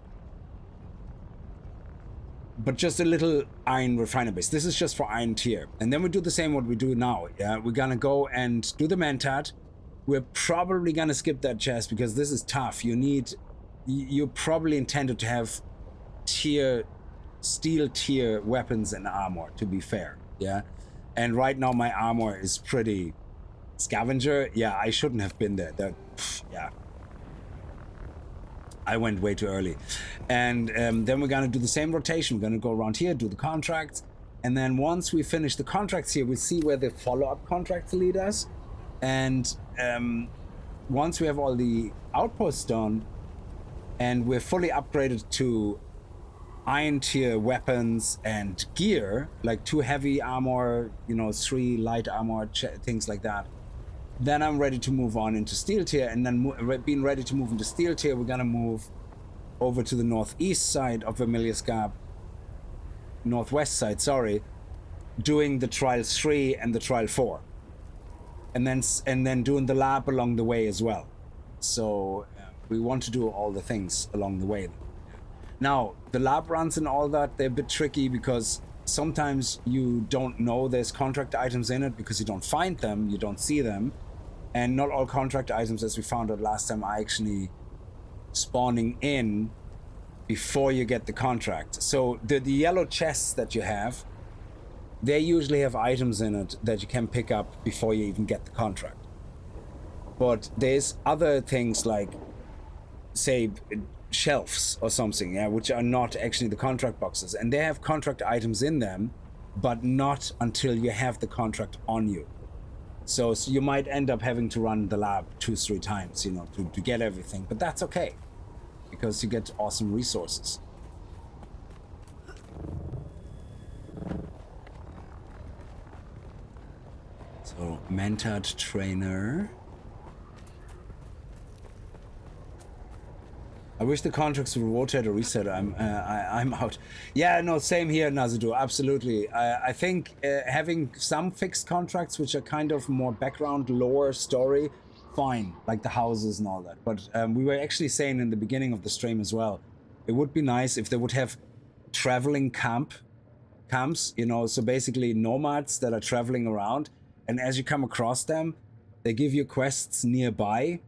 But just a little iron refiner base. This is just for iron tier. And then we do the same what we do now, yeah? We're gonna go and do the Mentat. We're probably gonna skip that chest because this is tough. You're probably intended to have steel tier weapons and armor, to be fair, yeah? And right now my armor is pretty scavenger. Yeah, I shouldn't have been there. Yeah. I went way too early. And then we're gonna do the same rotation. We're gonna go around here, do the contracts, and then once we finish the contracts here, we see where the follow-up contracts lead us. And once we have all the outposts done and we're fully upgraded to iron tier weapons and gear, like 2 heavy armor, you know, 3 light armor, things like that, then I'm ready to move on into steel tier. And then being ready to move into steel tier, we're gonna move over to the northeast side of Vermillius Gap, northwest side, sorry, doing the trial 3 and the trial 4, and then doing the lab along the way as well. So we want to do all the things along the way. Now the lab runs and all that, they're a bit tricky because sometimes you don't know there's contract items in it because you don't find them, you don't see them. And not all contract items, as we found out last time, are actually spawning in before you get the contract. So the yellow chests that you have, they usually have items in it that you can pick up before you even get the contract. But there's other things like, say, shelves or something, yeah, which are not actually the contract boxes. And they have contract items in them, but not until you have the contract on you. So you might end up having to run the lab 2-3 times, you know, to get everything. But that's okay, because you get awesome resources. So, Mentat trainer. I wish the contracts would rotate or reset. I'm out. Yeah, no, same here, Nazadu. Absolutely. I think having some fixed contracts, which are kind of more background, lore, story, fine, like the houses and all that. But we were actually saying in the beginning of the stream as well, it would be nice if they would have traveling camps, you know, so basically nomads that are traveling around, and as you come across them, they give you quests nearby.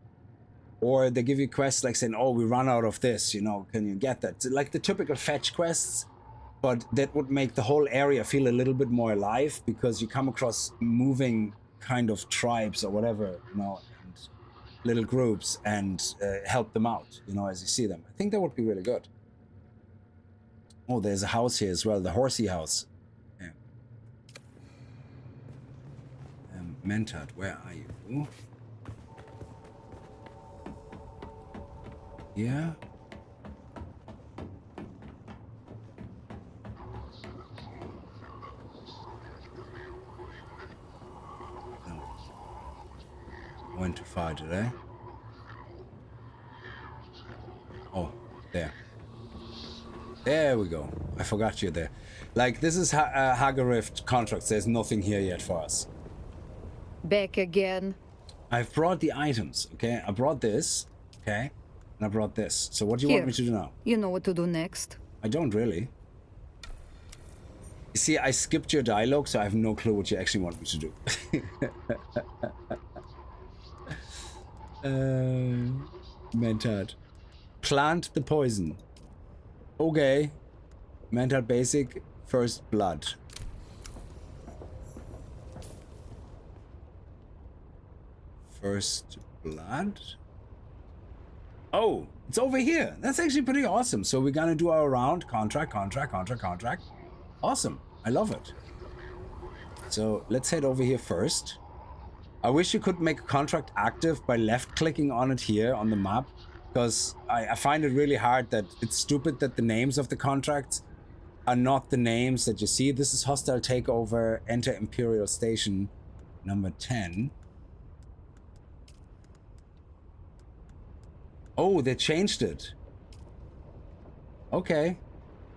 Or they give you quests like saying, oh, we run out of this, you know, can you get that? Like the typical fetch quests, but that would make the whole area feel a little bit more alive because you come across moving kind of tribes or whatever, you know, and little groups and help them out, you know, as you see them. I think that would be really good. Oh, there's a house here as well, the horsey house. Yeah. Mentad, where are you? Yeah. No. Went too far today. Oh, there. There we go. I forgot you there. Like, this is Hagarift contracts. There's nothing here yet for us. Back again. I've brought the items, okay? I brought this, okay? And I brought this. So what do you want me to do now? You know what to do next. I don't really. You see, I skipped your dialogue, so I have no clue what you actually want me to do. Mentad. Plant the poison. Okay. Mentad basic. First blood. First blood? Oh, it's over here. That's actually pretty awesome. So we're gonna do our round. Contract. Awesome. I love it. So let's head over here first. I wish you could make a contract active by left-clicking on it here on the map, because I find it really hard that it's stupid that the names of the contracts are not the names that you see. This is hostile takeover, enter Imperial Station, number 10. Oh, they changed it. Okay.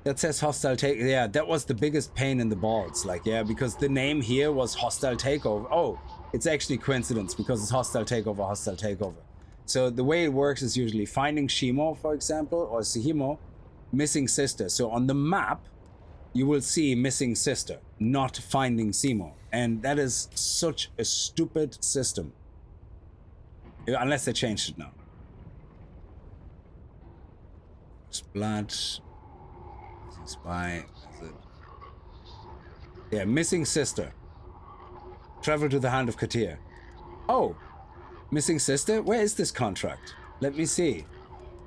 That says hostile take. Yeah, that was the biggest pain in the balls. Like, yeah, because the name here was hostile takeover. Oh, it's actually coincidence because it's hostile takeover. So the way it works is usually finding Shimo, for example, or Sihimo, missing sister. So on the map, you will see missing sister, not finding Simo. And that is such a stupid system. Unless they changed it now. Blood. Spy. Yeah, missing sister. Travel to the Hand of Katir. Oh, missing sister? Where is this contract? Let me see.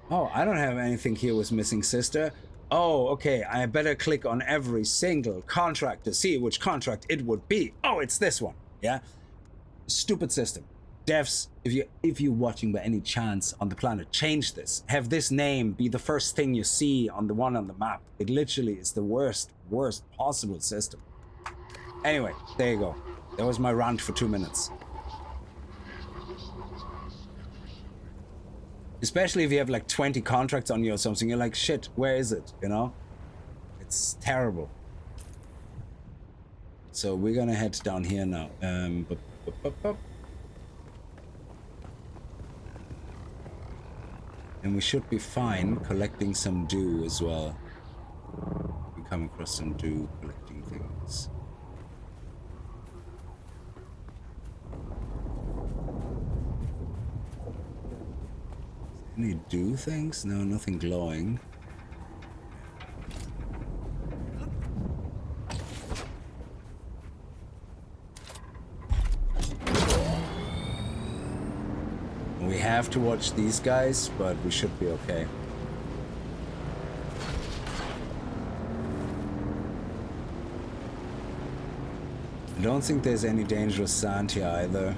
Oh, I don't have anything here with missing sister. Oh, okay. I better click on every single contract to see which contract it would be. Oh, it's this one. Yeah. Stupid system. Devs, if you're watching by any chance on the planet, change this. Have this name be the first thing you see on the one on the map. It literally is the worst possible system. Anyway, there you go. That was my rant for 2 minutes. Especially if you have like 20 contracts on you or something, you're like, shit, where is it? You know? It's terrible. So we're gonna head down here now. And we should be fine collecting some dew as well. We come across some dew collecting things. Any dew things? No, nothing glowing. We have to watch these guys, but we should be okay. I don't think there's any dangerous sand here either.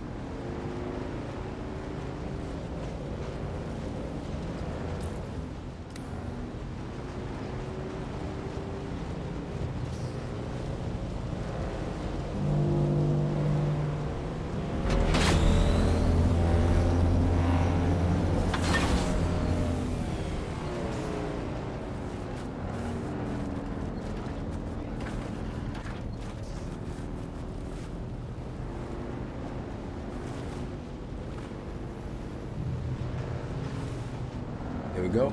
Here we go.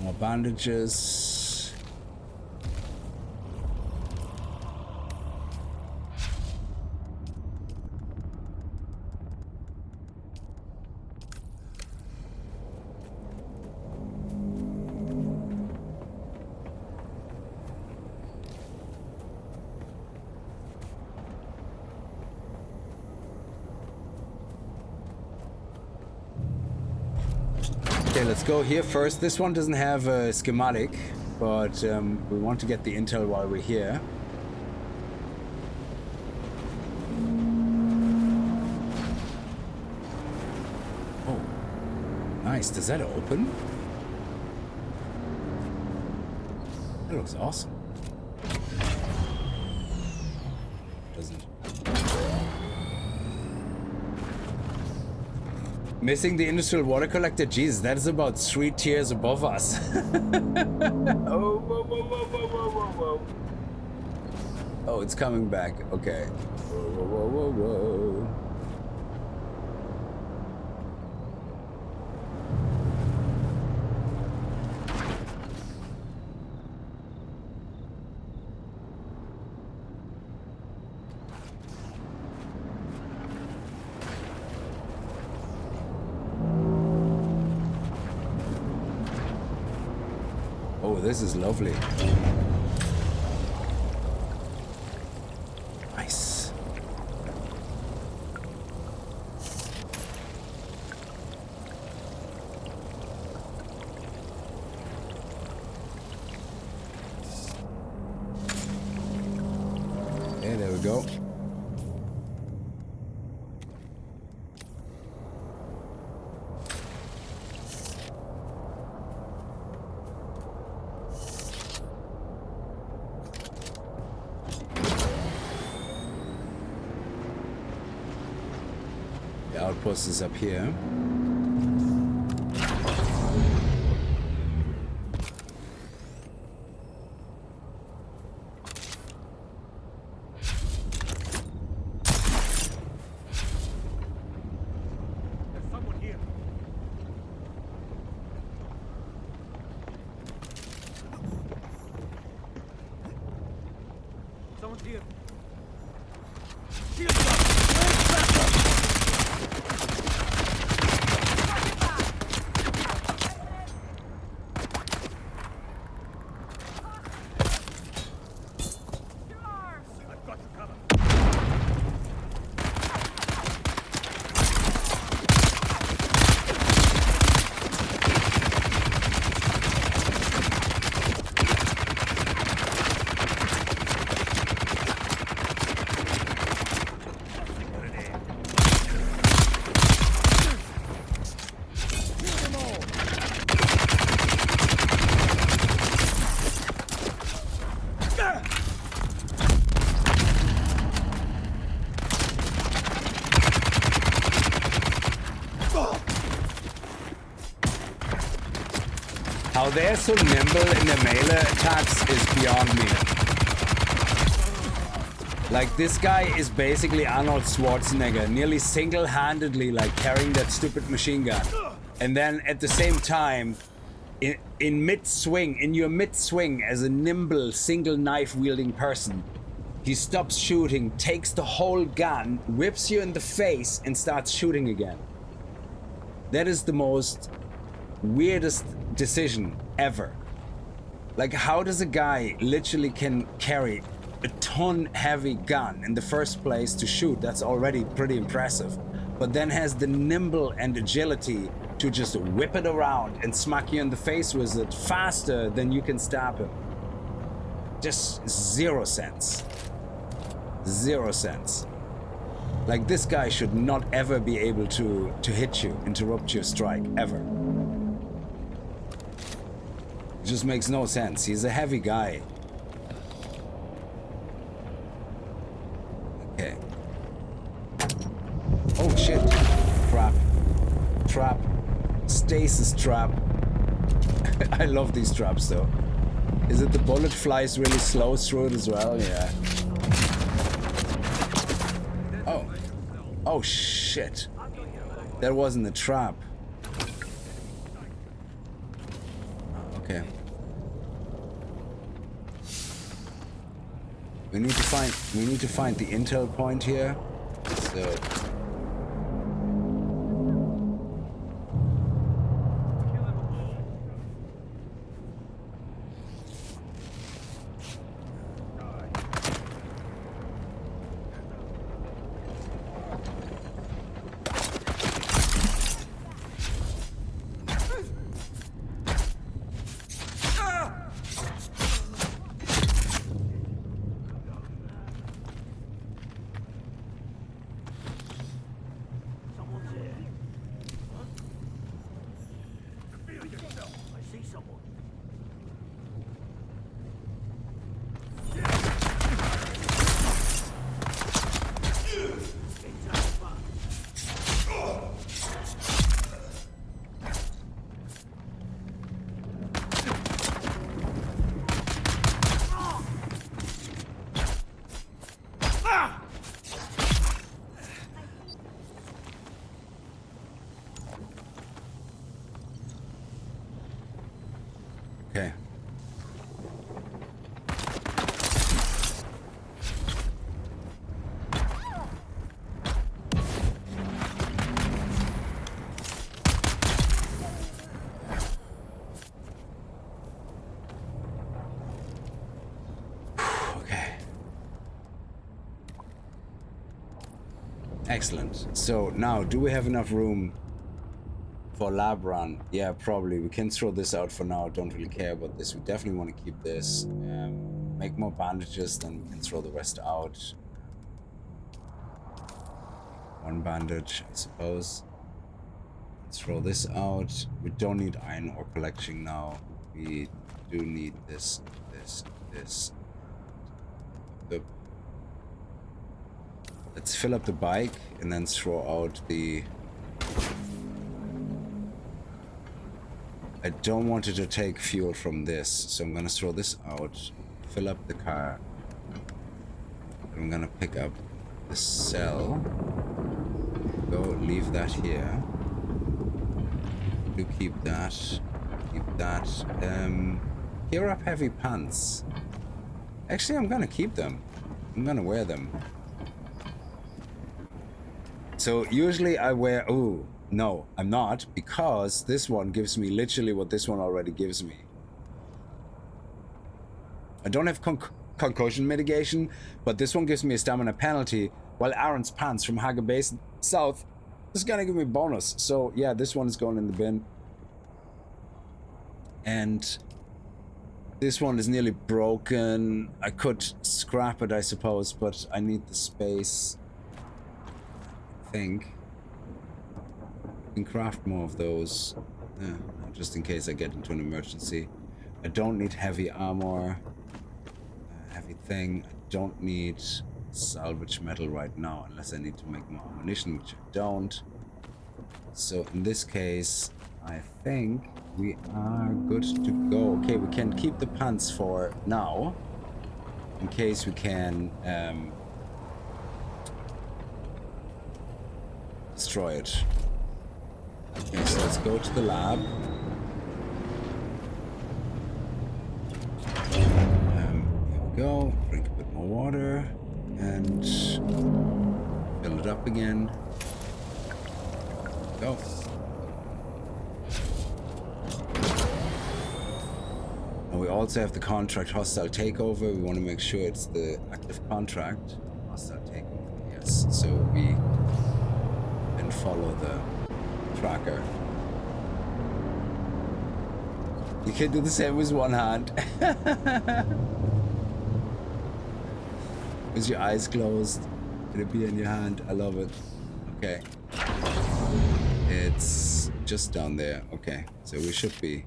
More bandages. Okay, let's go here first. This one doesn't have a schematic, but we want to get the intel while we're here. Oh, nice. Does that open? That looks awesome. Doesn't. Missing the industrial water collector? Jesus, that is about 3 tiers above us. Oh, whoa, whoa, whoa, whoa, whoa, whoa, whoa. Oh, it's coming back. Okay. Whoa, whoa, whoa, whoa, whoa. This is lovely. Nice. Okay, there we go. Outpost is up here. There's someone here. Someone's here. Shield up! How they're so nimble in their melee attacks is beyond me. Like, this guy is basically Arnold Schwarzenegger, nearly single-handedly, like, carrying that stupid machine gun. And then at the same time, in mid-swing, in your mid-swing as a nimble, single knife-wielding person, he stops shooting, takes the whole gun, whips you in the face, and starts shooting again. That is the most weirdest decision ever. Like, how does a guy literally can carry a ton heavy gun in the first place to shoot? That's already pretty impressive. But then has the nimble and agility to just whip it around and smack you in the face with it faster than you can stab him. Just 0 sense. 0 sense. Like, this guy should not ever be able to hit you, interrupt your strike, ever. It just makes no sense. He's a heavy guy. Okay. Oh shit. Trap. Trap. Stasis trap. I love these traps though. Is it the bullet flies really slow through it as well? Yeah. Oh. Oh shit. That wasn't a trap. Okay. We need to find the intel point here. So okay. Okay. Excellent. So now, do we have enough room for lab run? Yeah, probably. We can throw this out for now. Don't really care about this. We definitely want to keep this. Make more bandages, then we can throw the rest out. One bandage, I suppose. Throw this out. We don't need iron ore collection now. We do need this. Let's fill up the bike and then throw out the... I don't want it to take fuel from this, so I'm gonna throw this out, fill up the car. I'm gonna pick up the cell. Go, leave that here. Do keep that. Keep that. Gear up heavy pants. Actually, I'm gonna keep them. I'm gonna wear them. So usually I wear... Ooh. No, I'm not, because this one gives me literally what this one already gives me. I don't have concussion mitigation, but this one gives me a stamina penalty, while Aaron's pants from Hager Base South is gonna give me bonus. So yeah, this one is going in the bin. And this one is nearly broken. I could scrap it, I suppose, but I need the space, I think. Can craft more of those, just in case I get into an emergency. I don't need heavy armor, heavy thing. I don't need salvage metal right now, unless I need to make more ammunition, which I don't. So in this case, I think we are good to go. Okay, we can keep the pants for now, in case we can destroy it. Okay, so let's go to the lab. Here we go. Drink a bit more water and fill it up again. Go. And we also have the contract hostile takeover. We want to make sure it's the active contract. Hostile takeover, yes. So we can follow the tracker. You can do the same with one hand. With your eyes closed. Can it be in your hand? I love it. Okay. It's just down there. Okay. So we should be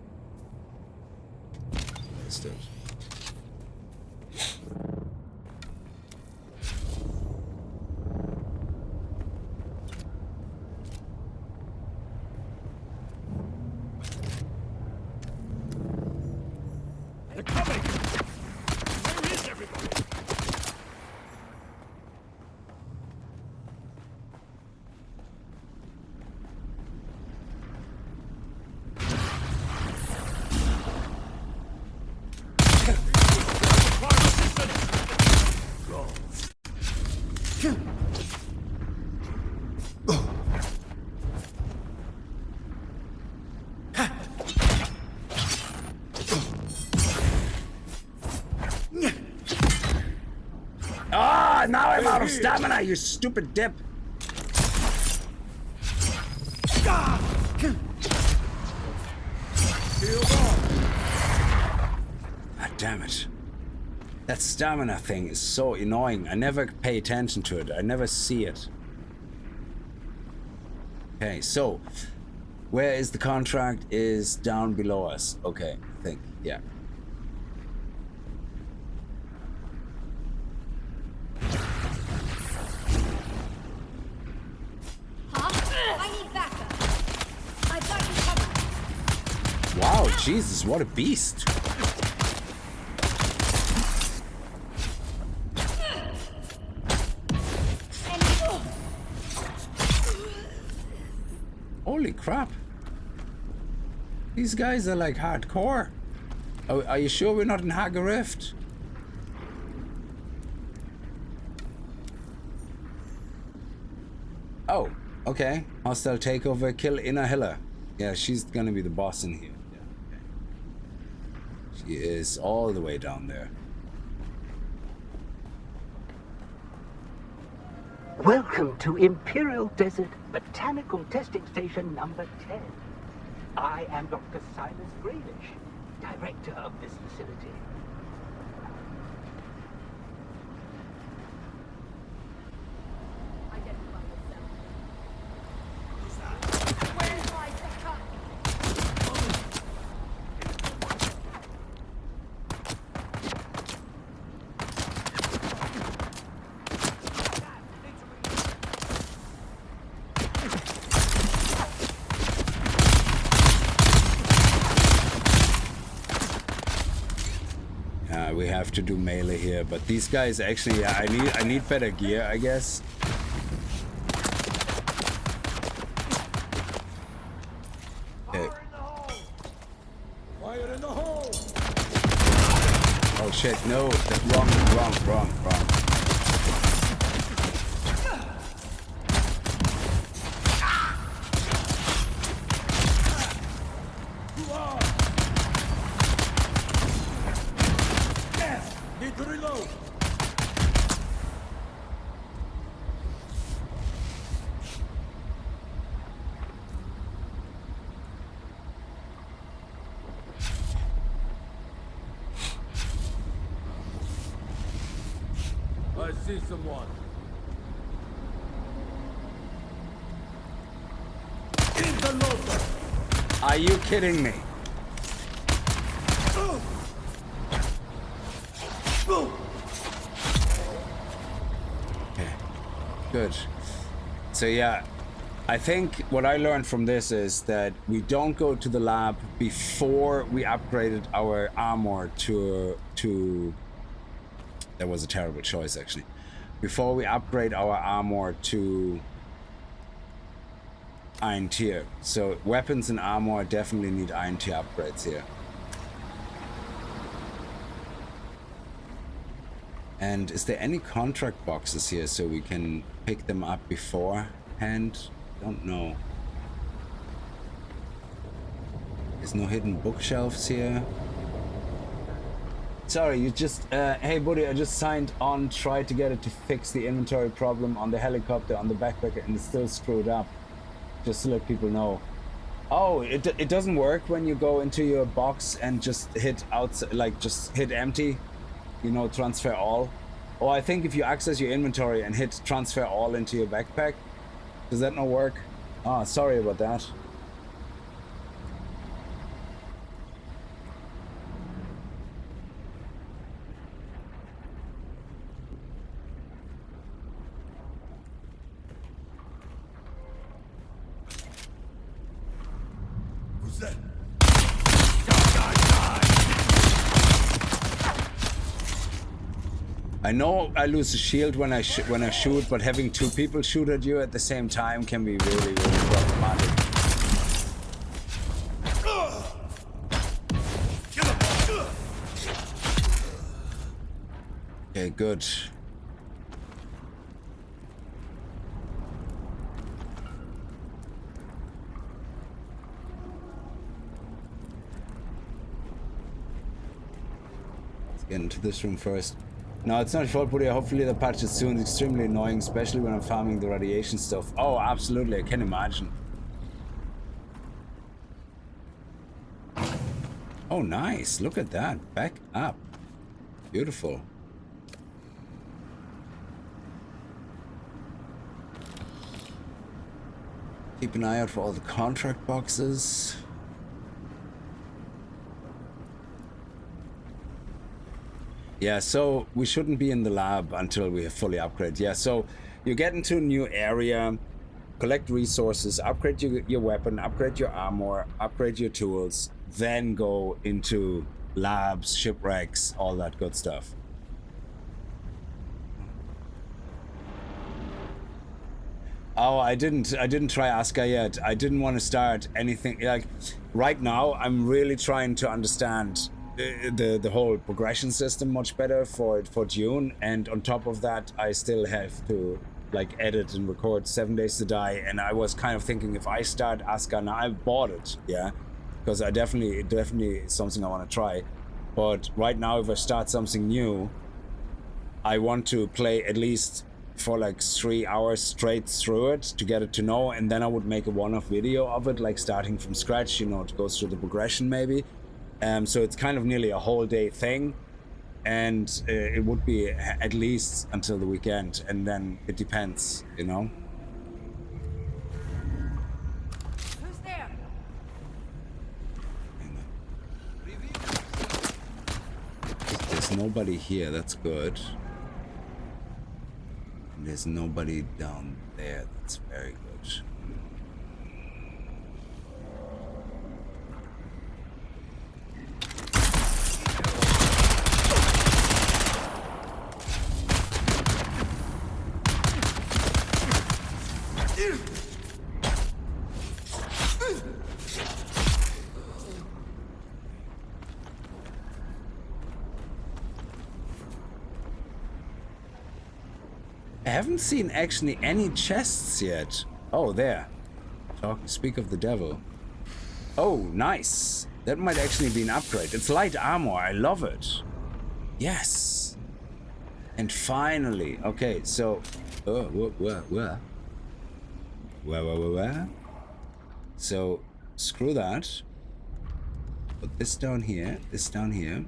Understood. They're coming! Where is everybody? Ah, now I'm out of stamina, you stupid dip. God damn it. That stamina thing is so annoying. I never pay attention to it. I never see it. Okay, so where is the contract? Is down below us. Okay, I think, yeah. I need backup. I've got you covered. Wow, Jesus, what a beast. Holy crap. These guys are like hardcore. Oh, are you sure we're not in Haga Rift? Oh, okay. Hostile takeover, kill Inna Hilla. Yeah, she's gonna be the boss in here. Yeah, okay. She is all the way down there. Welcome to Imperial Desert Botanical Testing Station number 10. I am Dr. Silas Graylish, director of this facility. Identify yourself. Where's my backup? We have to do melee here, but these guys actually, yeah, I need better gear, I guess. Okay. Fire in the hole! Oh shit, no, that's wrong. Need to reload! I see someone. Interloper! Are you kidding me? Okay, good. So yeah, I think what I learned from this is that we don't go to the lab before we upgraded our armor to that was a terrible choice actually. Before we upgrade our armor to Iron Tier. So weapons and armor definitely need Iron Tier upgrades here. And is there any contract boxes here so we can pick them up beforehand? Don't know. There's no hidden bookshelves here. Sorry, you just, hey buddy, I just signed on, tried to get it to fix the inventory problem on the helicopter, on the backpacker, and it's still screwed up. Just to let people know. Oh, it doesn't work when you go into your box and just hit outside, like just hit empty. You know, transfer all. Or I think if you access your inventory and hit transfer all into your backpack, does that not work? Ah, sorry about that. I know I lose the shield when I shoot, but having two people shoot at you at the same time can be really, really problematic. Okay, good. Let's get into this room first. No, it's not your fault, buddy. Hopefully the patch is soon. It's extremely annoying, especially when I'm farming the radiation stuff. Oh, absolutely. I can imagine. Oh, nice. Look at that. Back up. Beautiful. Keep an eye out for all the contract boxes. Yeah, so we shouldn't be in the lab until we have fully upgraded. Yeah, so you get into a new area, collect resources, upgrade your weapon, upgrade your armor, upgrade your tools, then go into labs, shipwrecks, all that good stuff. Oh, I didn't try Aska yet. I didn't want to start anything. Like, right now, I'm really trying to understand the whole progression system much better for Dune, and on top of that I still have to like edit and record 7 Days to Die, and I was kind of thinking if I start Aska now, I bought it, yeah, because I definitely is something I want to try, but right now if I start something new, I want to play at least for like 3 hours straight through it to get it to know, and then I would make a one-off video of it, like starting from scratch, you know, to go through the progression maybe. So it's kind of nearly a whole day thing, and it would be at least until the weekend, and then it depends, you know. Who's there? There's nobody here, that's good. And there's nobody down there, that's very good. I haven't seen actually any chests yet. Oh, there. Speak of the devil. Oh, nice. That might actually be an upgrade. It's light armor. I love it. Yes. And finally. Okay, so... Where? So, screw that. Put this down here. This down here.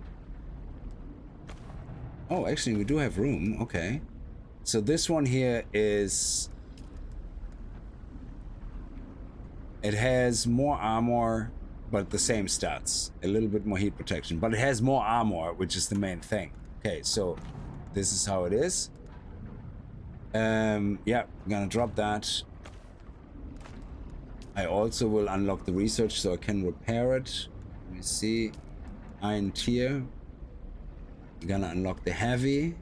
Oh, actually, we do have room. Okay. So this one here is... It has more armor, but the same stats. A little bit more heat protection. But it has more armor, which is the main thing. Okay, so this is how it is. Yeah, I'm gonna drop that. I also will unlock the research so I can repair it. Let me see. Iron tier. We're gonna unlock the heavy.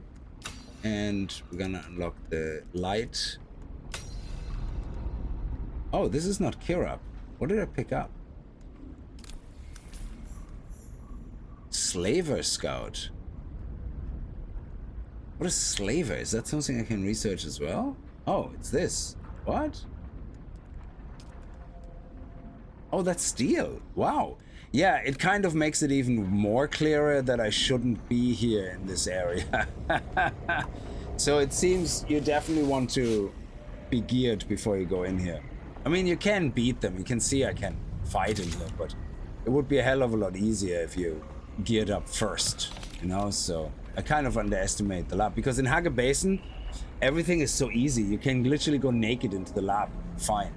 And we're gonna unlock the light. Oh, this is not Kirab. What did I pick up? Slaver Scout. What is Slaver? Is that something I can research as well? Oh, it's this. What? Oh, that's steel. Wow. Yeah, it kind of makes it even more clearer that I shouldn't be here in this area. So it seems you definitely want to be geared before you go in here. I mean, you can beat them. You can see I can fight in here, but it would be a hell of a lot easier if you geared up first, you know? So I kind of underestimate the lab, because in Haga Basin, everything is so easy. You can literally go naked into the lab. Fine.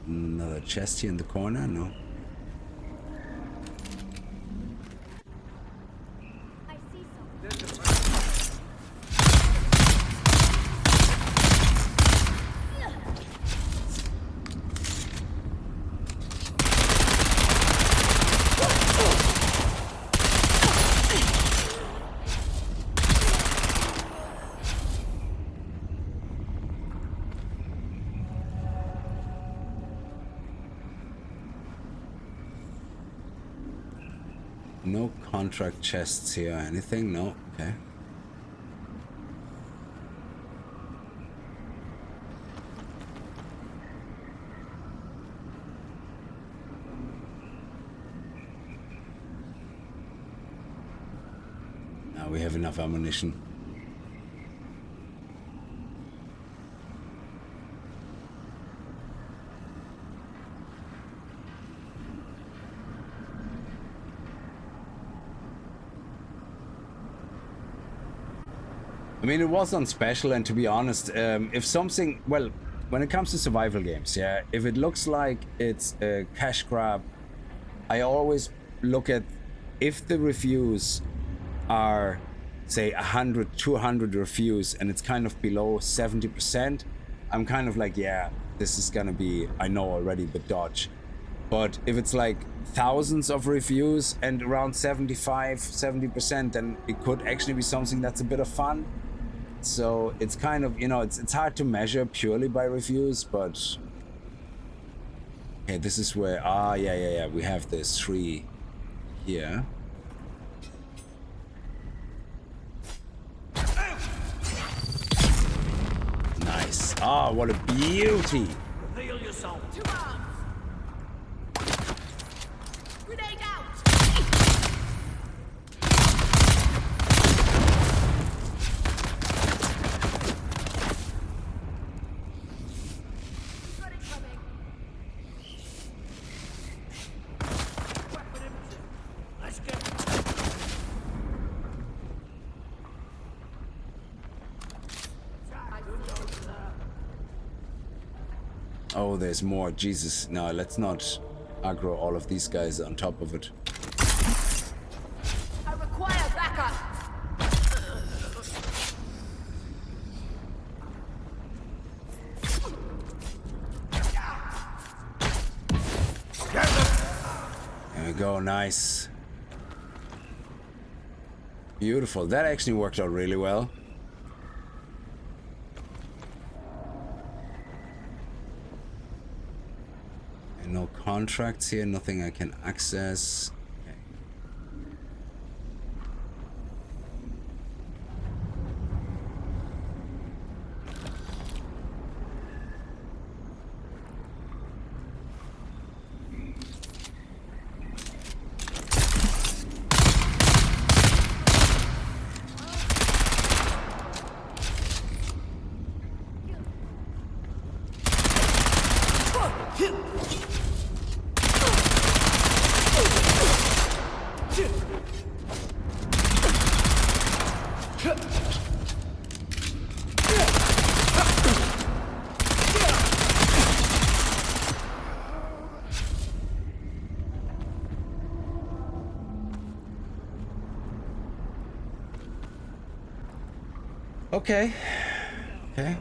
Another chest here in the corner? No. No contract chests here. Anything? No. Okay. Now we have enough ammunition. I mean, it was on special, and to be honest, if something, well, when it comes to survival games, yeah, if it looks like it's a cash grab, I always look at if the reviews are, say, 100, 200 reviews, and it's kind of below 70%, I'm kind of like, yeah, this is gonna be, I know already, the dodge. But if it's like thousands of reviews and around 75, 70%, then it could actually be something that's a bit of fun. So it's kind of, you know, it's hard to measure purely by reviews, but okay, this is where, yeah, we have this tree here. Nice. Oh, what a beauty. Reveal yourself. Two arms. Grenade out. Got it coming. Weapon empty. Let's get. Oh, there's more. Jesus. No, let's not aggro all of these guys on top of it. I require backup. There we go. Nice. Beautiful. That actually worked out really well. And no contracts here. Nothing I can access. Okay. Okay. Okay.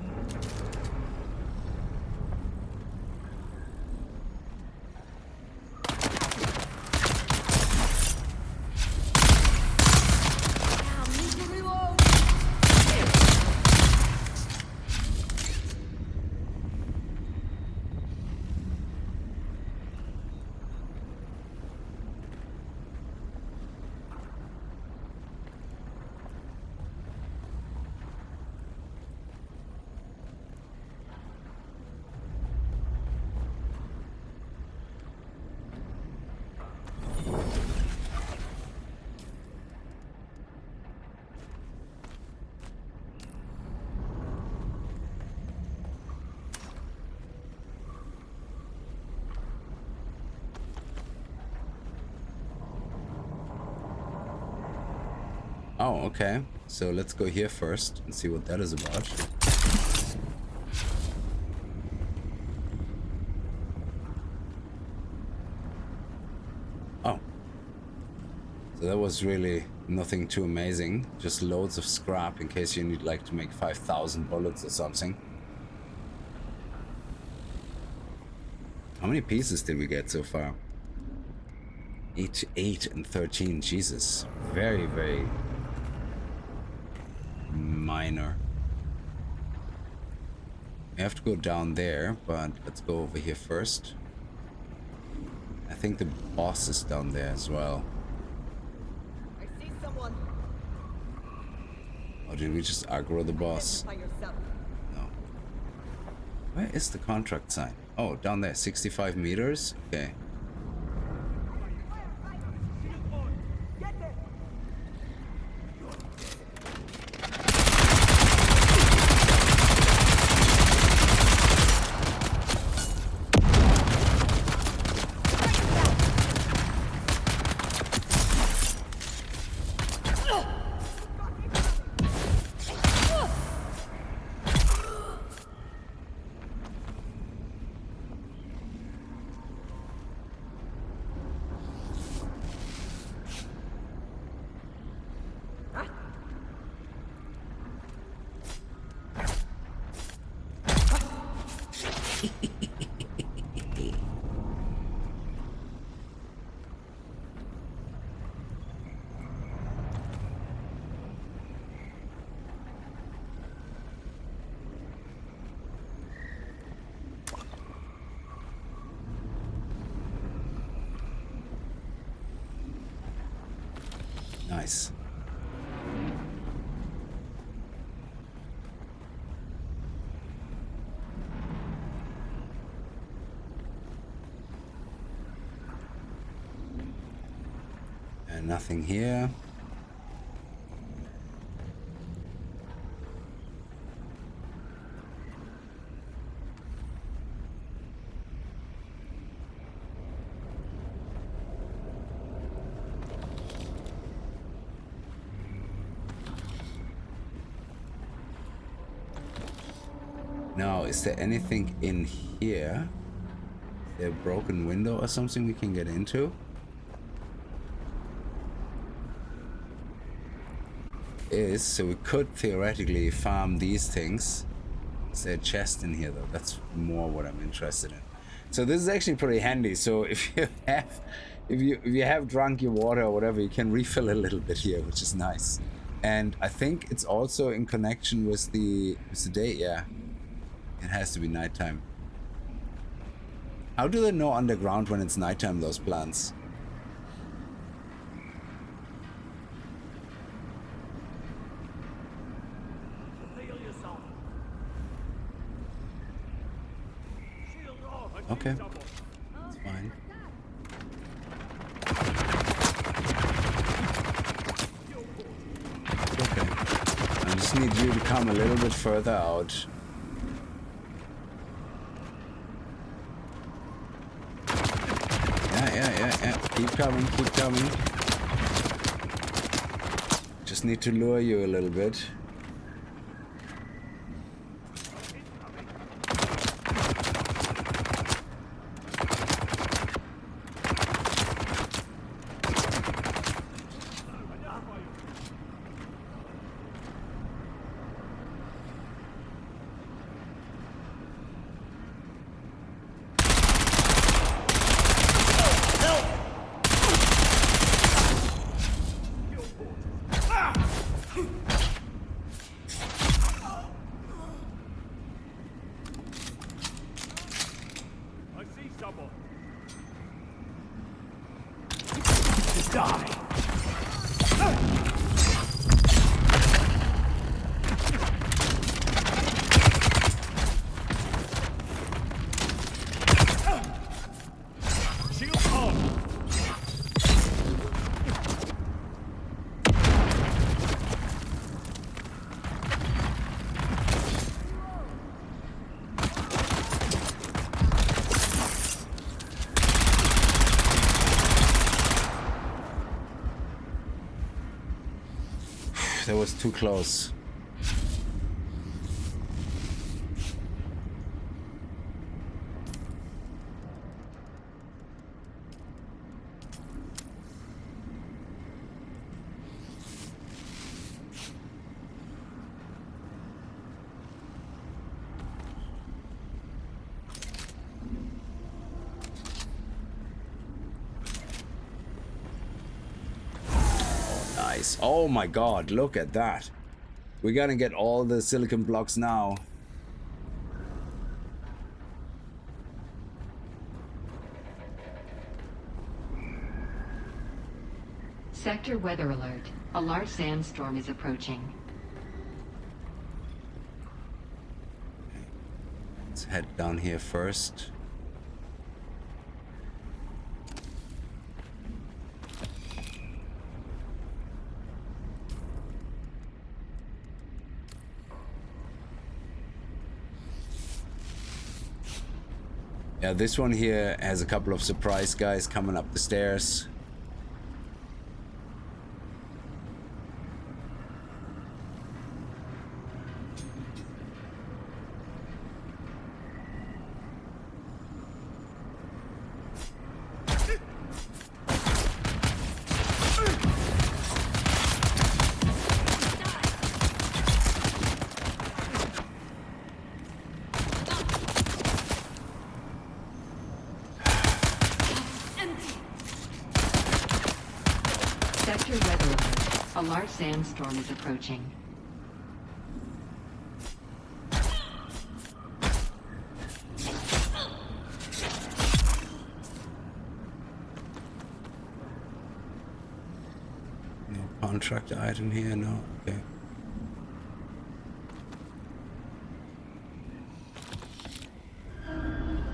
Oh, okay. So let's go here first and see what that is about. Oh. So that was really nothing too amazing. Just loads of scrap in case you need like to make 5,000 bullets or something. How many pieces did we get so far? 8 and 13. Jesus. Very, very minor. We have to go down there, but let's go over here first. I think the boss is down there as well. Or did we just aggro the boss? Identify yourself. No. Where is the contract sign? Oh, down there, 65 meters? Okay. Nice. And nothing here. Now, is there anything in here? Is there a broken window or something we can get into? So we could theoretically farm these things. Is there a chest in here though? That's more what I'm interested in. So this is actually pretty handy. So if you have drunk your water or whatever, you can refill a little bit here, which is nice. And I think it's also in connection with the day. Yeah, it has to be nighttime. How do they know underground when it's nighttime, those plants? Okay, that's fine. Okay, I just need you to come a little bit further out. Yeah. Keep coming, keep coming. Just need to lure you a little bit. That was too close. Oh my god, look at that. We're gonna get all the silicon blocks now. Sector weather alert. A large sandstorm is approaching. head down here first. Yeah, this one here has a couple of surprise guys coming up the stairs. Sector weather alert. A large sandstorm is approaching. No contract item here, no. Okay.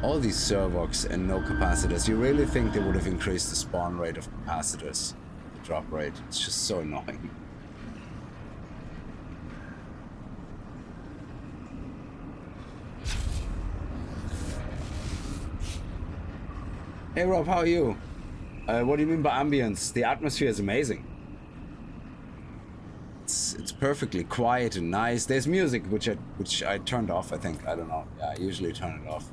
All these servox and no capacitors. You really think they would have increased the spawn rate of capacitors? The drop rate. It's just so annoying. Hey Rob, how are you? What do you mean by ambience? The atmosphere is amazing. It's perfectly quiet and nice. There's music which I turned off, I think. I don't know. Yeah, I usually turn it off.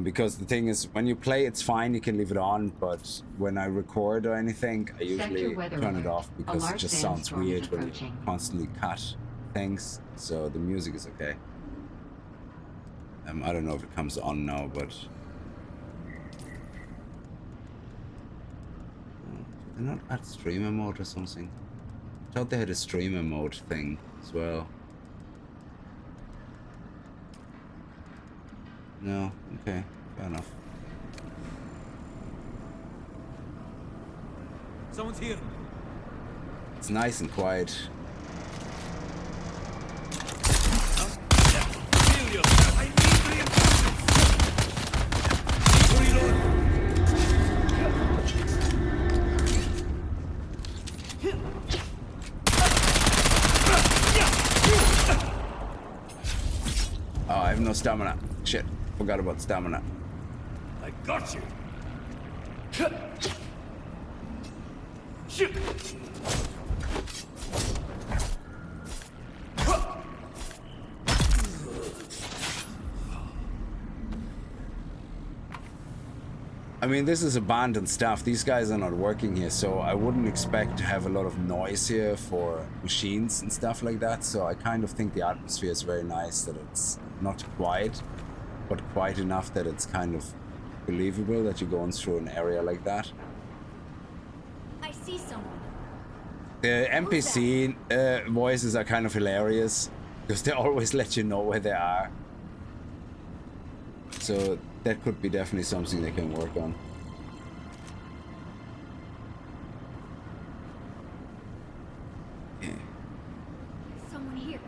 Because the thing is, when you play, it's fine, you can leave it on, but when I record or anything, I usually turn it off because it just sounds weird when you constantly cut things, so the music is okay. I don't know if it comes on now, but... They're not at streamer mode or something. I thought they had a streamer mode thing as well. No, okay, fair enough. Someone's here. It's nice and quiet. Heal yourself. I need reinforcements. Reload. Oh, I have no stamina. Shit, forgot about stamina. I got you. I mean, this is abandoned stuff. These guys are not working here, so I wouldn't expect to have a lot of noise here for machines and stuff like that. So I kind of think the atmosphere is very nice, that it's not quiet, but quiet enough that it's kind of believable that you're going through an area like that. I see someone. The NPC voices are kind of hilarious because they always let you know where they are. So that could be definitely something they can work on. Yeah. Someone here.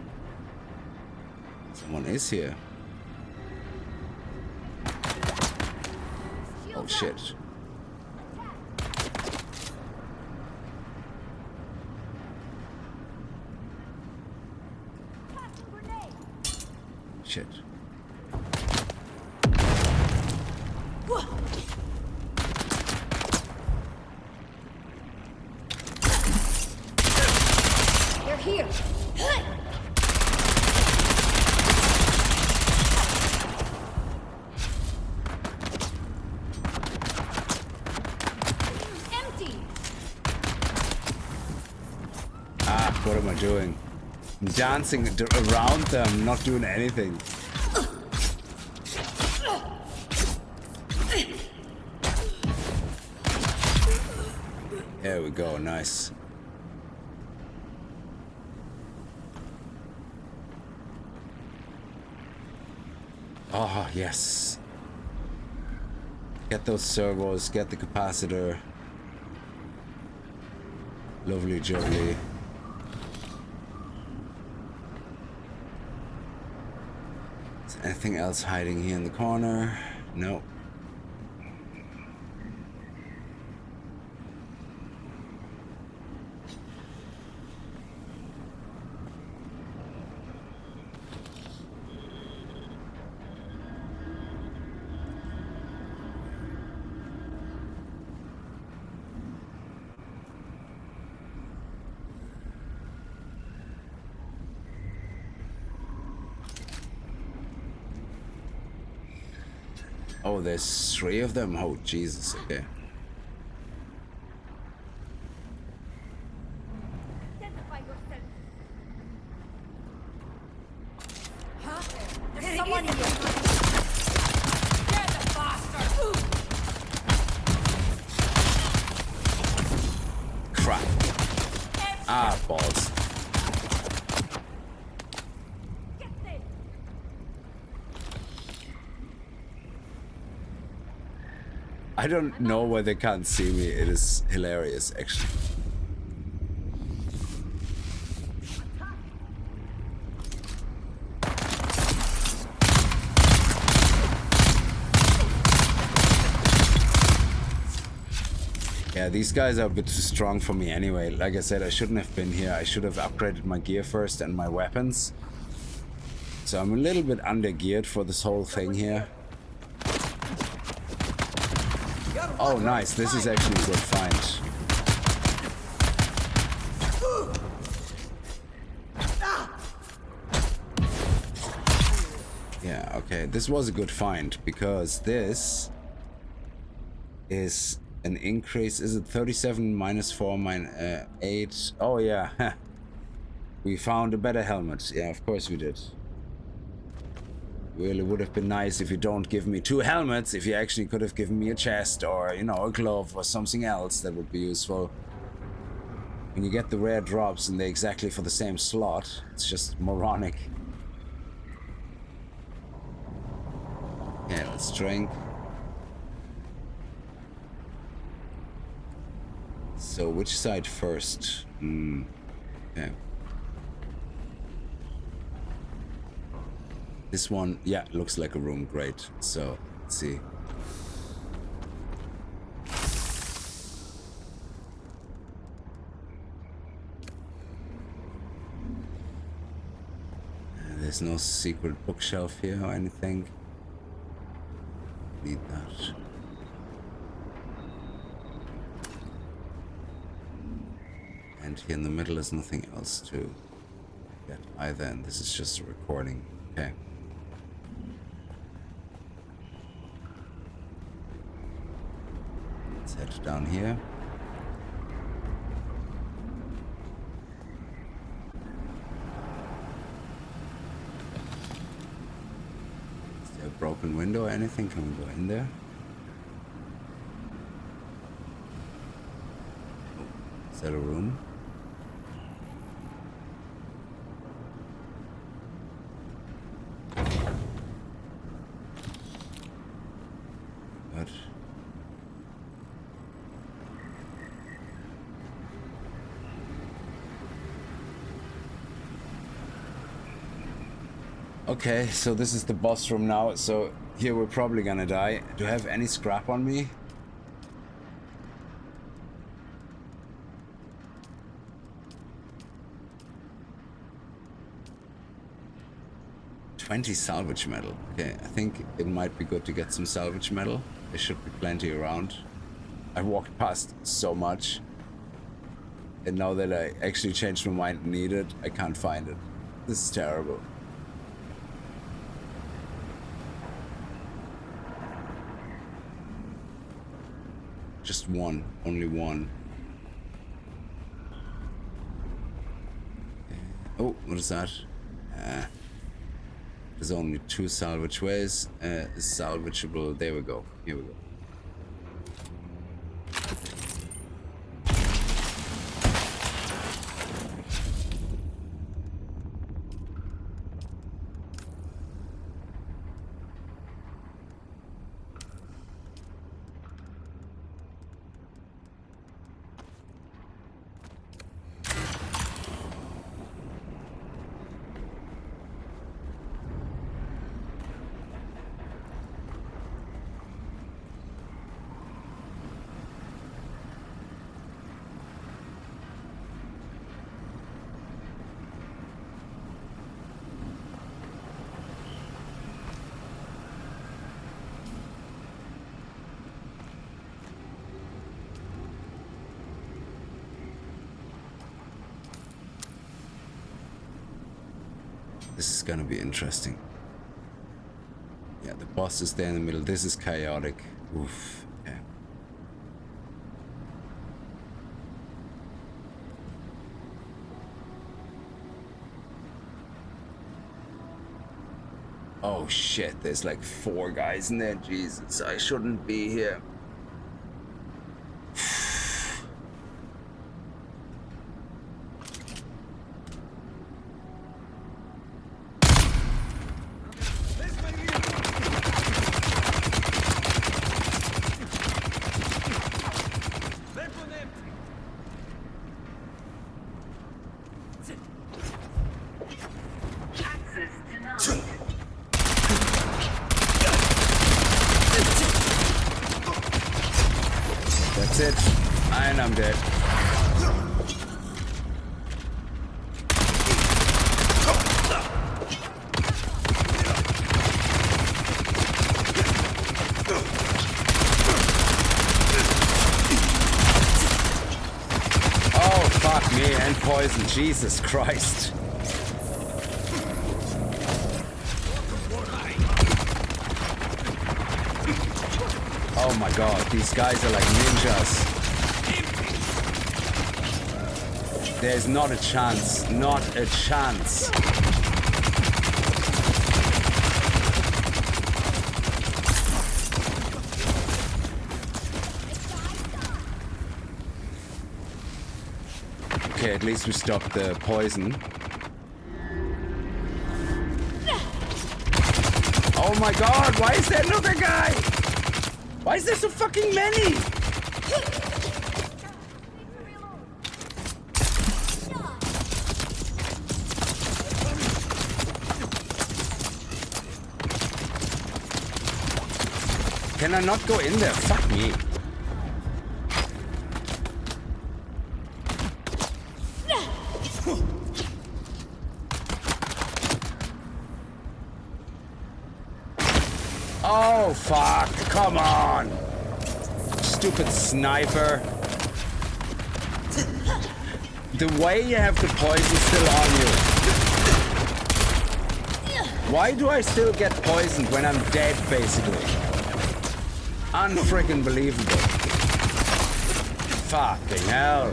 Someone is here. Oh shit. Shit. They're here. Empty. Ah, what am I doing? I'm dancing around them, not doing anything. There we go, nice. Oh, yes. Get those servos, get the capacitor. Lovely jubbly. Is Anything else hiding here in the corner? No. Oh, there's 3 of them. Oh, Jesus. Okay. Identify yourself. Huh? There's someone here. Get the bastard! Crap. Ah, balls. Get them! I don't know why they can't see me. It is hilarious, actually. Yeah, these guys are a bit too strong for me anyway. Like I said, I shouldn't have been here. I should have upgraded my gear first and my weapons. So I'm a little bit under-geared for this whole thing here. Oh, nice. This is actually a good find. Yeah, okay. This was a good find because this is an increase. Is it 37 minus 4 minus 8? Oh, yeah. We found a better helmet. Yeah, of course we did. Really would have been nice if you don't give me 2 helmets, if you actually could have given me a chest or, you know, a glove or something else that would be useful. When you get the rare drops and they're exactly for the same slot, it's just moronic. Yeah, let's drink. So, which side first? Okay. This one, yeah, looks like a room. Great. So, let's see. There's no secret bookshelf here or anything. Need that. And here in the middle is nothing else to get either, and this is just a recording. Okay. Let's head down here. Is there a broken window or anything? Can we go in there? Oh, is that a room? What? Okay, so this is the boss room now, so here we're probably gonna die. Do I have any scrap on me? $20 salvage metal. Okay, I think it might be good to get some salvage metal. There should be plenty around. I walked past so much, and now that I actually changed my mind and need it, I can't find it. This is terrible. Just one, only one. Oh, what is that? There's only 2 salvage ways. Salvageable. There we go. Here we go. This is gonna be interesting. Yeah, the boss is there in the middle. This is chaotic. Oof. Yeah. Oh shit, there's like 4 guys in there. Jesus, I shouldn't be here. That's it. And I'm dead. Oh, fuck me. And poison. Jesus Christ. Oh my god, these guys are like ninjas. There's not a chance. Not a chance. Okay, at least we stopped the poison. Oh my god, why is there another guy? Why is there so fucking many? Can I not go in there? Fuck me. Oh, fuck. Come on. Stupid sniper. The way you have the poison still on you. Why do I still get poisoned when I'm dead, basically? Unfriggin' believable. Fucking hell.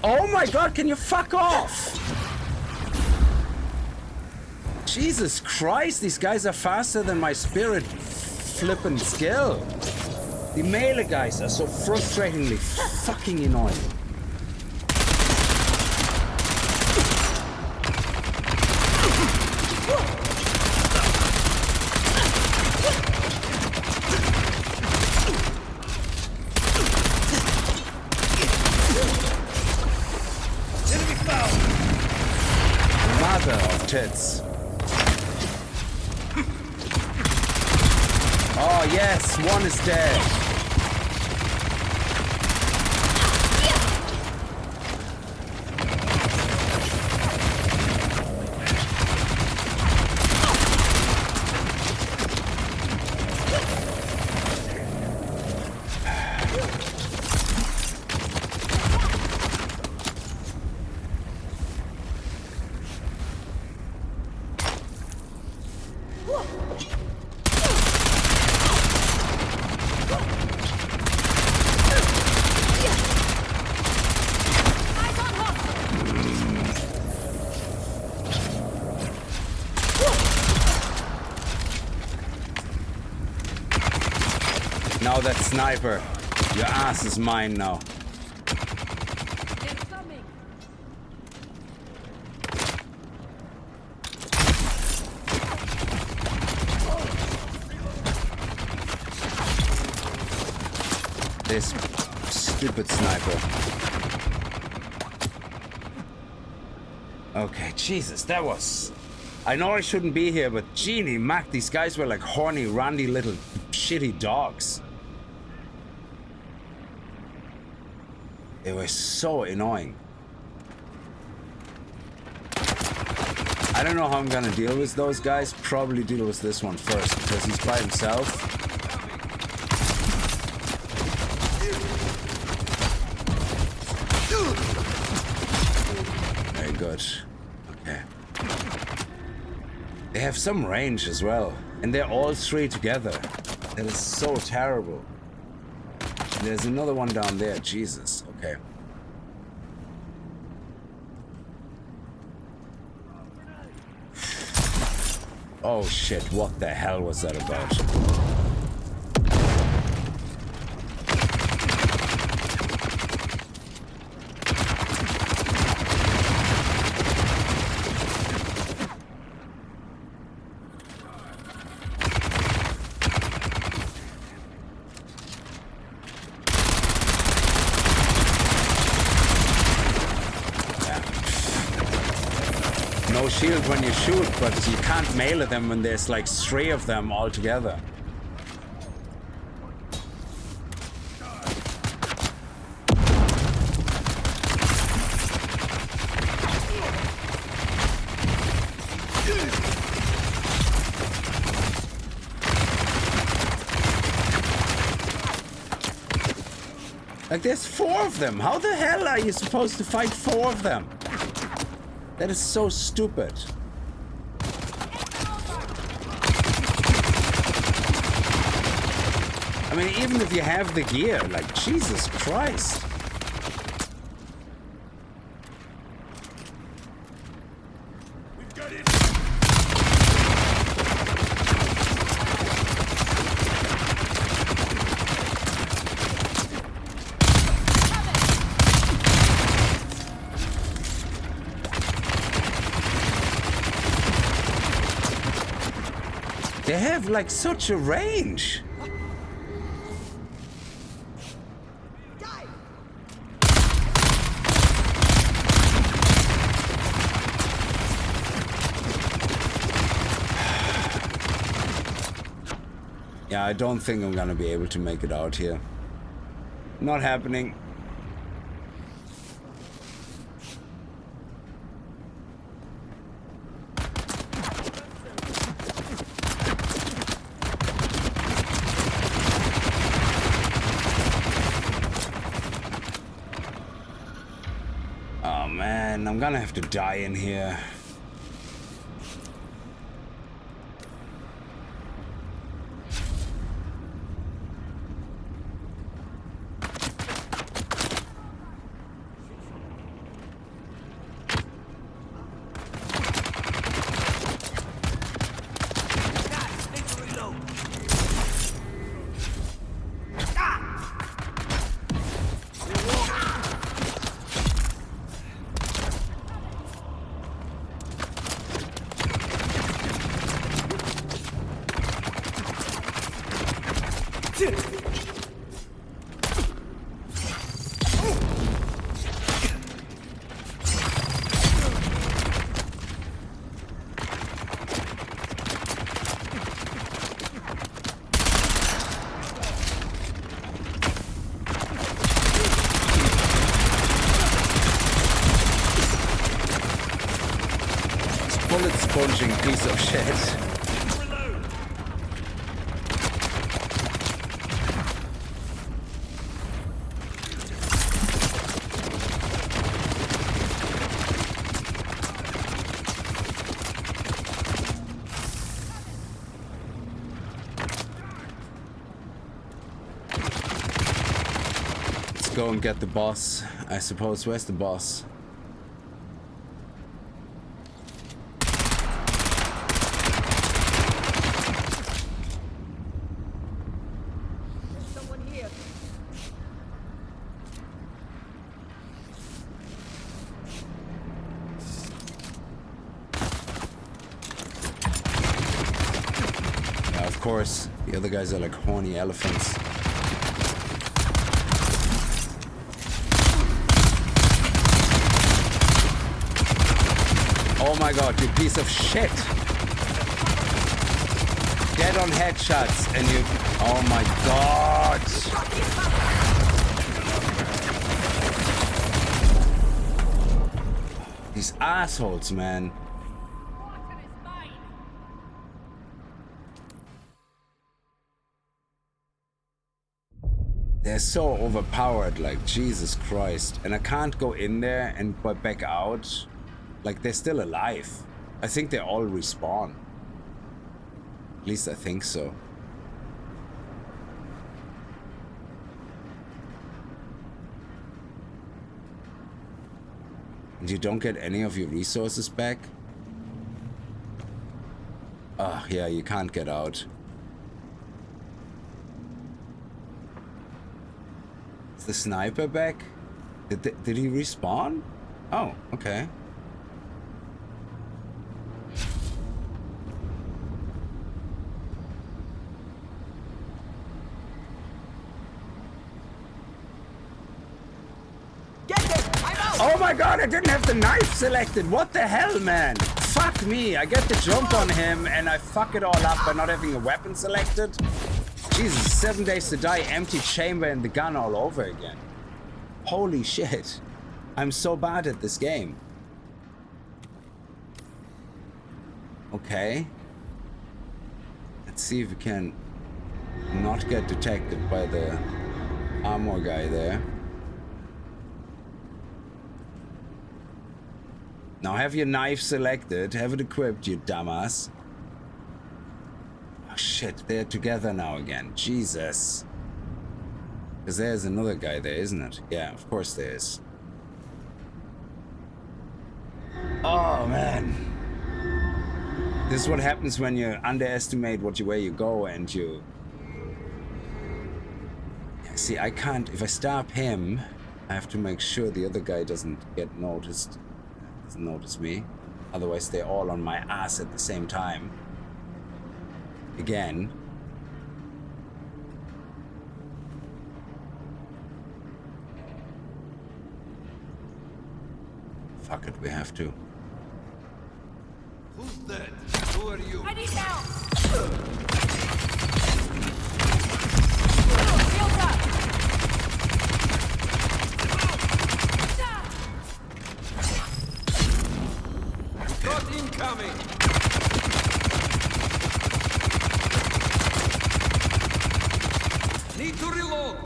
Oh my god, can you fuck off? Jesus Christ, these guys are faster than my spirit flippin' skill. The melee guys are so frustratingly fucking annoying. Mother of tits. Oh yes, one is dead. Now that sniper, your ass is mine now. This stupid sniper. Okay, Jesus, that was... I know I shouldn't be here, but Genie, Mac, these guys were like horny, randy little shitty dogs. They were so annoying. I don't know how I'm gonna deal with those guys. Probably deal with this one first because he's by himself. Very good. Okay. They have some range as well. And they're all three together. That is so terrible. There's another one down there. Jesus. Okay. Oh shit, what the hell was that about? No shield when you shoot, but you can't melee them when there's like 3 of them all together. Like there's 4 of them. How the hell are you supposed to fight 4 of them? That is so stupid. I mean, even if you have the gear, like, Jesus Christ. We've got it. They have like such a range. Yeah, I don't think I'm gonna be able to make it out here. Not happening. Oh man, I'm gonna have to die in here. Bullet sponging piece of shit. Let's go and get the boss, I suppose. Where's the boss? Of course, the other guys are like horny elephants. Oh my god, you piece of shit! Dead on headshots and you... Oh my god! These assholes, man. They're so overpowered, like, Jesus Christ. And I can't go in there and go back out. Like, they're still alive. I think they all respawn. At least I think so. And you don't get any of your resources back? Oh, yeah, you can't get out. Is the sniper back? Did he respawn? Oh, okay. Oh my god, I didn't have the knife selected. What the hell, man? Fuck me. I get the jump on him and I fuck it all up by not having a weapon selected. Jesus, 7 days to die, empty chamber and the gun all over again. Holy shit. I'm so bad at this game. Okay. Let's see if we can not get detected by the armor guy there. Now have your knife selected, have it equipped, you dumbass. Oh shit, they're together now again. Jesus. Because there's another guy there, isn't it? Yeah, of course there is. Oh man. This is what happens when you underestimate where you go and you... See, I can't... If I stop him, I have to make sure the other guy doesn't get noticed. Doesn't notice me. Otherwise they're all on my ass at the same time. Again. Fuck it, we have to. Who's that? Who are you? I need help! Shields up! Got incoming! Need to reload!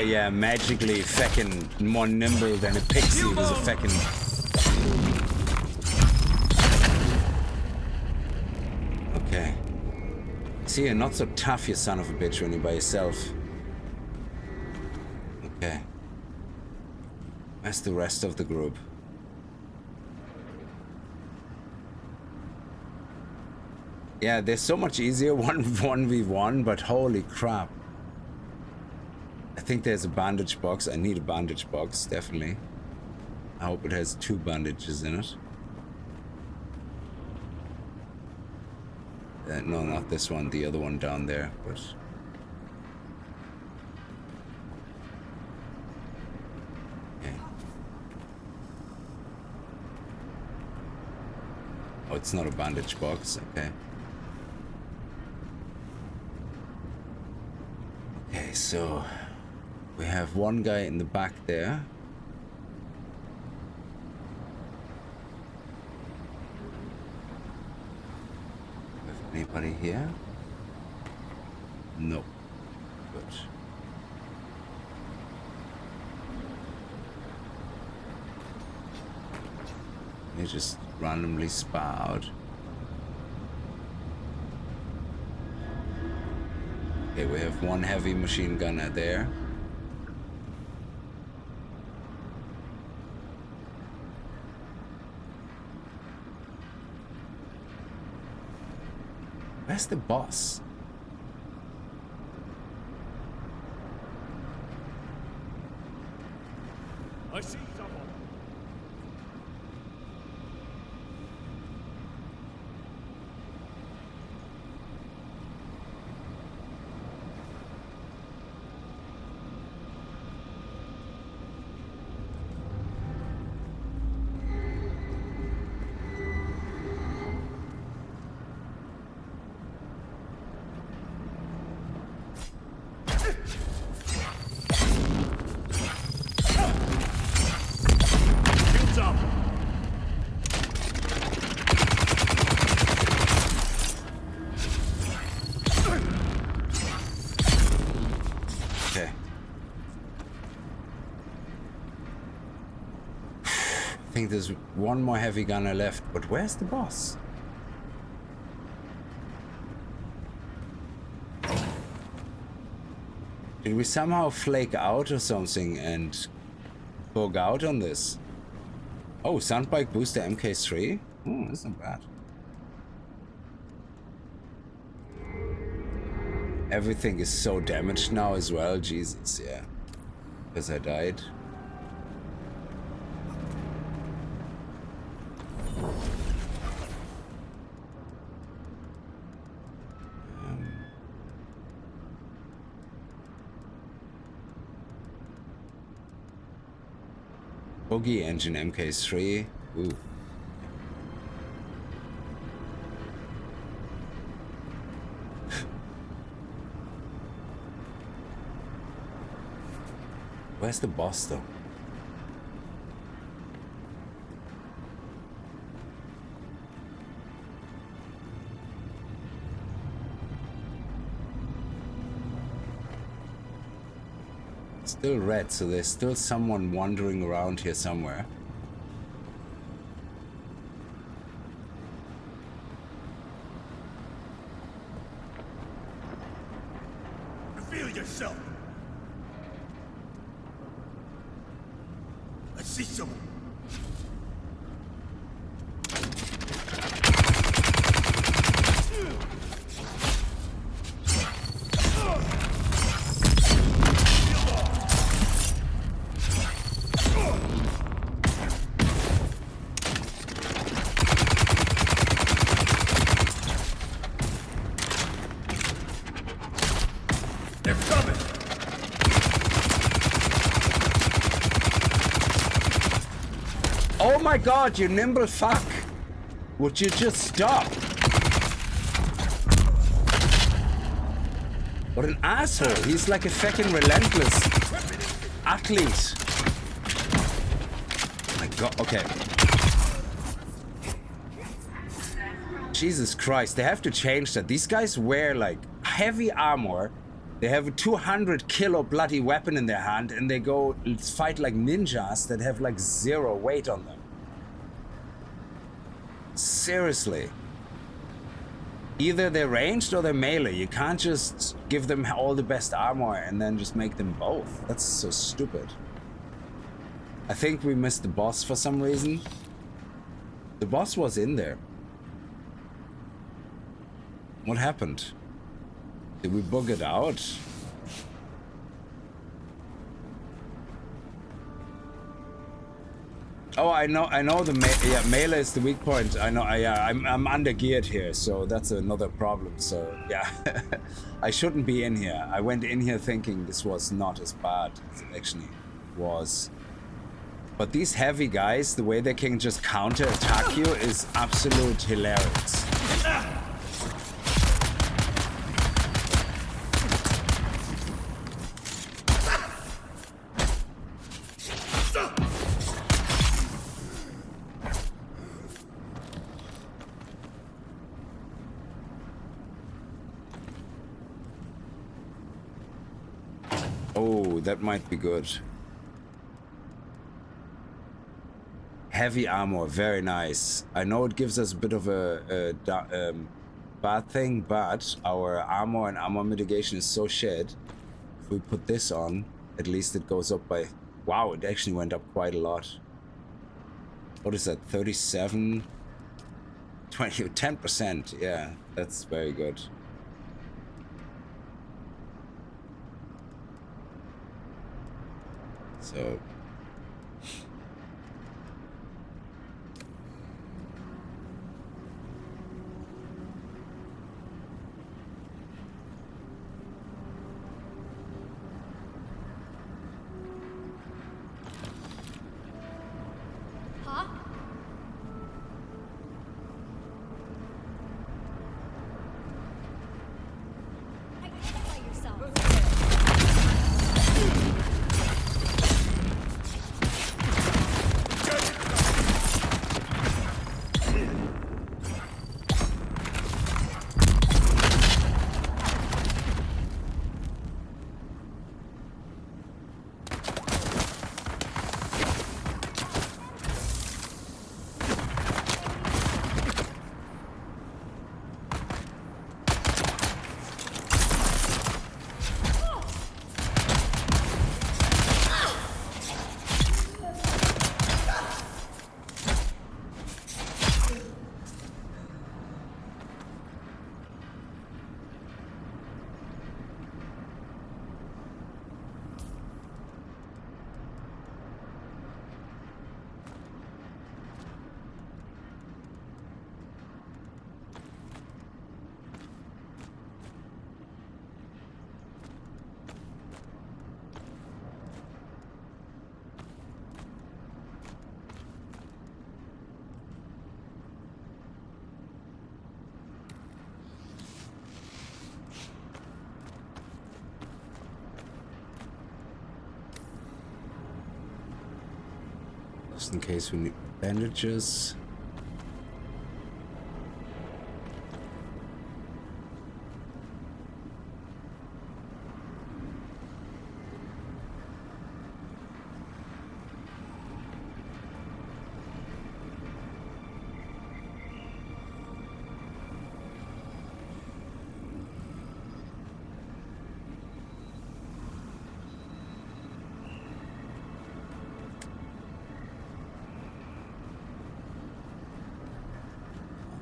Yeah, magically feckin' more nimble than a pixie was a feckin'. Okay. See, you're not so tough, you son of a bitch, when you're by yourself. Okay. Where's the rest of the group? Yeah, they're so much easier 1v1, but holy crap. I think there's a bandage box. I need a bandage box, definitely. I hope it has 2 bandages in it. No, not this one, the other one down there, but... Okay. Oh, it's not a bandage box, okay. Okay, so... we have one guy in the back there. Have anybody here? No. Good. They just randomly spar out. Okay, we have one heavy machine gunner there. Where's the boss? I see someone. think there's one more heavy gunner left, but where's the boss? Did we somehow flake out or something and bug out on this? Oh, Soundbike booster MK3? Oh, that's not bad. Everything is so damaged now as well, Jesus, yeah. Because I died. Boogie engine MK3. Ooh. Where's the boss though? Still red, so there's still someone wandering around here somewhere. Reveal yourself. I see someone. Oh my god, you nimble fuck! Would you just stop? What an asshole! He's like a fucking relentless athlete. My god, okay. Jesus Christ, they have to change that. These guys wear like heavy armor. They have a 200 kilo bloody weapon in their hand and they go fight like ninjas that have like 0 weight on them. Seriously. Either they're ranged or they're melee. You can't just give them all the best armor and then just make them both. That's so stupid. I think we missed the boss for some reason. The boss was in there. What happened? Did we bug it out? Oh, I know the melee is the weak point. I know. I'm under geared here, so that's another problem. So yeah, I shouldn't be in here. I went in here thinking this was not as bad as it actually was. But these heavy guys, the way they can just counter attack you is absolute hilarious. Oh, that might be good. Heavy armor, very nice. I know it gives us a bit of a bad thing, but our armor and armor mitigation is so shit. If we put this on, at least it goes up by... Wow, it actually went up quite a lot. What is that, 37? 20, 10%, yeah, that's very good. So... Huh? Identify yourself. just in case we need bandages.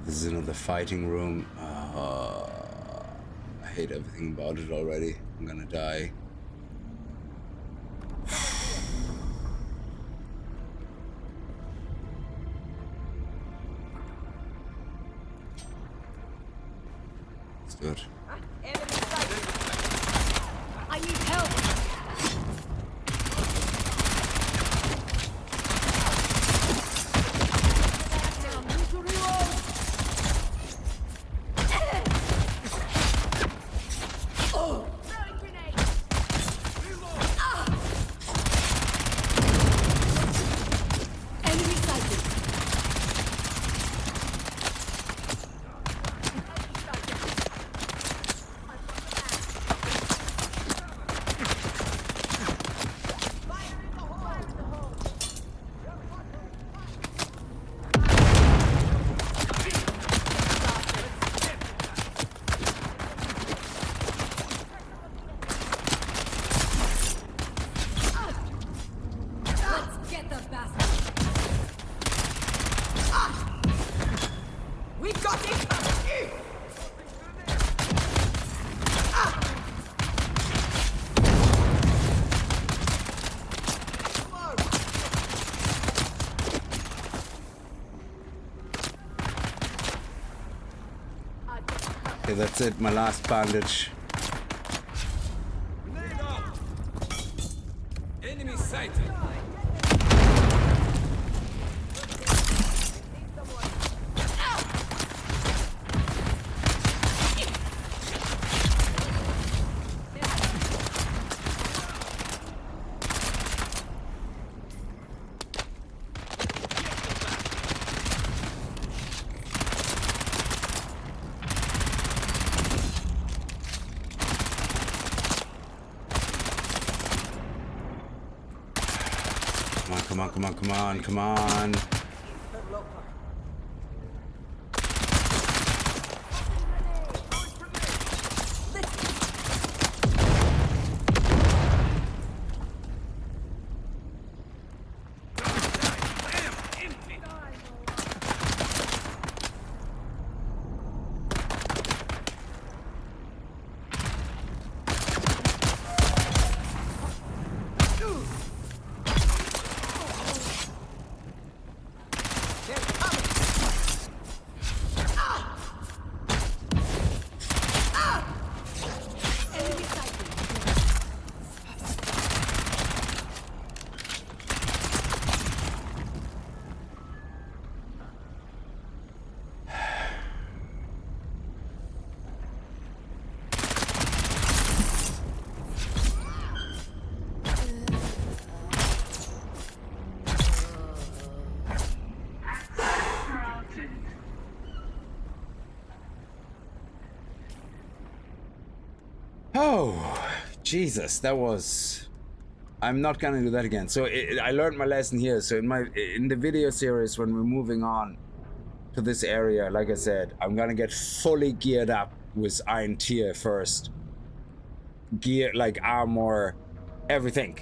This is another fighting room. I hate everything about it already. I'm gonna die. Let's do it. I need help! Okay, that's it, my last bandage. Enemy sighted. Come on. Oh, Jesus, that was... I'm not gonna do that again. So I learned my lesson here. So in the video series, when we're moving on to this area, like I said, I'm gonna get fully geared up with Iron Tier first. Gear, like armor, everything.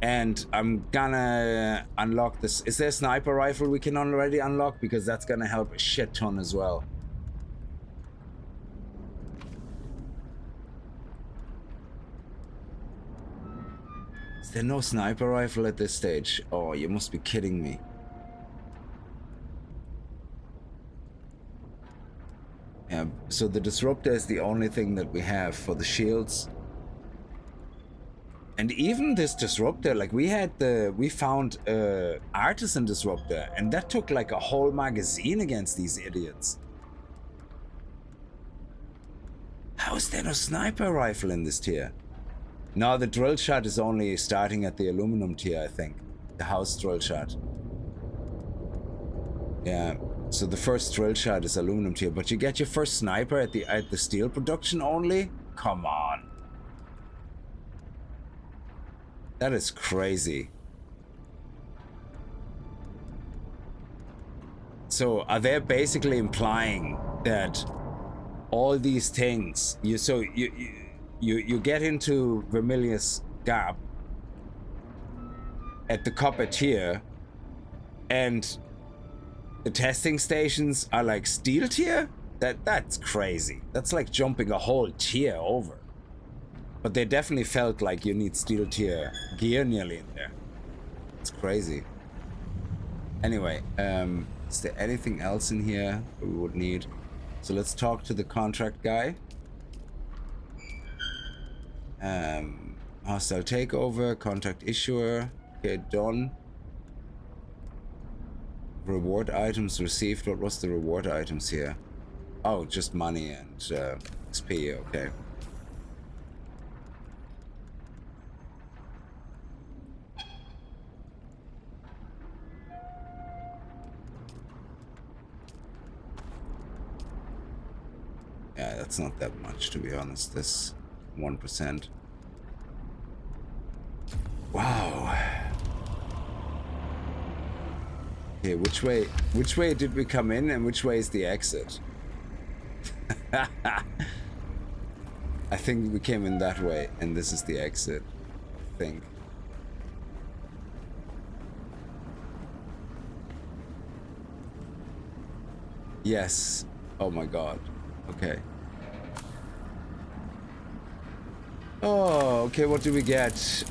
And I'm gonna unlock this. Is there a sniper rifle we can already unlock? Because that's gonna help a shit ton as well. Is there no sniper rifle at this stage? Oh, you must be kidding me. Yeah, so the disruptor is the only thing that we have for the shields. And even this disruptor, like we found artisan disruptor, and that took like a whole magazine against these idiots. How is there no sniper rifle in this tier? No, the drill shot is only starting at the aluminum tier, I think. the house drill shot. Yeah. So the first drill shot is aluminum tier, but you get your first sniper at the steel production only? Come on. That is crazy. So are they basically implying that all these things you get into Vermillius Gap at the copper tier, and the testing stations are like steel tier? That's crazy. That's like jumping a whole tier over. But they definitely felt like you need steel tier gear nearly in there. It's crazy. Anyway, is there anything else in here we would need? So let's talk to the contract guy. Hostile takeover, contract issuer. Okay, done. Reward items received. What was the reward items here? Oh, just money and XP, okay. Yeah, that's not that much, to be honest. This 1%. Wow. Okay, which way did we come in and which way is the exit? I think we came in that way and this is the exit, I think. Yes. Oh my god. Okay. Oh, okay, what do we get?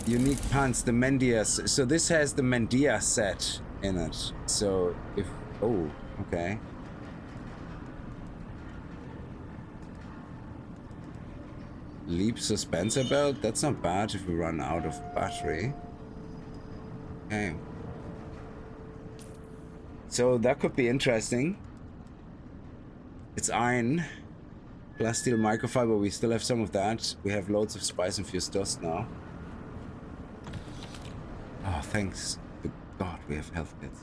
Unique pants, the Mendia. So this has the Mendia set in it. So if... Oh, okay. Leap suspensor belt? That's not bad if we run out of battery. Okay. So that could be interesting. It's iron. Glass steel microfiber, we still have some of that. We have loads of spice infused dust now. Oh, thanks to God we have health kits.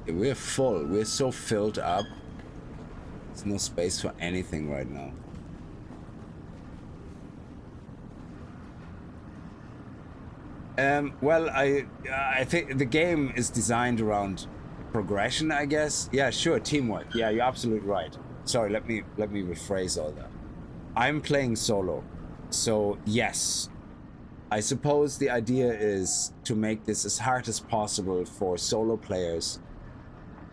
Yeah, we're full. We're so filled up. There's no space for anything right now. Well, I think the game is designed around progression, I guess. Yeah, sure, teamwork. Yeah, you're absolutely right. Sorry, let me rephrase all that. I'm playing solo, so yes, I suppose the idea is to make this as hard as possible for solo players,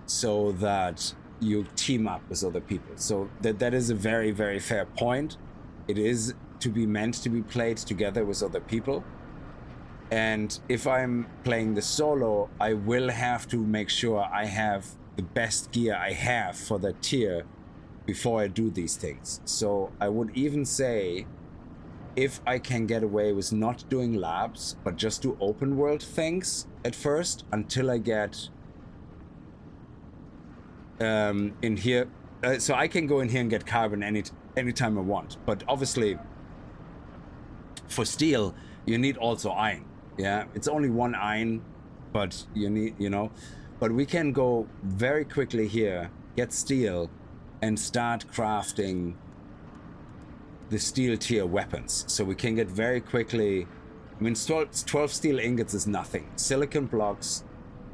so that you team up with other people. So that is a very, very fair point. It is meant to be played together with other people. And if I'm playing the solo, I will have to make sure I have the best gear I have for that tier before I do these things. So I would even say, if I can get away with not doing labs, but just do open world things at first until I get in here. So I can go in here and get carbon anytime I want. But obviously, for steel, you need also iron. Yeah, it's only one iron, but you need, but we can go very quickly here, get steel, and start crafting the steel tier weapons. So we can get very quickly, I mean, 12 steel ingots is nothing. Silicon blocks,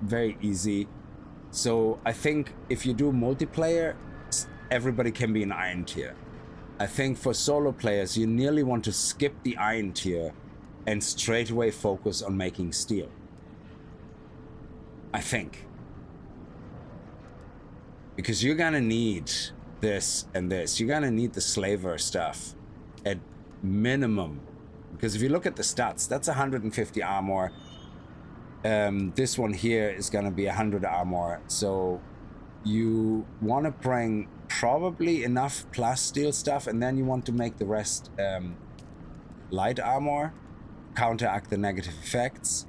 very easy. So I think if you do multiplayer, everybody can be an iron tier. I think for solo players, you nearly want to skip the iron tier and straight away focus on making steel. I think. Because you're gonna need this and this. You're gonna need the slaver stuff at minimum. Because if you look at the stats, that's 150 armor. This one here is gonna be 100 armor. So you wanna bring probably enough plus steel stuff, and then you want to make the rest light armor. Counteract the negative effects,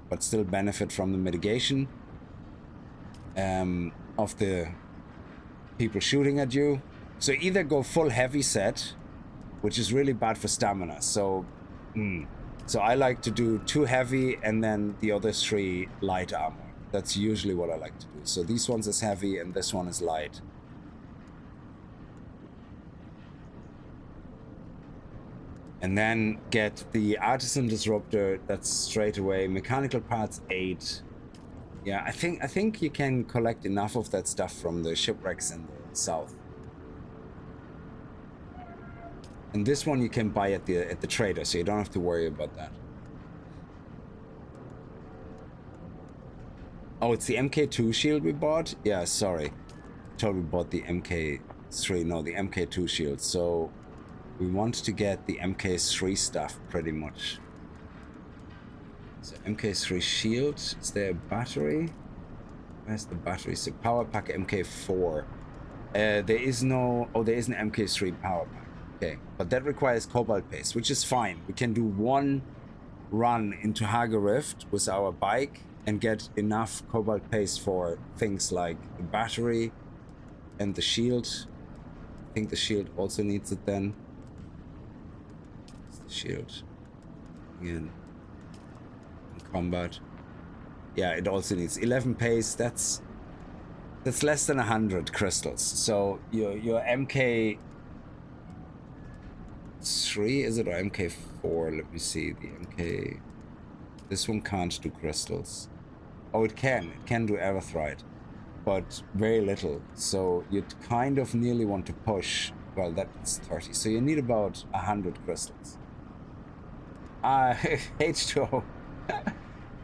but still benefit from the mitigation of the people shooting at you. So either go full heavy set which is really bad for stamina. So, so I like to do 2 heavy and then the other 3 light armor. That's usually what I like to do. So these ones is heavy and this one is light. And then get the artisan disruptor. That's straight away. Mechanical parts 8. Yeah, I think you can collect enough of that stuff from the shipwrecks in the south. And this one you can buy at the trader, so you don't have to worry about that. Oh, it's the MK2 shield we bought? Yeah, sorry. Totally bought the MK3. No, the MK2 shield. So we want to get the MK3 stuff pretty much. So MK3 shield. Is there a battery? Where's the battery? So power pack MK4. There is no... Oh, there is an MK3 power pack. Okay, but that requires cobalt paste, which is fine. We can do 1 run into Hager Rift with our bike and get enough cobalt paste for things like the battery and the shield. I think the shield also needs it then. It's the shield. Again. In combat. Yeah, it also needs 11 paste. That's less than 100 crystals. So your MK3, is it, or MK4? Let me see. The MK... This one can't do crystals. Oh, it can do erythrite, but very little. So you'd kind of nearly want to push. Well, that's 30. So you need about 100 crystals. H2O.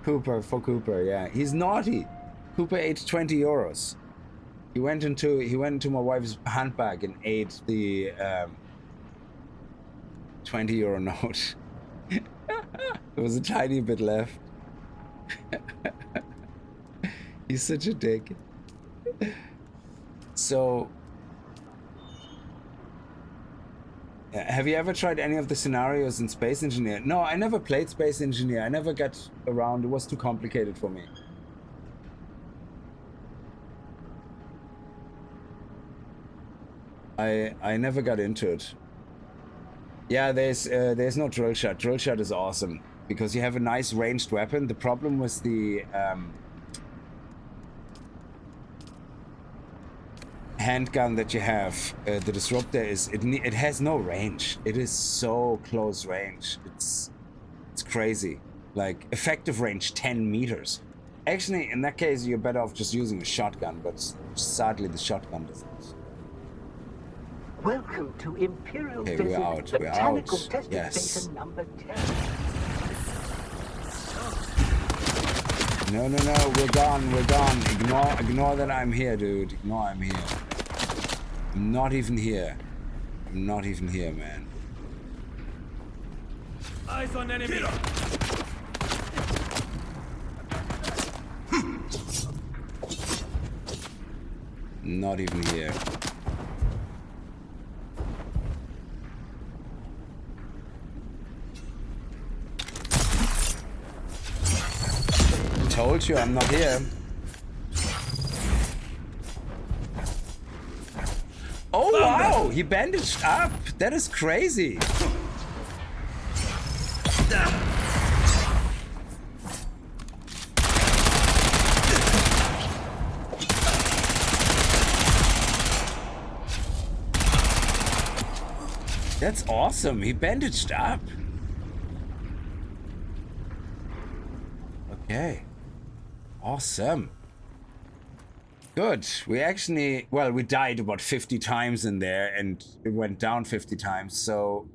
Cooper, yeah. He's naughty. Cooper ate 20 euros. He went into my wife's handbag and ate the 20 euro note. There was a tiny bit left. He's such a dick. So, have you ever tried any of the scenarios in Space Engineer? No, I never played Space Engineer. I never got around. It was too complicated for me. I never got into it. Yeah, there's no drill shot. Drill shot is awesome because you have a nice ranged weapon. The problem with the handgun that you have, the disruptor, is it has no range. It is so close range. It's crazy. Like effective range 10 meters. Actually, in that case, you're better off just using a shotgun. But sadly, the shotgun doesn't. Welcome to Imperial Okay, Desert we're out. Botanical Testing Yes. Station number 10. No, we're gone. Ignore that I'm here, dude. Ignore I'm here. I'm not even here. I'm not even here, man. Eyes on enemy. Not even here. Told you I'm not here. Oh wow, he bandaged up. That is crazy. That's awesome. He bandaged up. Okay. Awesome. Good. We actually, well, we died about 50 times in there and it went down 50 times. So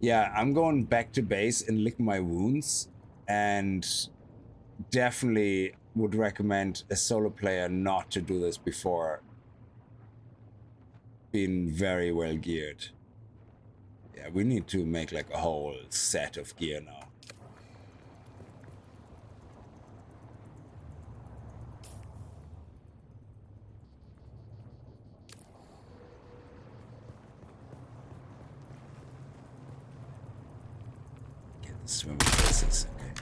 yeah, I'm going back to base and lick my wounds, and definitely would recommend a solo player not to do this before being very well geared. Yeah, we need to make like a whole set of gear now. Swimming places. Okay.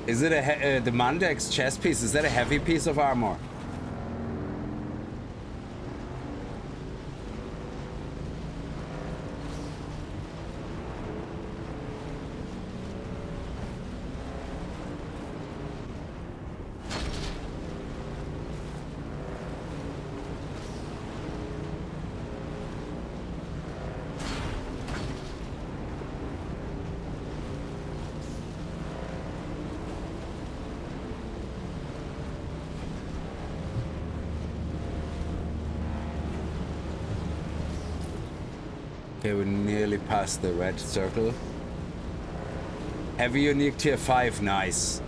Is it the Mandex chest piece? Is that a heavy piece of armor? Okay, we're nearly past the red circle. Heavy unique tier 5, nice.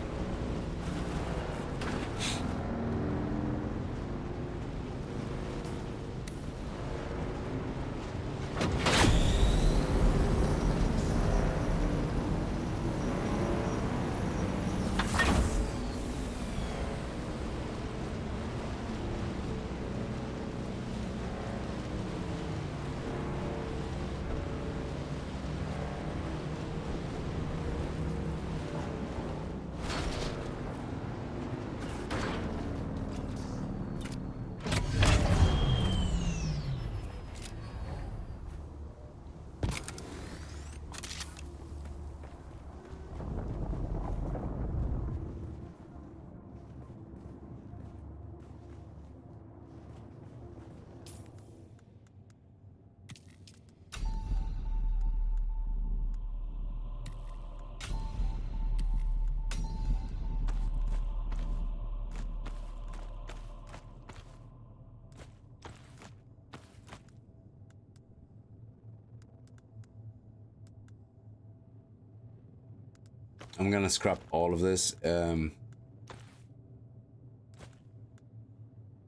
I'm gonna scrap all of this.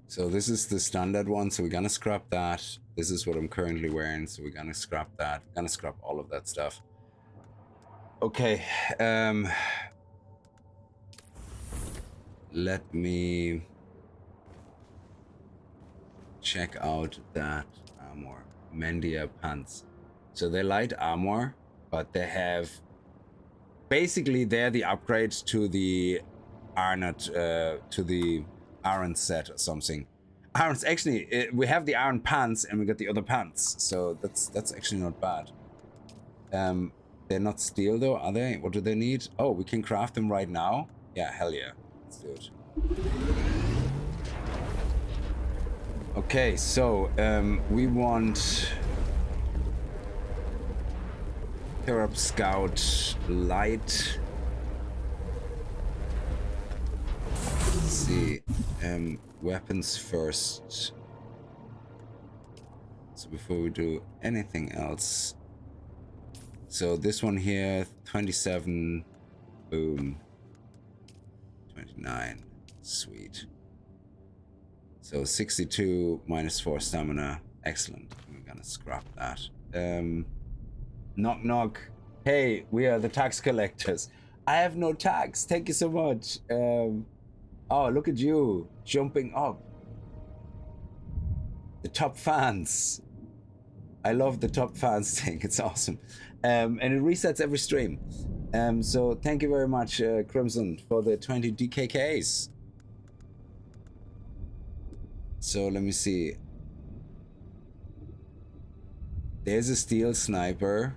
So this is the standard one, so we're gonna scrap that. This is what I'm currently wearing, so we're gonna scrap that. We're gonna scrap all of that stuff. Okay, let me check out that armor. Mendia pants. So they're light armor, but they have... Basically, they're the upgrade to the Arnott, to the Iron set or something. Iron's actually, we have the Iron pants and we got the other pants, so that's actually not bad. They're not steel though, are they? What do they need? Oh, we can craft them right now? Yeah, hell yeah. Let's do it. Okay, so we want Terror Scout Light. Let's see, weapons first. So before we do anything else, so this one here, 27, boom, 29, sweet. So 62 minus 4 stamina, excellent. We're gonna scrap that. Knock knock. Hey, we are the tax collectors. I have no tax. Thank you so much. Oh, look at you jumping up. The top fans. I love the top fans thing. It's awesome. And it resets every stream. So thank you very much, Crimson, for the 20 DKKs. So let me see. There's a steel sniper,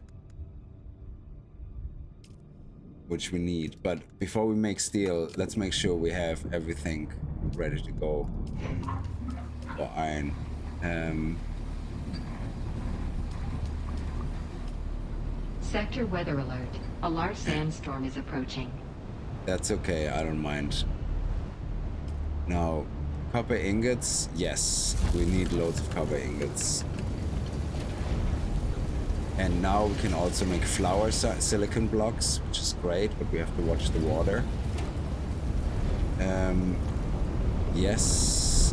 which we need, but before we make steel, let's make sure we have everything ready to go for iron. Sector weather alert. A large sandstorm is approaching. That's okay, I don't mind. Now, copper ingots, yes, we need loads of copper ingots. And now we can also make flour silicon blocks, which is great, but we have to watch the water. Yes.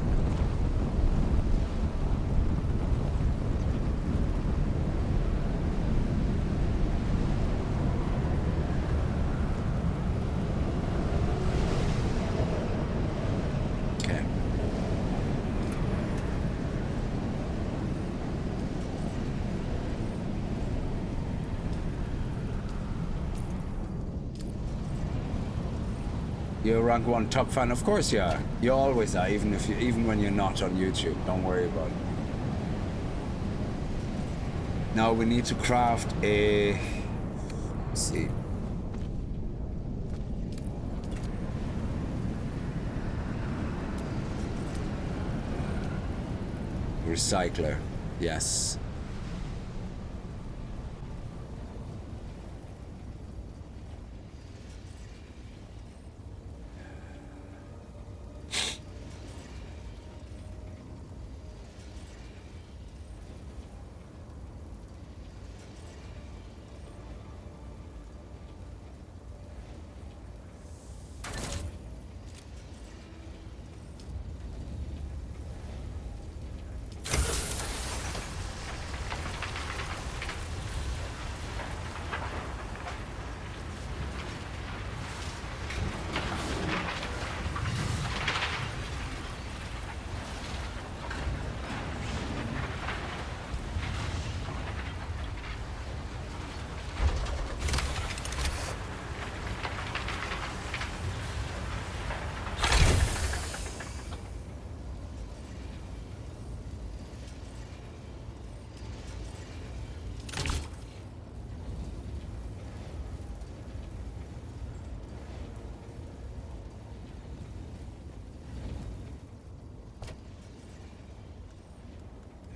Okay. You're a rank 1 top fan, of course you are. You always are, even when you're not on YouTube. Don't worry about it. Now we need to craft a. Let's see. Recycler, yes.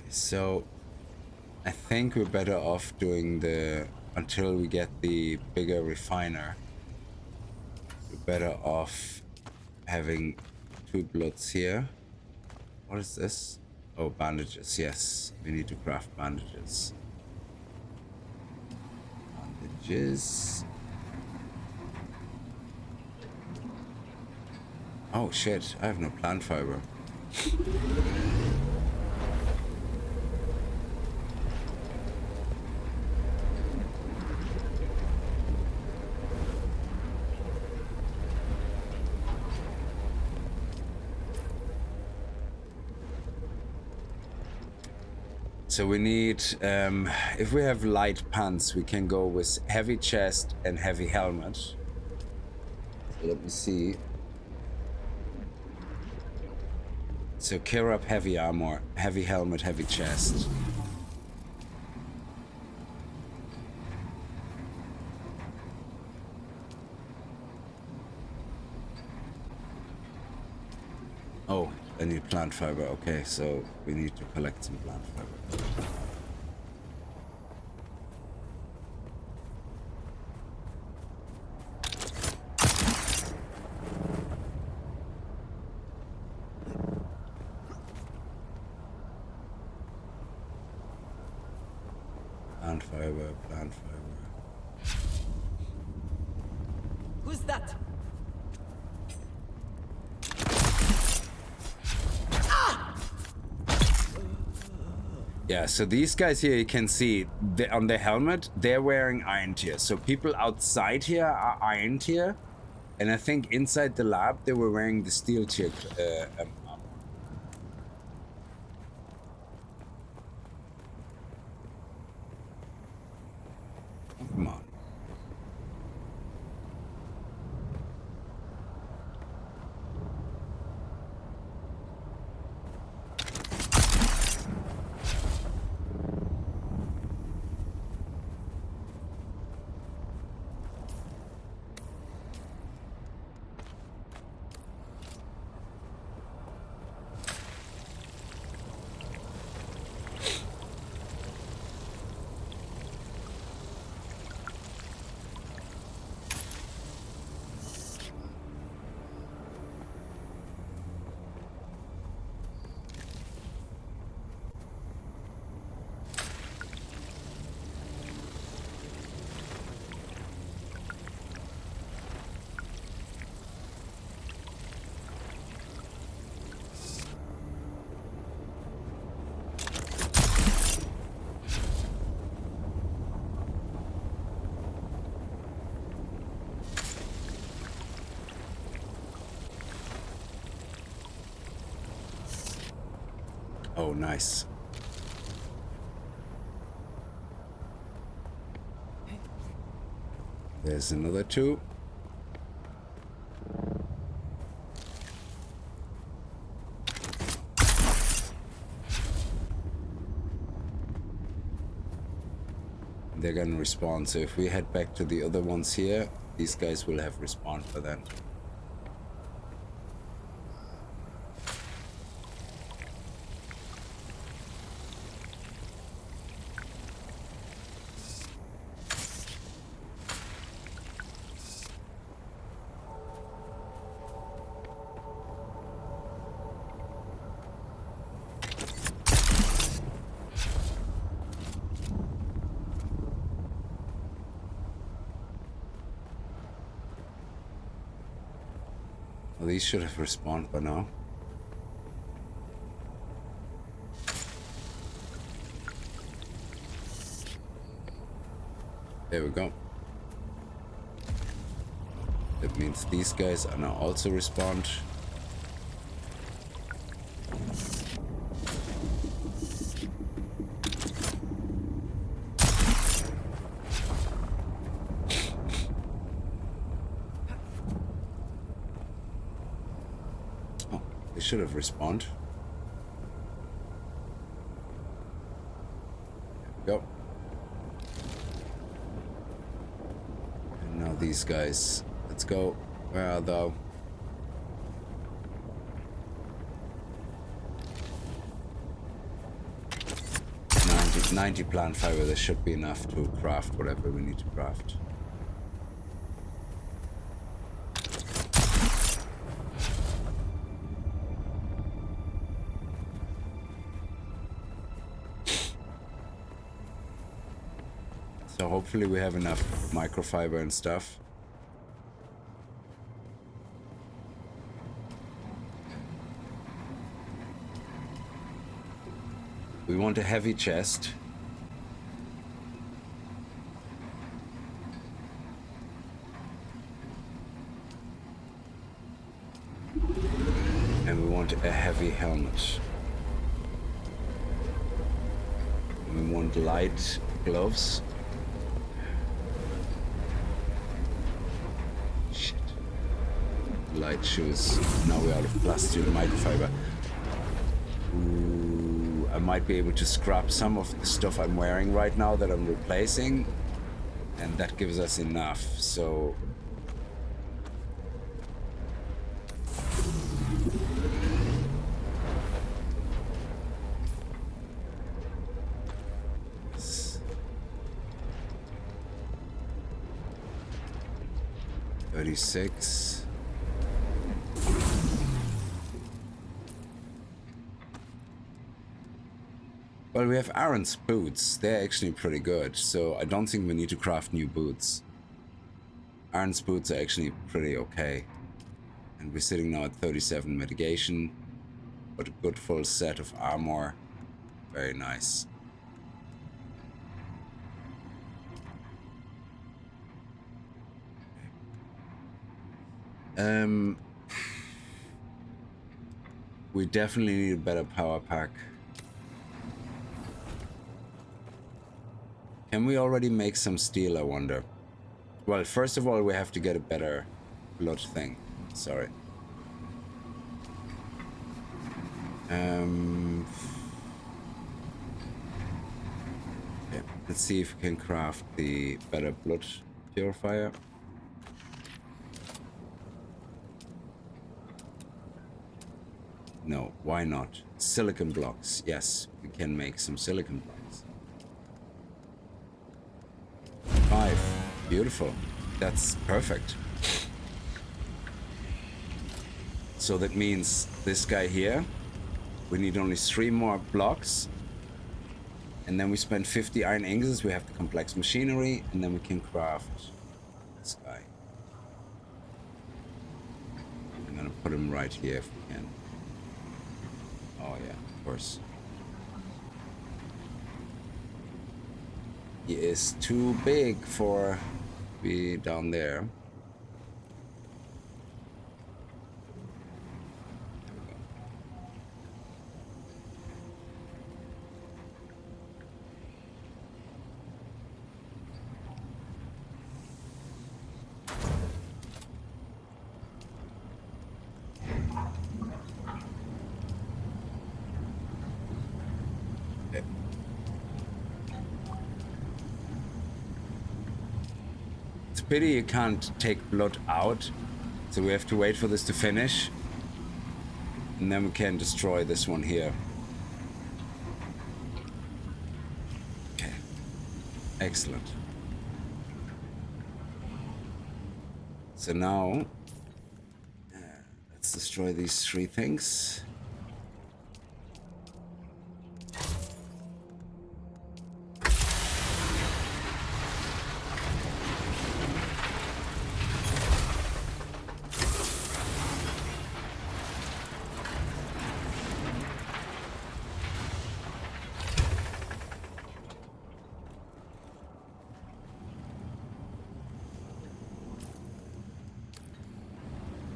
So I think we're better off doing the, until we get the bigger refiner, we're better off having 2 bloods here. What is this? Oh, bandages. Yes, we need to craft bandages. Bandages. Oh shit, I have no plant fiber. So we need, if we have light pants, we can go with heavy chest and heavy helmet. So let me see. So gear up heavy armor, heavy helmet, heavy chest. Oh, I need plant fiber. Okay, so we need to collect some plant fiber. Plant fiber, plant fiber. Who's that? Yeah, so these guys here, you can see on their helmet, they're wearing iron tier. So people outside here are iron tier. And I think inside the lab, they were wearing the steel tier armor. Come on. Oh, nice. There's another 2. They're gonna respawn. So if we head back to the other ones here, these guys will have respawned for that. Well, these should have respawned by now. There we go. That means these guys are now also respawned. Should have respawned. There we go. And now these guys. Let's go. Where are thou? Ninety plant fiber. This should be enough to craft whatever we need to craft. So hopefully we have enough microfiber and stuff. We want a heavy chest. And we want a heavy helmet. And we want light gloves. Light shoes. Now we're out of plastic and microfiber. Ooh, I might be able to scrap some of the stuff I'm wearing right now that I'm replacing, and that gives us enough. So $36. Well, we have Aaron's boots. They're actually pretty good, so I don't think we need to craft new boots. Aaron's boots are actually pretty okay. And we're sitting now at 37 mitigation, but a good full set of armor. Very nice. We definitely need a better power pack. Can we already make some steel, I wonder? Well, first of all, we have to get a better blood thing. Sorry. Yeah, let's see if we can craft the better blood purifier. No, why not? Silicon blocks. Yes, we can make some silicon blocks. 5. Beautiful. That's perfect. So that means this guy here, we need only 3 more blocks. And then we spend 50 iron ingots. We have the complex machinery, and then we can craft this guy. I'm gonna put him right here if we can. Oh yeah, of course. He is too big for be down there. pity you can't take blood out, so we have to wait for this to finish, and then we can destroy this one here. Okay, excellent. So now, let's destroy these 3 things.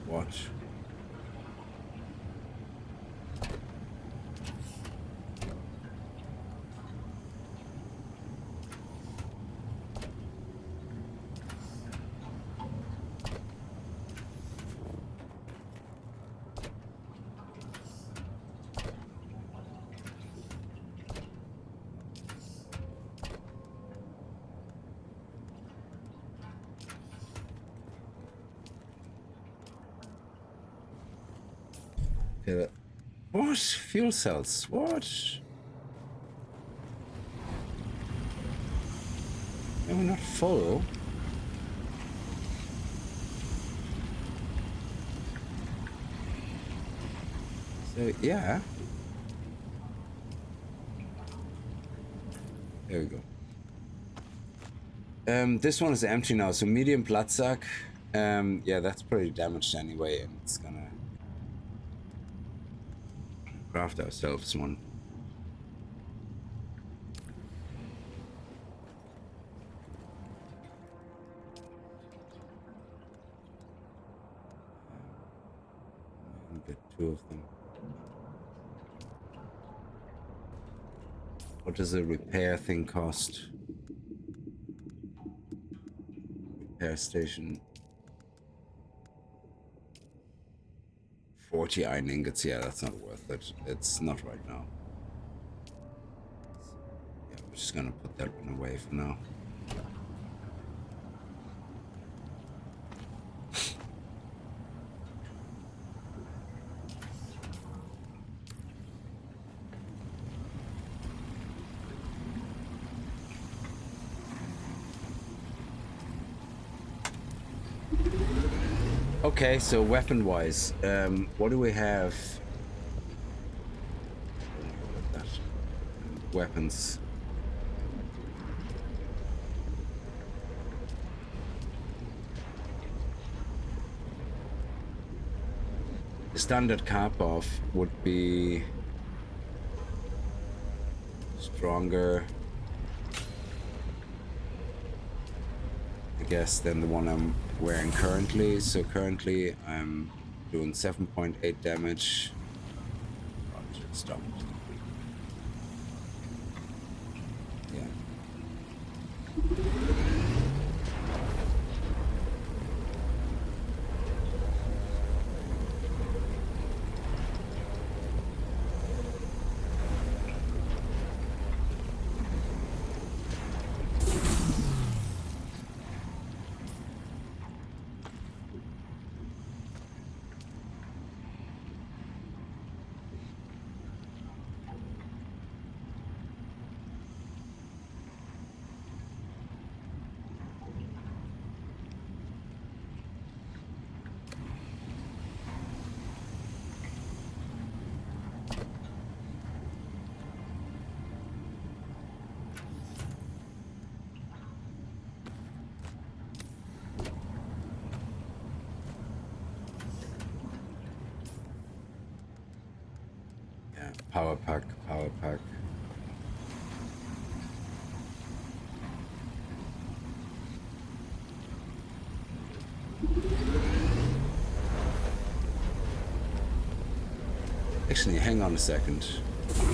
Watch. Okay, what? Fuel cells? What? Are we not full? So, yeah. There we go. This one is empty now, so medium blood sac. Yeah, that's pretty damaged anyway, and it's gonna craft ourselves one. I'll get 2 of them. What does a repair thing cost? Repair station. 40 iron ingots, yeah, that's not worth it. It's not right now. Yeah, we're just gonna put that one away for now. Okay, so weapon-wise, what do we have? Weapons. The standard Karpov would be stronger, I guess, than the one I'm wearing currently. So currently I'm doing 7.8 damage. Oh, stop. Yeah. Power pack, power pack. Actually, hang on a second.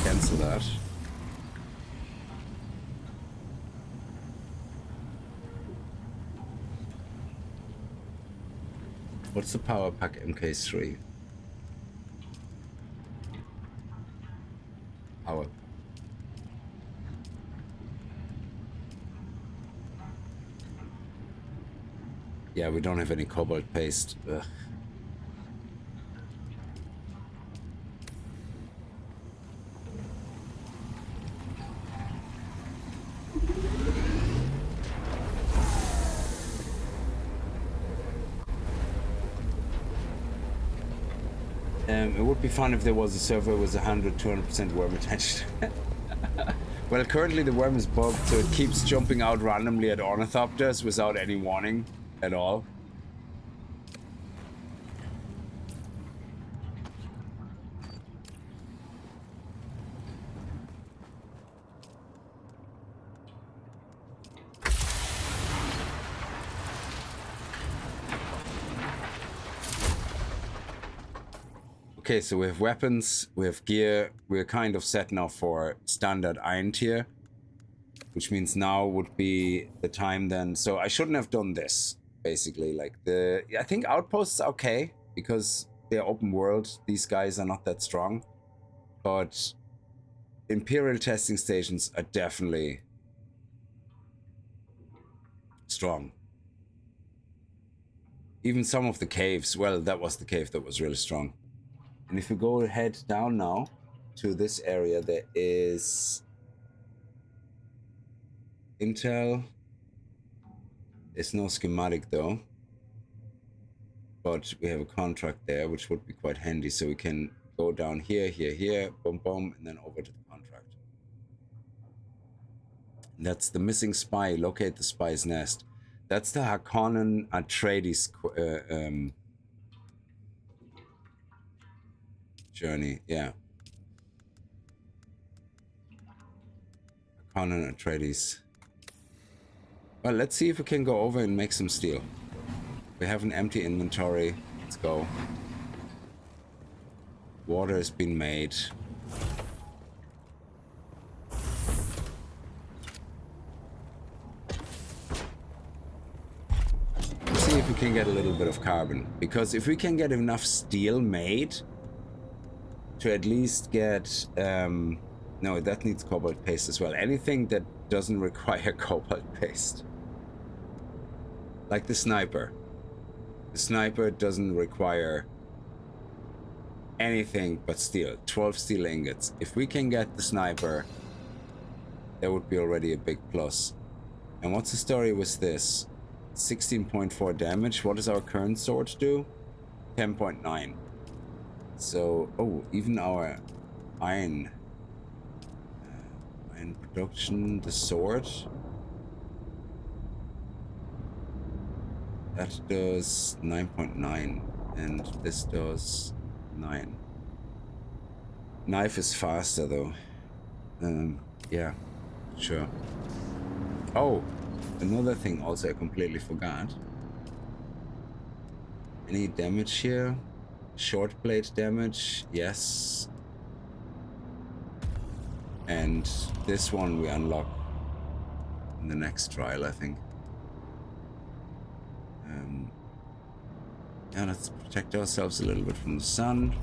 Cancel that. What's the power pack MK3? Power. Yeah, we don't have any cobalt paste. Ugh. It would be fun if there was a server with 200% worm attached. Well, currently the worm is bugged, so it keeps jumping out randomly at ornithopters without any warning at all. Okay, so we have weapons, we have gear, we're kind of set now for standard iron tier, which means now would be the time then. So I shouldn't have done this, basically. Like I think Outposts are okay because they're open world. These guys are not that strong, but Imperial testing stations are definitely strong. Even some of the caves, well, that was the cave that was really strong. And if we go ahead down now to this area, there is intel. There's no schematic though, but we have a contract there, which would be quite handy. So we can go down here, here, boom, boom, and then over to the contract. That's the missing spy. Locate the spy's nest. That's the Harkonnen Atreides journey, yeah. Harkonnen Atreides. Well, let's see if we can go over and make some steel. We have an empty inventory. Let's go. Water has been made. Let's see if we can get a little bit of carbon. Because if we can get enough steel made to at least get no, that needs cobalt paste as well. Anything that doesn't require cobalt paste, like the sniper doesn't require anything but steel. 12 steel ingots. If we can get the sniper, that would be already a big plus. And what's the story with this? 16.4 damage. What does our current sword do? 10.9. So, oh, even our iron production, the sword, that does 9.9, and this does 9. Knife is faster though. Yeah, sure. Oh, another thing also I completely forgot. Any damage here? Short blade damage, yes. And this one we unlock in the next trial, I think. Yeah, let's protect ourselves a little bit from the sun.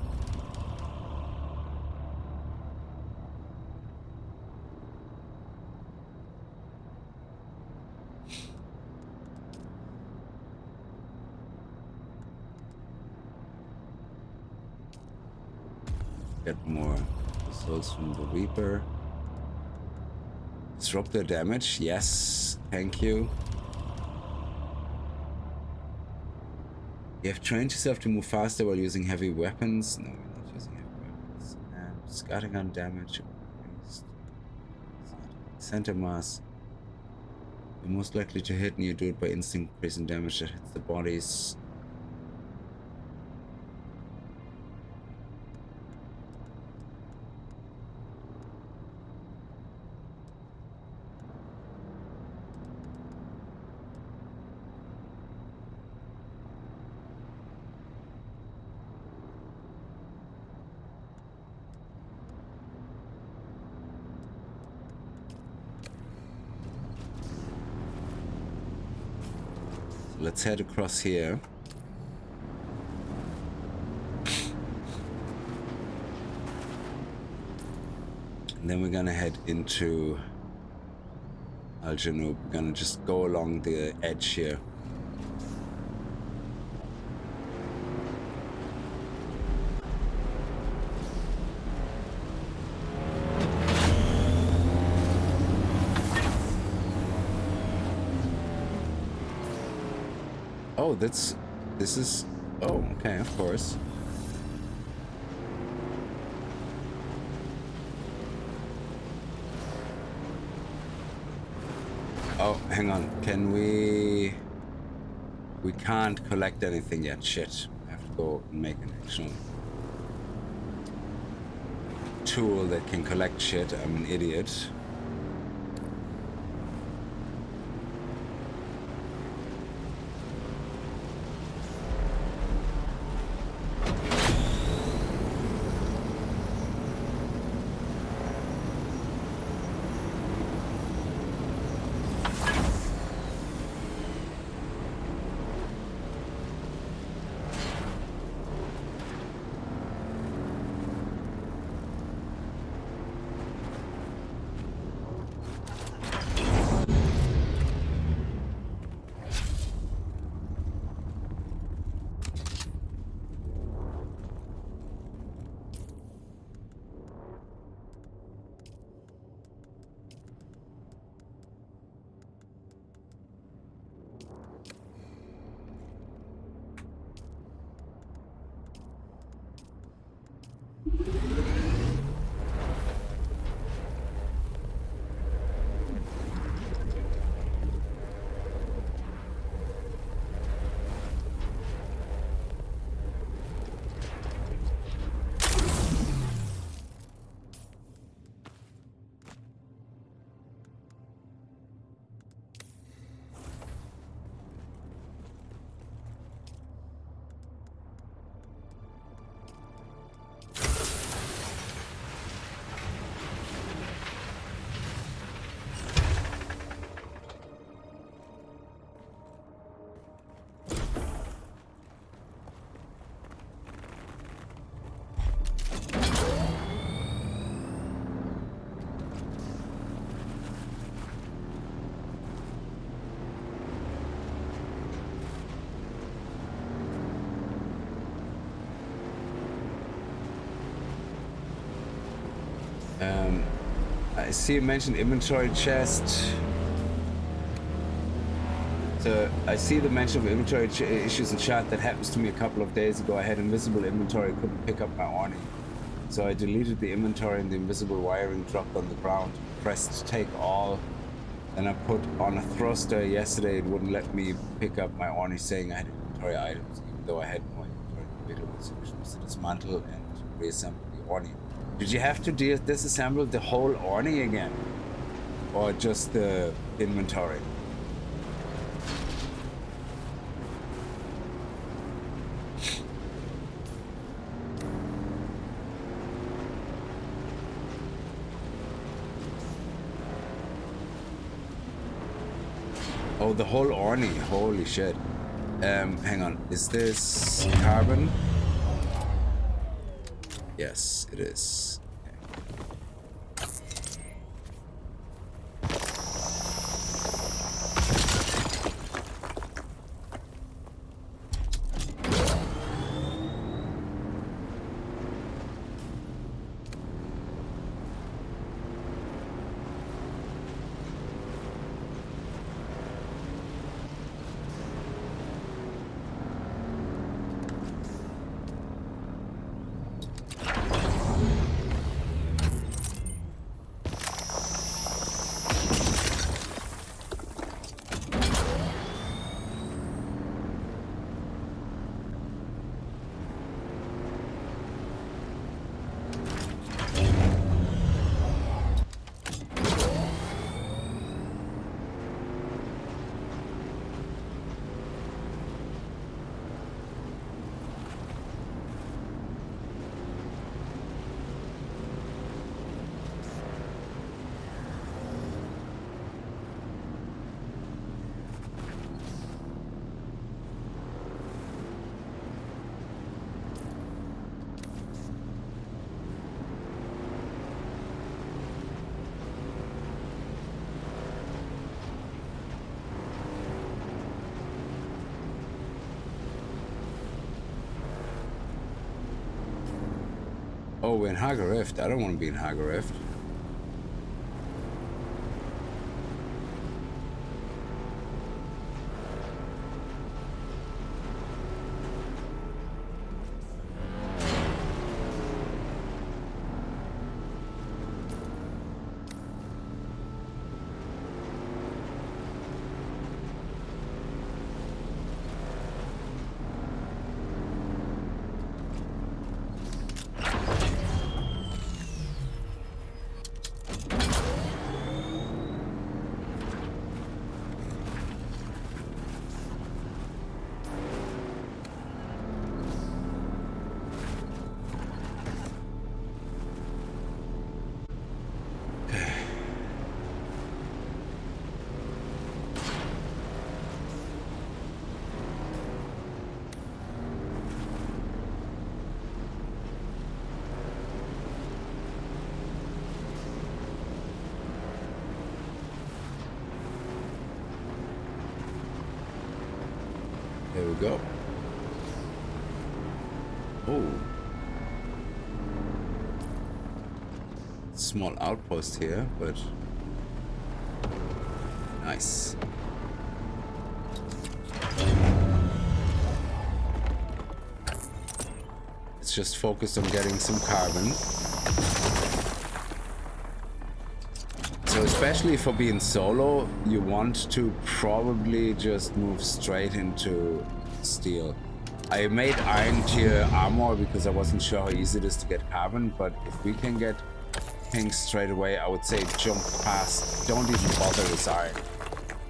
Get more results from the Reaper. Disruptor damage, yes, thank you. You have trained yourself to move faster while using heavy weapons. No, we're not using heavy weapons. Scattergun damage. Center mass. You're most likely to hit, and you do it by instant increasing damage that hits the bodies. Let's head across here. And then we're gonna head into Al Janub. We're gonna just go along the edge here. Oh, this is... Oh, okay, of course. Oh, hang on. Can we... We can't collect anything yet. Shit. I have to go and make an actual tool that can collect shit. I'm an idiot. I see you mentioned inventory chest. So I see the mention of inventory issues in chat. That happens to me a couple of days ago. I had invisible inventory, couldn't pick up my Orny. So I deleted the inventory and the invisible wiring dropped on the ground. Pressed take all. Then I put on a thruster yesterday. It wouldn't let me pick up my Orny, saying I had inventory items, even though I had no inventory. The video solution was to dismantle and reassemble the Orny. Did you have to disassemble the whole Orny again? Or just the inventory? Oh, the whole Orny. Holy shit. Hang on. Is this carbon? Yes, it is. Oh, we're in Haga Rift. I don't want to be in Haga Rift. There we go. Oh. Small outpost here, but nice. It's just focused on getting some carbon. So especially for being solo, you want to probably just move straight into steel. I made iron tier armor because I wasn't sure how easy it is to get carbon, but if we can get things straight away, I would say jump past. Don't even bother with iron.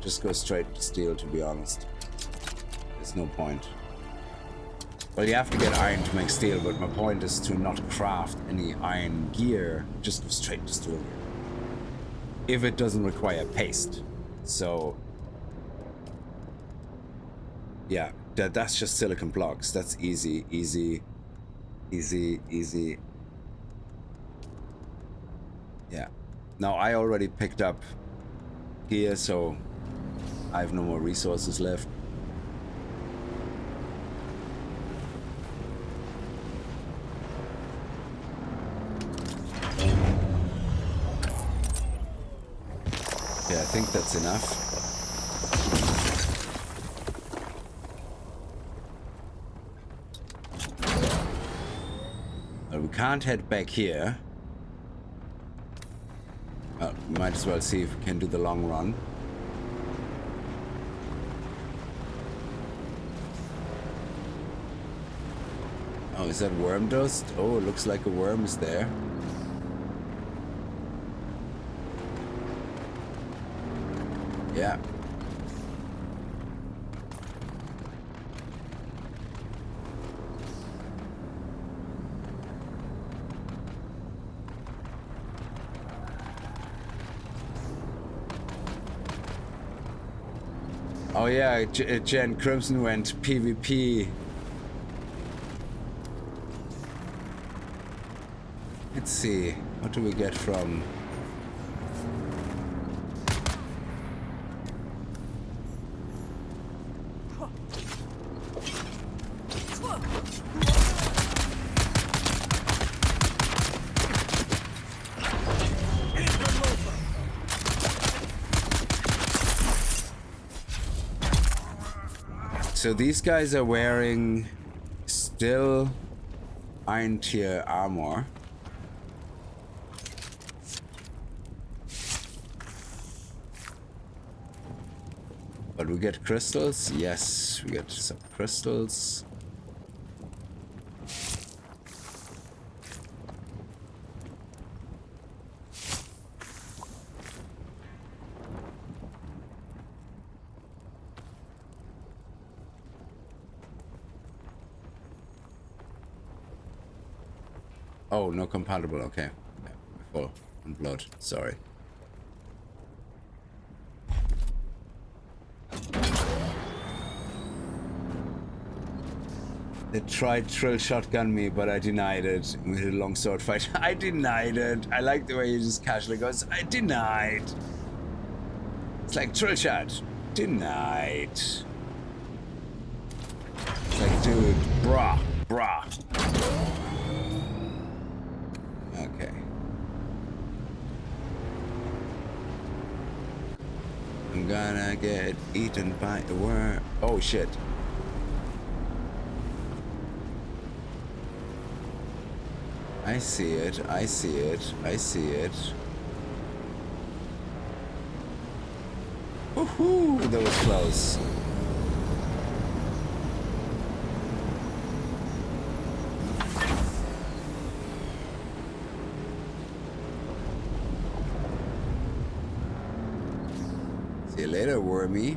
Just go straight to steel, to be honest. There's no point. Well, you have to get iron to make steel, but my point is to not craft any iron gear. Just go straight to steel. If it doesn't require paste. So yeah, that's just silicon blocks. That's easy, easy, easy, easy. Yeah. Now I already picked up gear, so I have no more resources left. Yeah, I think that's enough. Well, we can't head back here. Might as well see if we can do the long run. Oh, is that worm dust? Oh, it looks like a worm is there. Yeah. Oh yeah, Jen Crimson went PvP. Let's see, what do we get from... So these guys are wearing still iron tier armor. But we get crystals. Yes, we get some crystals. Oh, no compatible. Okay. Yeah, full on blood. Sorry. They tried trill shotgun me, but I denied it. We had a long sword fight. I denied it. I like the way he just casually goes, I denied. It's like trill shot. Denied. It's like, dude, brah. Okay. I'm gonna get eaten by a worm. Oh shit. I see it, I see it, I see it. Woohoo! That was close. See you later, wormy.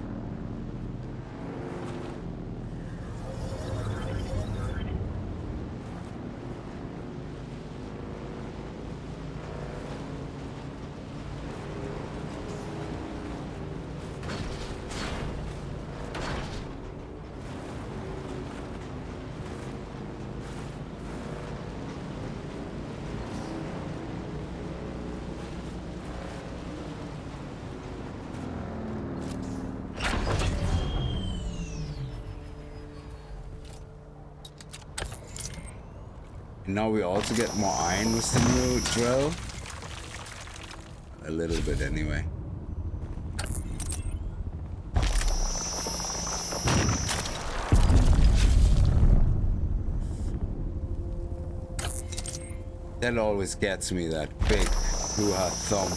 And now we also get more iron with the new drill. A little bit anyway. That always gets me, that big hoo-ha thumb.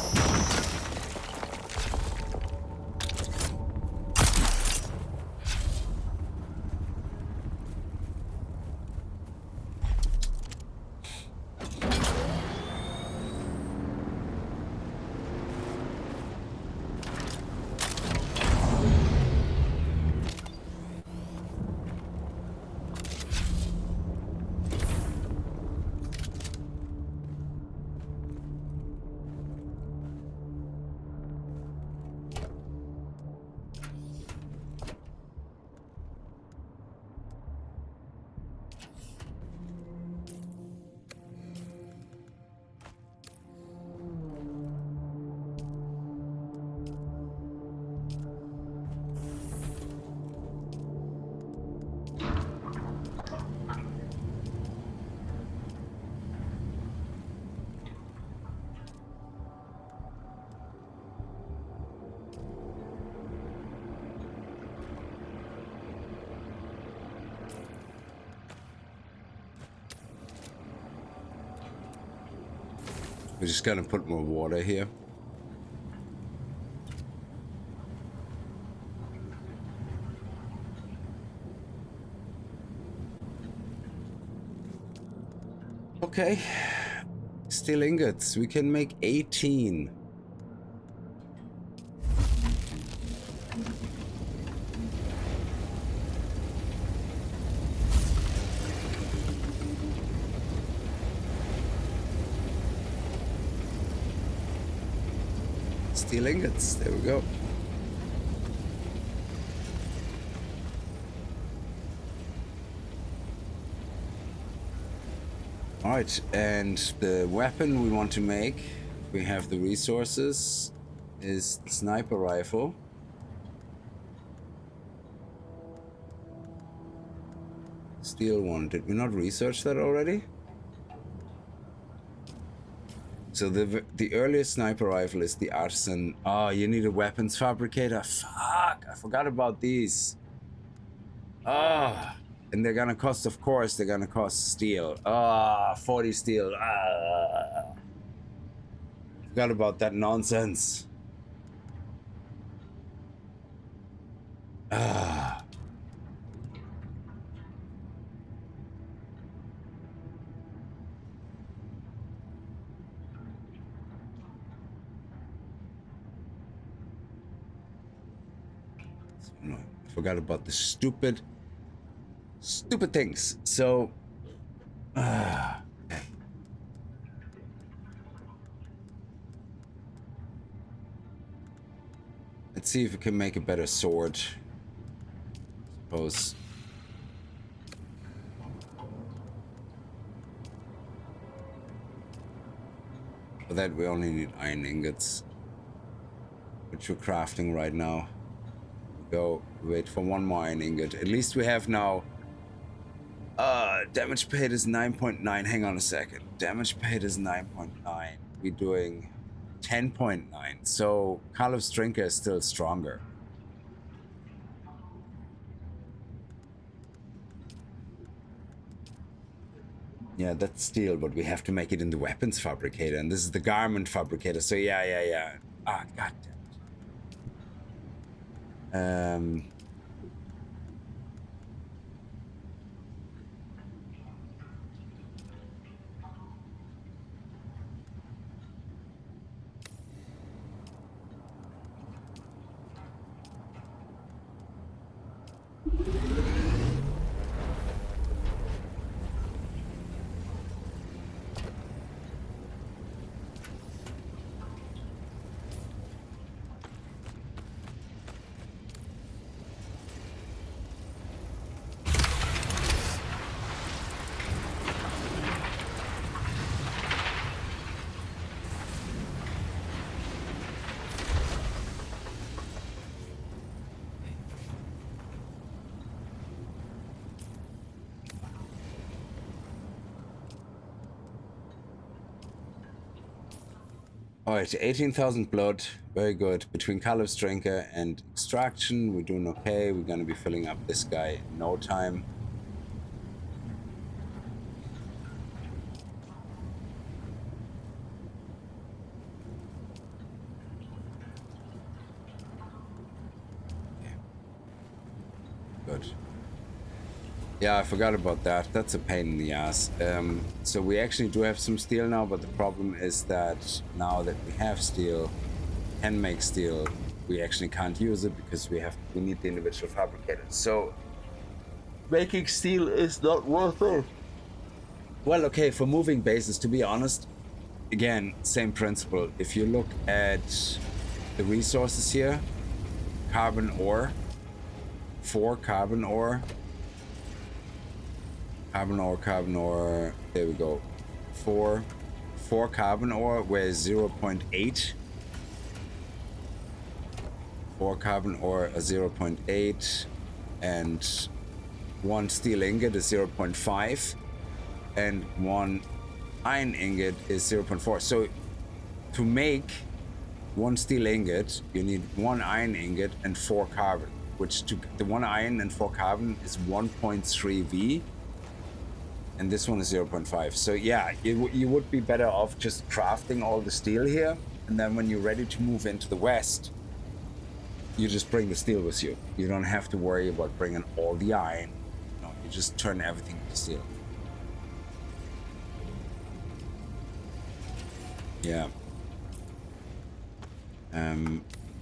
We're just gonna put more water here. Okay. Steel ingots. We can make 18. Steel ingots. There we go. All right, and the weapon we want to make, if we have the resources, is the sniper rifle. Steel one. Did we not research that already? So the earliest sniper rifle is the artisan. Oh, you need a weapons fabricator. Fuck, I forgot about these. Ah, and they're gonna cost, of course, they're gonna cost steel. Ah, 40 steel. Ah, forgot about that nonsense. Ah. Forgot about the stupid things. So, okay. Let's see if we can make a better sword. Suppose. For that, we only need iron ingots, which we're crafting right now. Go wait for one more iron ingot. At least we have now. Damage paid is 9.9. Hang on a second. Damage paid is 9.9. We're doing 10.9. So Carlos Drinker is still stronger. Yeah, that's steel, but we have to make it in the weapons fabricator, and this is the garment fabricator. So yeah. Ah, god damn. Alright, 18,000 blood. Very good. Between Caleb's drinker and extraction, we're doing okay. We're gonna be filling up this guy in no time. Okay. Good. Yeah, I forgot about that. That's a pain in the ass. So we actually do have some steel now, but the problem is that now that we have steel, can make steel, we actually can't use it because we need the individual fabricators. So making steel is not worth it. Well, okay, for moving bases, to be honest, again, same principle. If you look at the resources here, carbon ore, 4 carbon ore, carbon ore, there we go. 4 carbon ore, where 0.8. 4 carbon ore are 0.8, and 1 steel ingot is 0.5, and 1 iron ingot is 0.4. So to make 1 steel ingot, you need 1 iron ingot and 4 carbon, which the 1 iron and 4 carbon is 1.3 V. And this one is 0.5. So yeah, you would be better off just crafting all the steel here. And then when you're ready to move into the west, you just bring the steel with you. You don't have to worry about bringing all the iron. No, you just turn everything into steel. Yeah.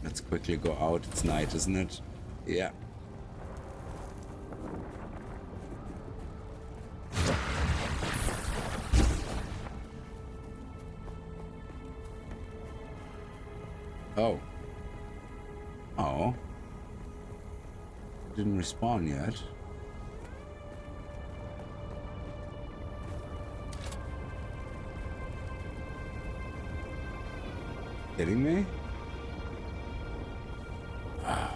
Let's quickly go out. It's night, isn't it? Yeah. Oh. Oh. Didn't respawn yet. Kidding me? Wow.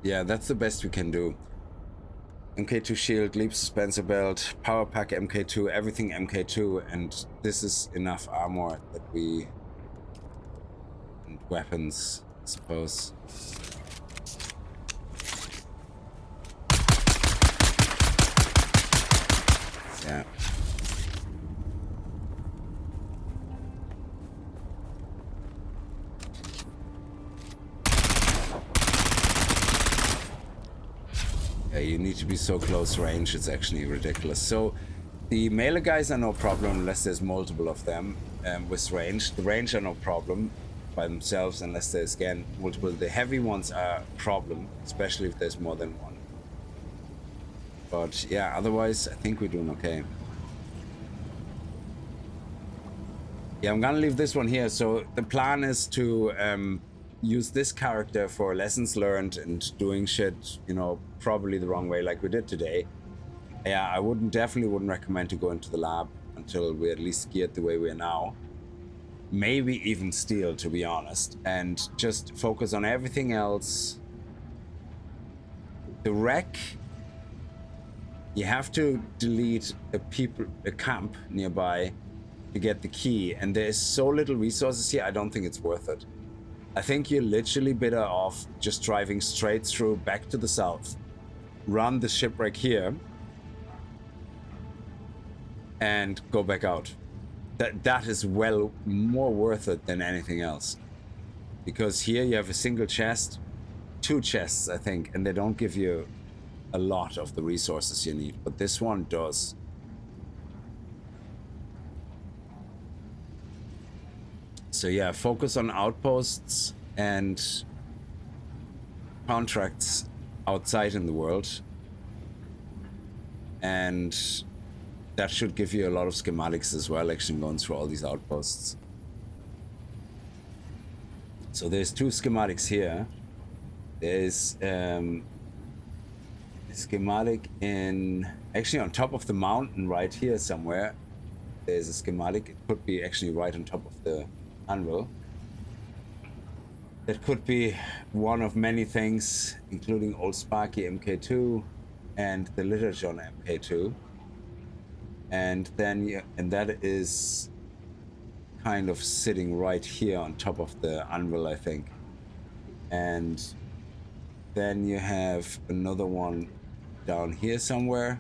Yeah, that's the best we can do. MK2 shield, leap dispenser belt, power pack MK2, everything MK2, and this is enough armor that we... and weapons, I suppose. Yeah. Yeah, you need to be so close range, it's actually ridiculous. So the melee guys are no problem unless there's multiple of them with range. The range are no problem by themselves unless there's, again, multiple. The heavy ones are a problem, especially if there's more than one. But yeah, otherwise I think we're doing okay. Yeah, I'm gonna leave this one here. So the plan is to use this character for lessons learned and doing shit, you know, probably the wrong way like we did today. Yeah, I definitely wouldn't recommend to go into the lab until we're at least geared the way we are now. Maybe even steal, to be honest, and just focus on everything else. The wreck, you have to delete a camp nearby to get the key, and there is so little resources here, I don't think it's worth it. I think you're literally better off just driving straight through back to the south, run the shipwreck here, and go back out. That is well more worth it than anything else. Because here you have a single chest, 2 chests I think, and they don't give you a lot of the resources you need, but this one does. So yeah, focus on outposts and contracts outside in the world. And that should give you a lot of schematics as well, actually going through all these outposts. So there's two schematics here. There's a schematic actually on top of the mountain right here somewhere. There's a schematic. It could be actually right on top of the anvil. That could be one of many things, including Old Sparky MK2 and the literature on MK2. And then, and that is kind of sitting right here on top of the anvil, I think. And then you have another one down here somewhere,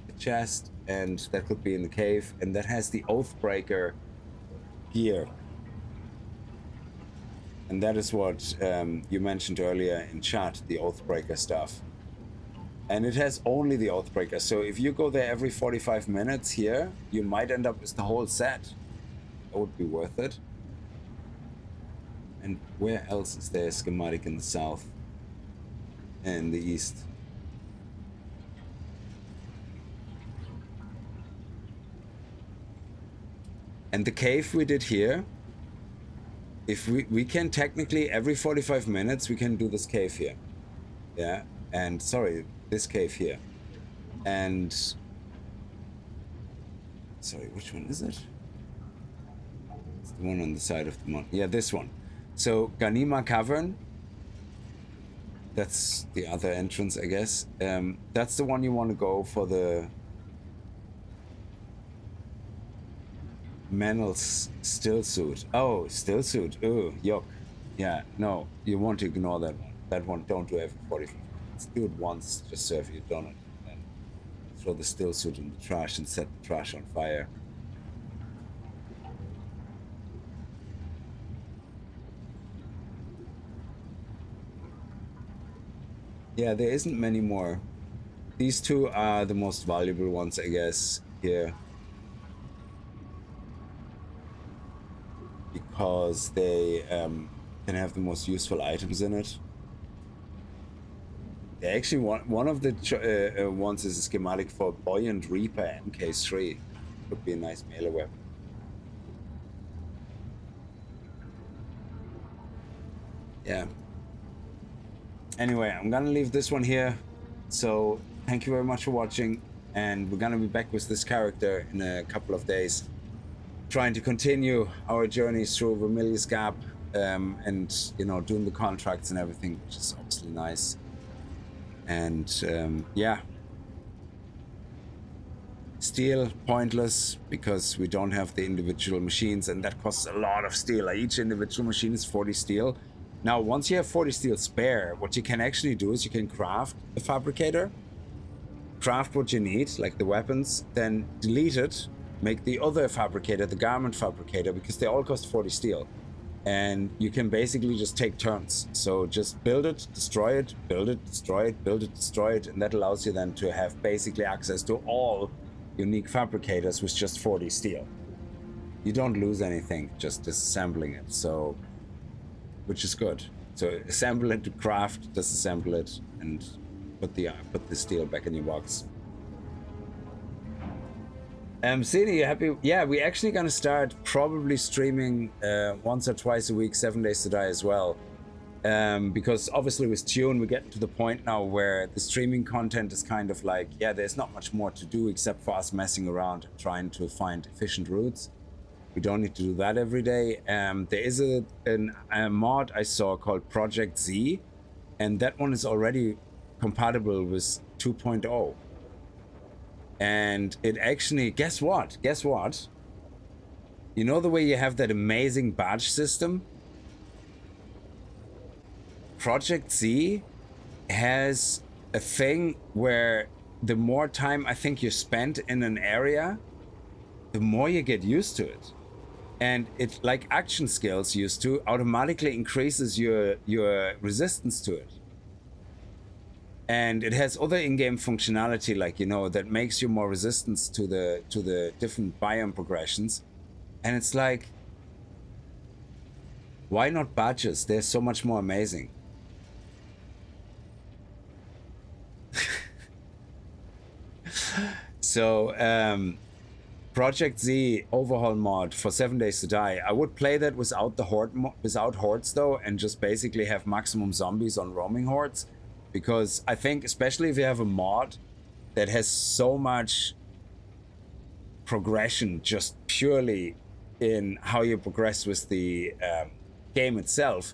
the chest, and that could be in the cave, and that has the Oathbreaker gear. And that is what you mentioned earlier in chat, the Oathbreaker stuff. And it has only the Oathbreaker, so if you go there every 45 minutes here, you might end up with the whole set. That would be worth it. And where else is there a schematic in the south and the east? And the cave we did here, if we can technically every 45 minutes we can do this cave here. Yeah, and sorry, this cave here. And sorry, which one is it? It's the one on the side of the mountain. Yeah, this one. So Ganima Cavern, that's the other entrance, I guess. That's the one you want to go for the Menel's still suit. Oh, still suit. Oh, yuck. Yeah, no, you want to ignore that one. That one, don't do every 45 minutes. Do it once, just serve your donut. And throw the still suit in the trash and set the trash on fire. Yeah, there isn't many more. These two are the most valuable ones, I guess, here. Because they can have the most useful items in it. They actually one of the ones is a schematic for Buoyant Reaper MK3. Could be a nice melee weapon. Yeah. Anyway, I'm gonna leave this one here. So thank you very much for watching, and we're gonna be back with this character in a couple of days, trying to continue our journeys through Vermillius Gap, and you know, doing the contracts and everything, which is obviously nice. And yeah, steel pointless because we don't have the individual machines, and that costs a lot of steel. Like, each individual machine is 40 steel. Now once you have 40 steel spare, what you can actually do is you can craft a fabricator, craft what you need, like the weapons, then delete it, make the other fabricator, the garment fabricator, because they all cost 40 steel. And you can basically just take turns. So just build it, destroy it, build it, destroy it, build it, destroy it, and that allows you then to have basically access to all unique fabricators with just 40 steel. You don't lose anything just disassembling it, so, which is good. So assemble it to craft, disassemble it, and put the steel back in your box. Sini, you happy? Yeah, we're actually gonna start probably streaming once or twice a week, 7 days to die as well. Because obviously with Dune, we're getting to the point now where the streaming content is kind of like, yeah, there's not much more to do except for us messing around and trying to find efficient routes. We don't need to do that every day. There is a mod I saw called Project Z, and that one is already compatible with 2.0. And it actually, guess what? Guess what? You know the way you have that amazing badge system? Project Z has a thing where the more time I think you spend in an area, the more you get used to it. And it, like action skills used to, automatically increases your resistance to it. And it has other in-game functionality, like, you know, that makes you more resistant to the different biome progressions. And it's like, why not badges? They're so much more amazing. So Project Z overhaul mod for 7 Days to Die. I would play that without the without hordes though, and just basically have maximum zombies on roaming hordes, because I think especially if you have a mod that has so much progression just purely in how you progress with the game itself,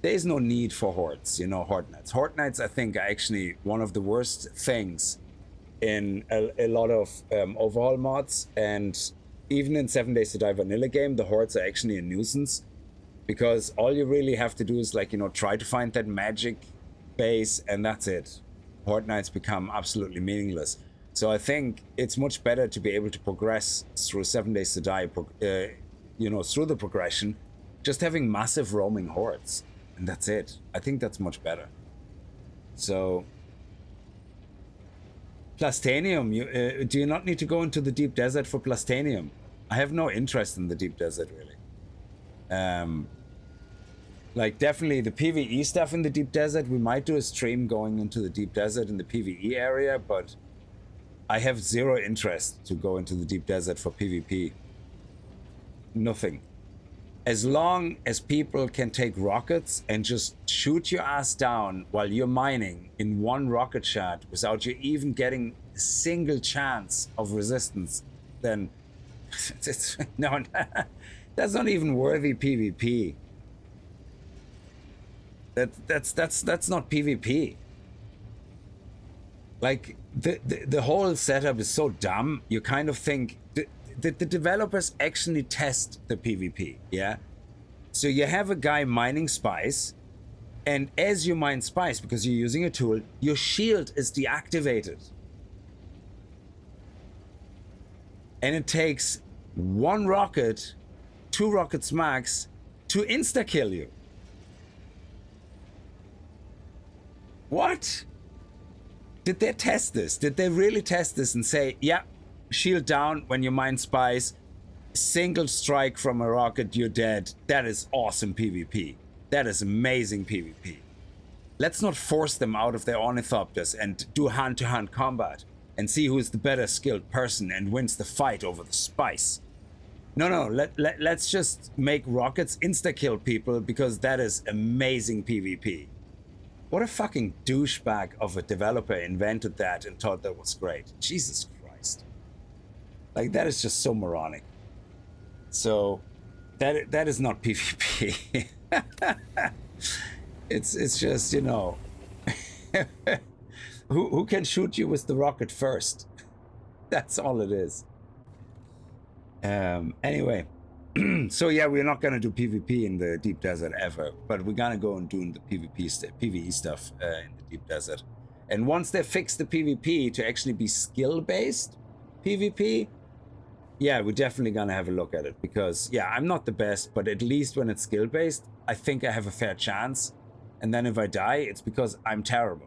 there is no need for hordes, you know, horde knights. Horde knights, I think, are actually one of the worst things in a lot of overhaul mods, and even in 7 Days to Die vanilla game, the hordes are actually a nuisance, because all you really have to do is, like, you know, try to find that magic base, and that's it. Horde knights become absolutely meaningless. So I think it's much better to be able to progress through 7 Days to Die, you know, through the progression, just having massive roaming hordes, and that's it. I think that's much better. So Plastanium, do you not need to go into the deep desert for Plastanium? I have no interest in the deep desert, really. Like, definitely the PvE stuff in the deep desert, we might do a stream going into the deep desert in the PvE area, but I have zero interest to go into the deep desert for PvP. Nothing. As long as people can take rockets and just shoot your ass down while you're mining in one rocket shot without you even getting a single chance of resistance, then no, that's not even worthy PvP. That's not PvP. Like, the whole setup is so dumb. You kind of think the developers actually test the PvP, yeah? So you have a guy mining spice, and as you mine spice, because you're using a tool, your shield is deactivated. And it takes one rocket, 2 rockets max, to insta-kill you. What? Did they test this? Did they really test this and say, yeah, shield down when you mine spice, single strike from a rocket, you're dead. That is awesome PvP. That is amazing PvP. Let's not force them out of their ornithopters and do hand-to-hand combat and see who is the better skilled person and wins the fight over the spice. No, let's just make rockets insta-kill people, because that is amazing PvP. What a fucking douchebag of a developer invented that and thought that was great. Jesus Christ. Like, that is just so moronic. So that is not PvP. It's just, you know, who can shoot you with the rocket first? That's all it is. Anyway, so yeah, we're not gonna do PvP in the deep desert ever, but we're gonna go and do the PvE stuff in the deep desert. And once they fix the PvP to actually be skill-based PvP, yeah, we're definitely gonna have a look at it, because yeah, I'm not the best, but at least when it's skill-based, I think I have a fair chance. And then if I die, it's because I'm terrible,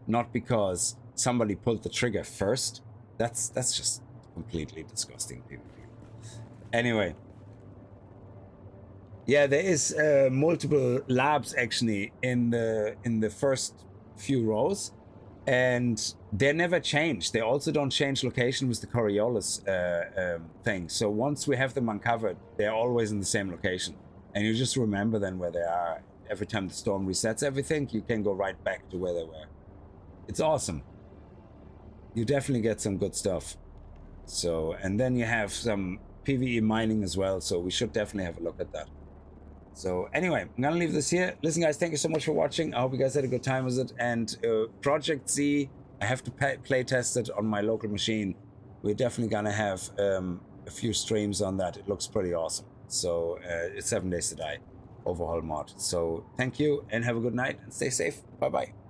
not because somebody pulled the trigger first. That's just completely disgusting PvP. Anyway, yeah, there is multiple labs actually in the first few rows, and they never change. They also don't change location with the Coriolis thing. So once we have them uncovered, they're always in the same location, and you just remember then where they are. Every time the storm resets everything, you can go right back to where they were. It's awesome. You definitely get some good stuff. So, and then you have some PvE mining as well, so we should definitely have a look at that. So anyway, I'm gonna leave this here. Listen, guys, thank you so much for watching. I hope you guys had a good time with it. And Project Z, I have to play test it on my local machine. We're definitely gonna have a few streams on that. It looks pretty awesome. So it's 7 Days to Die overhaul mod. So thank you and have a good night and stay safe. Bye bye.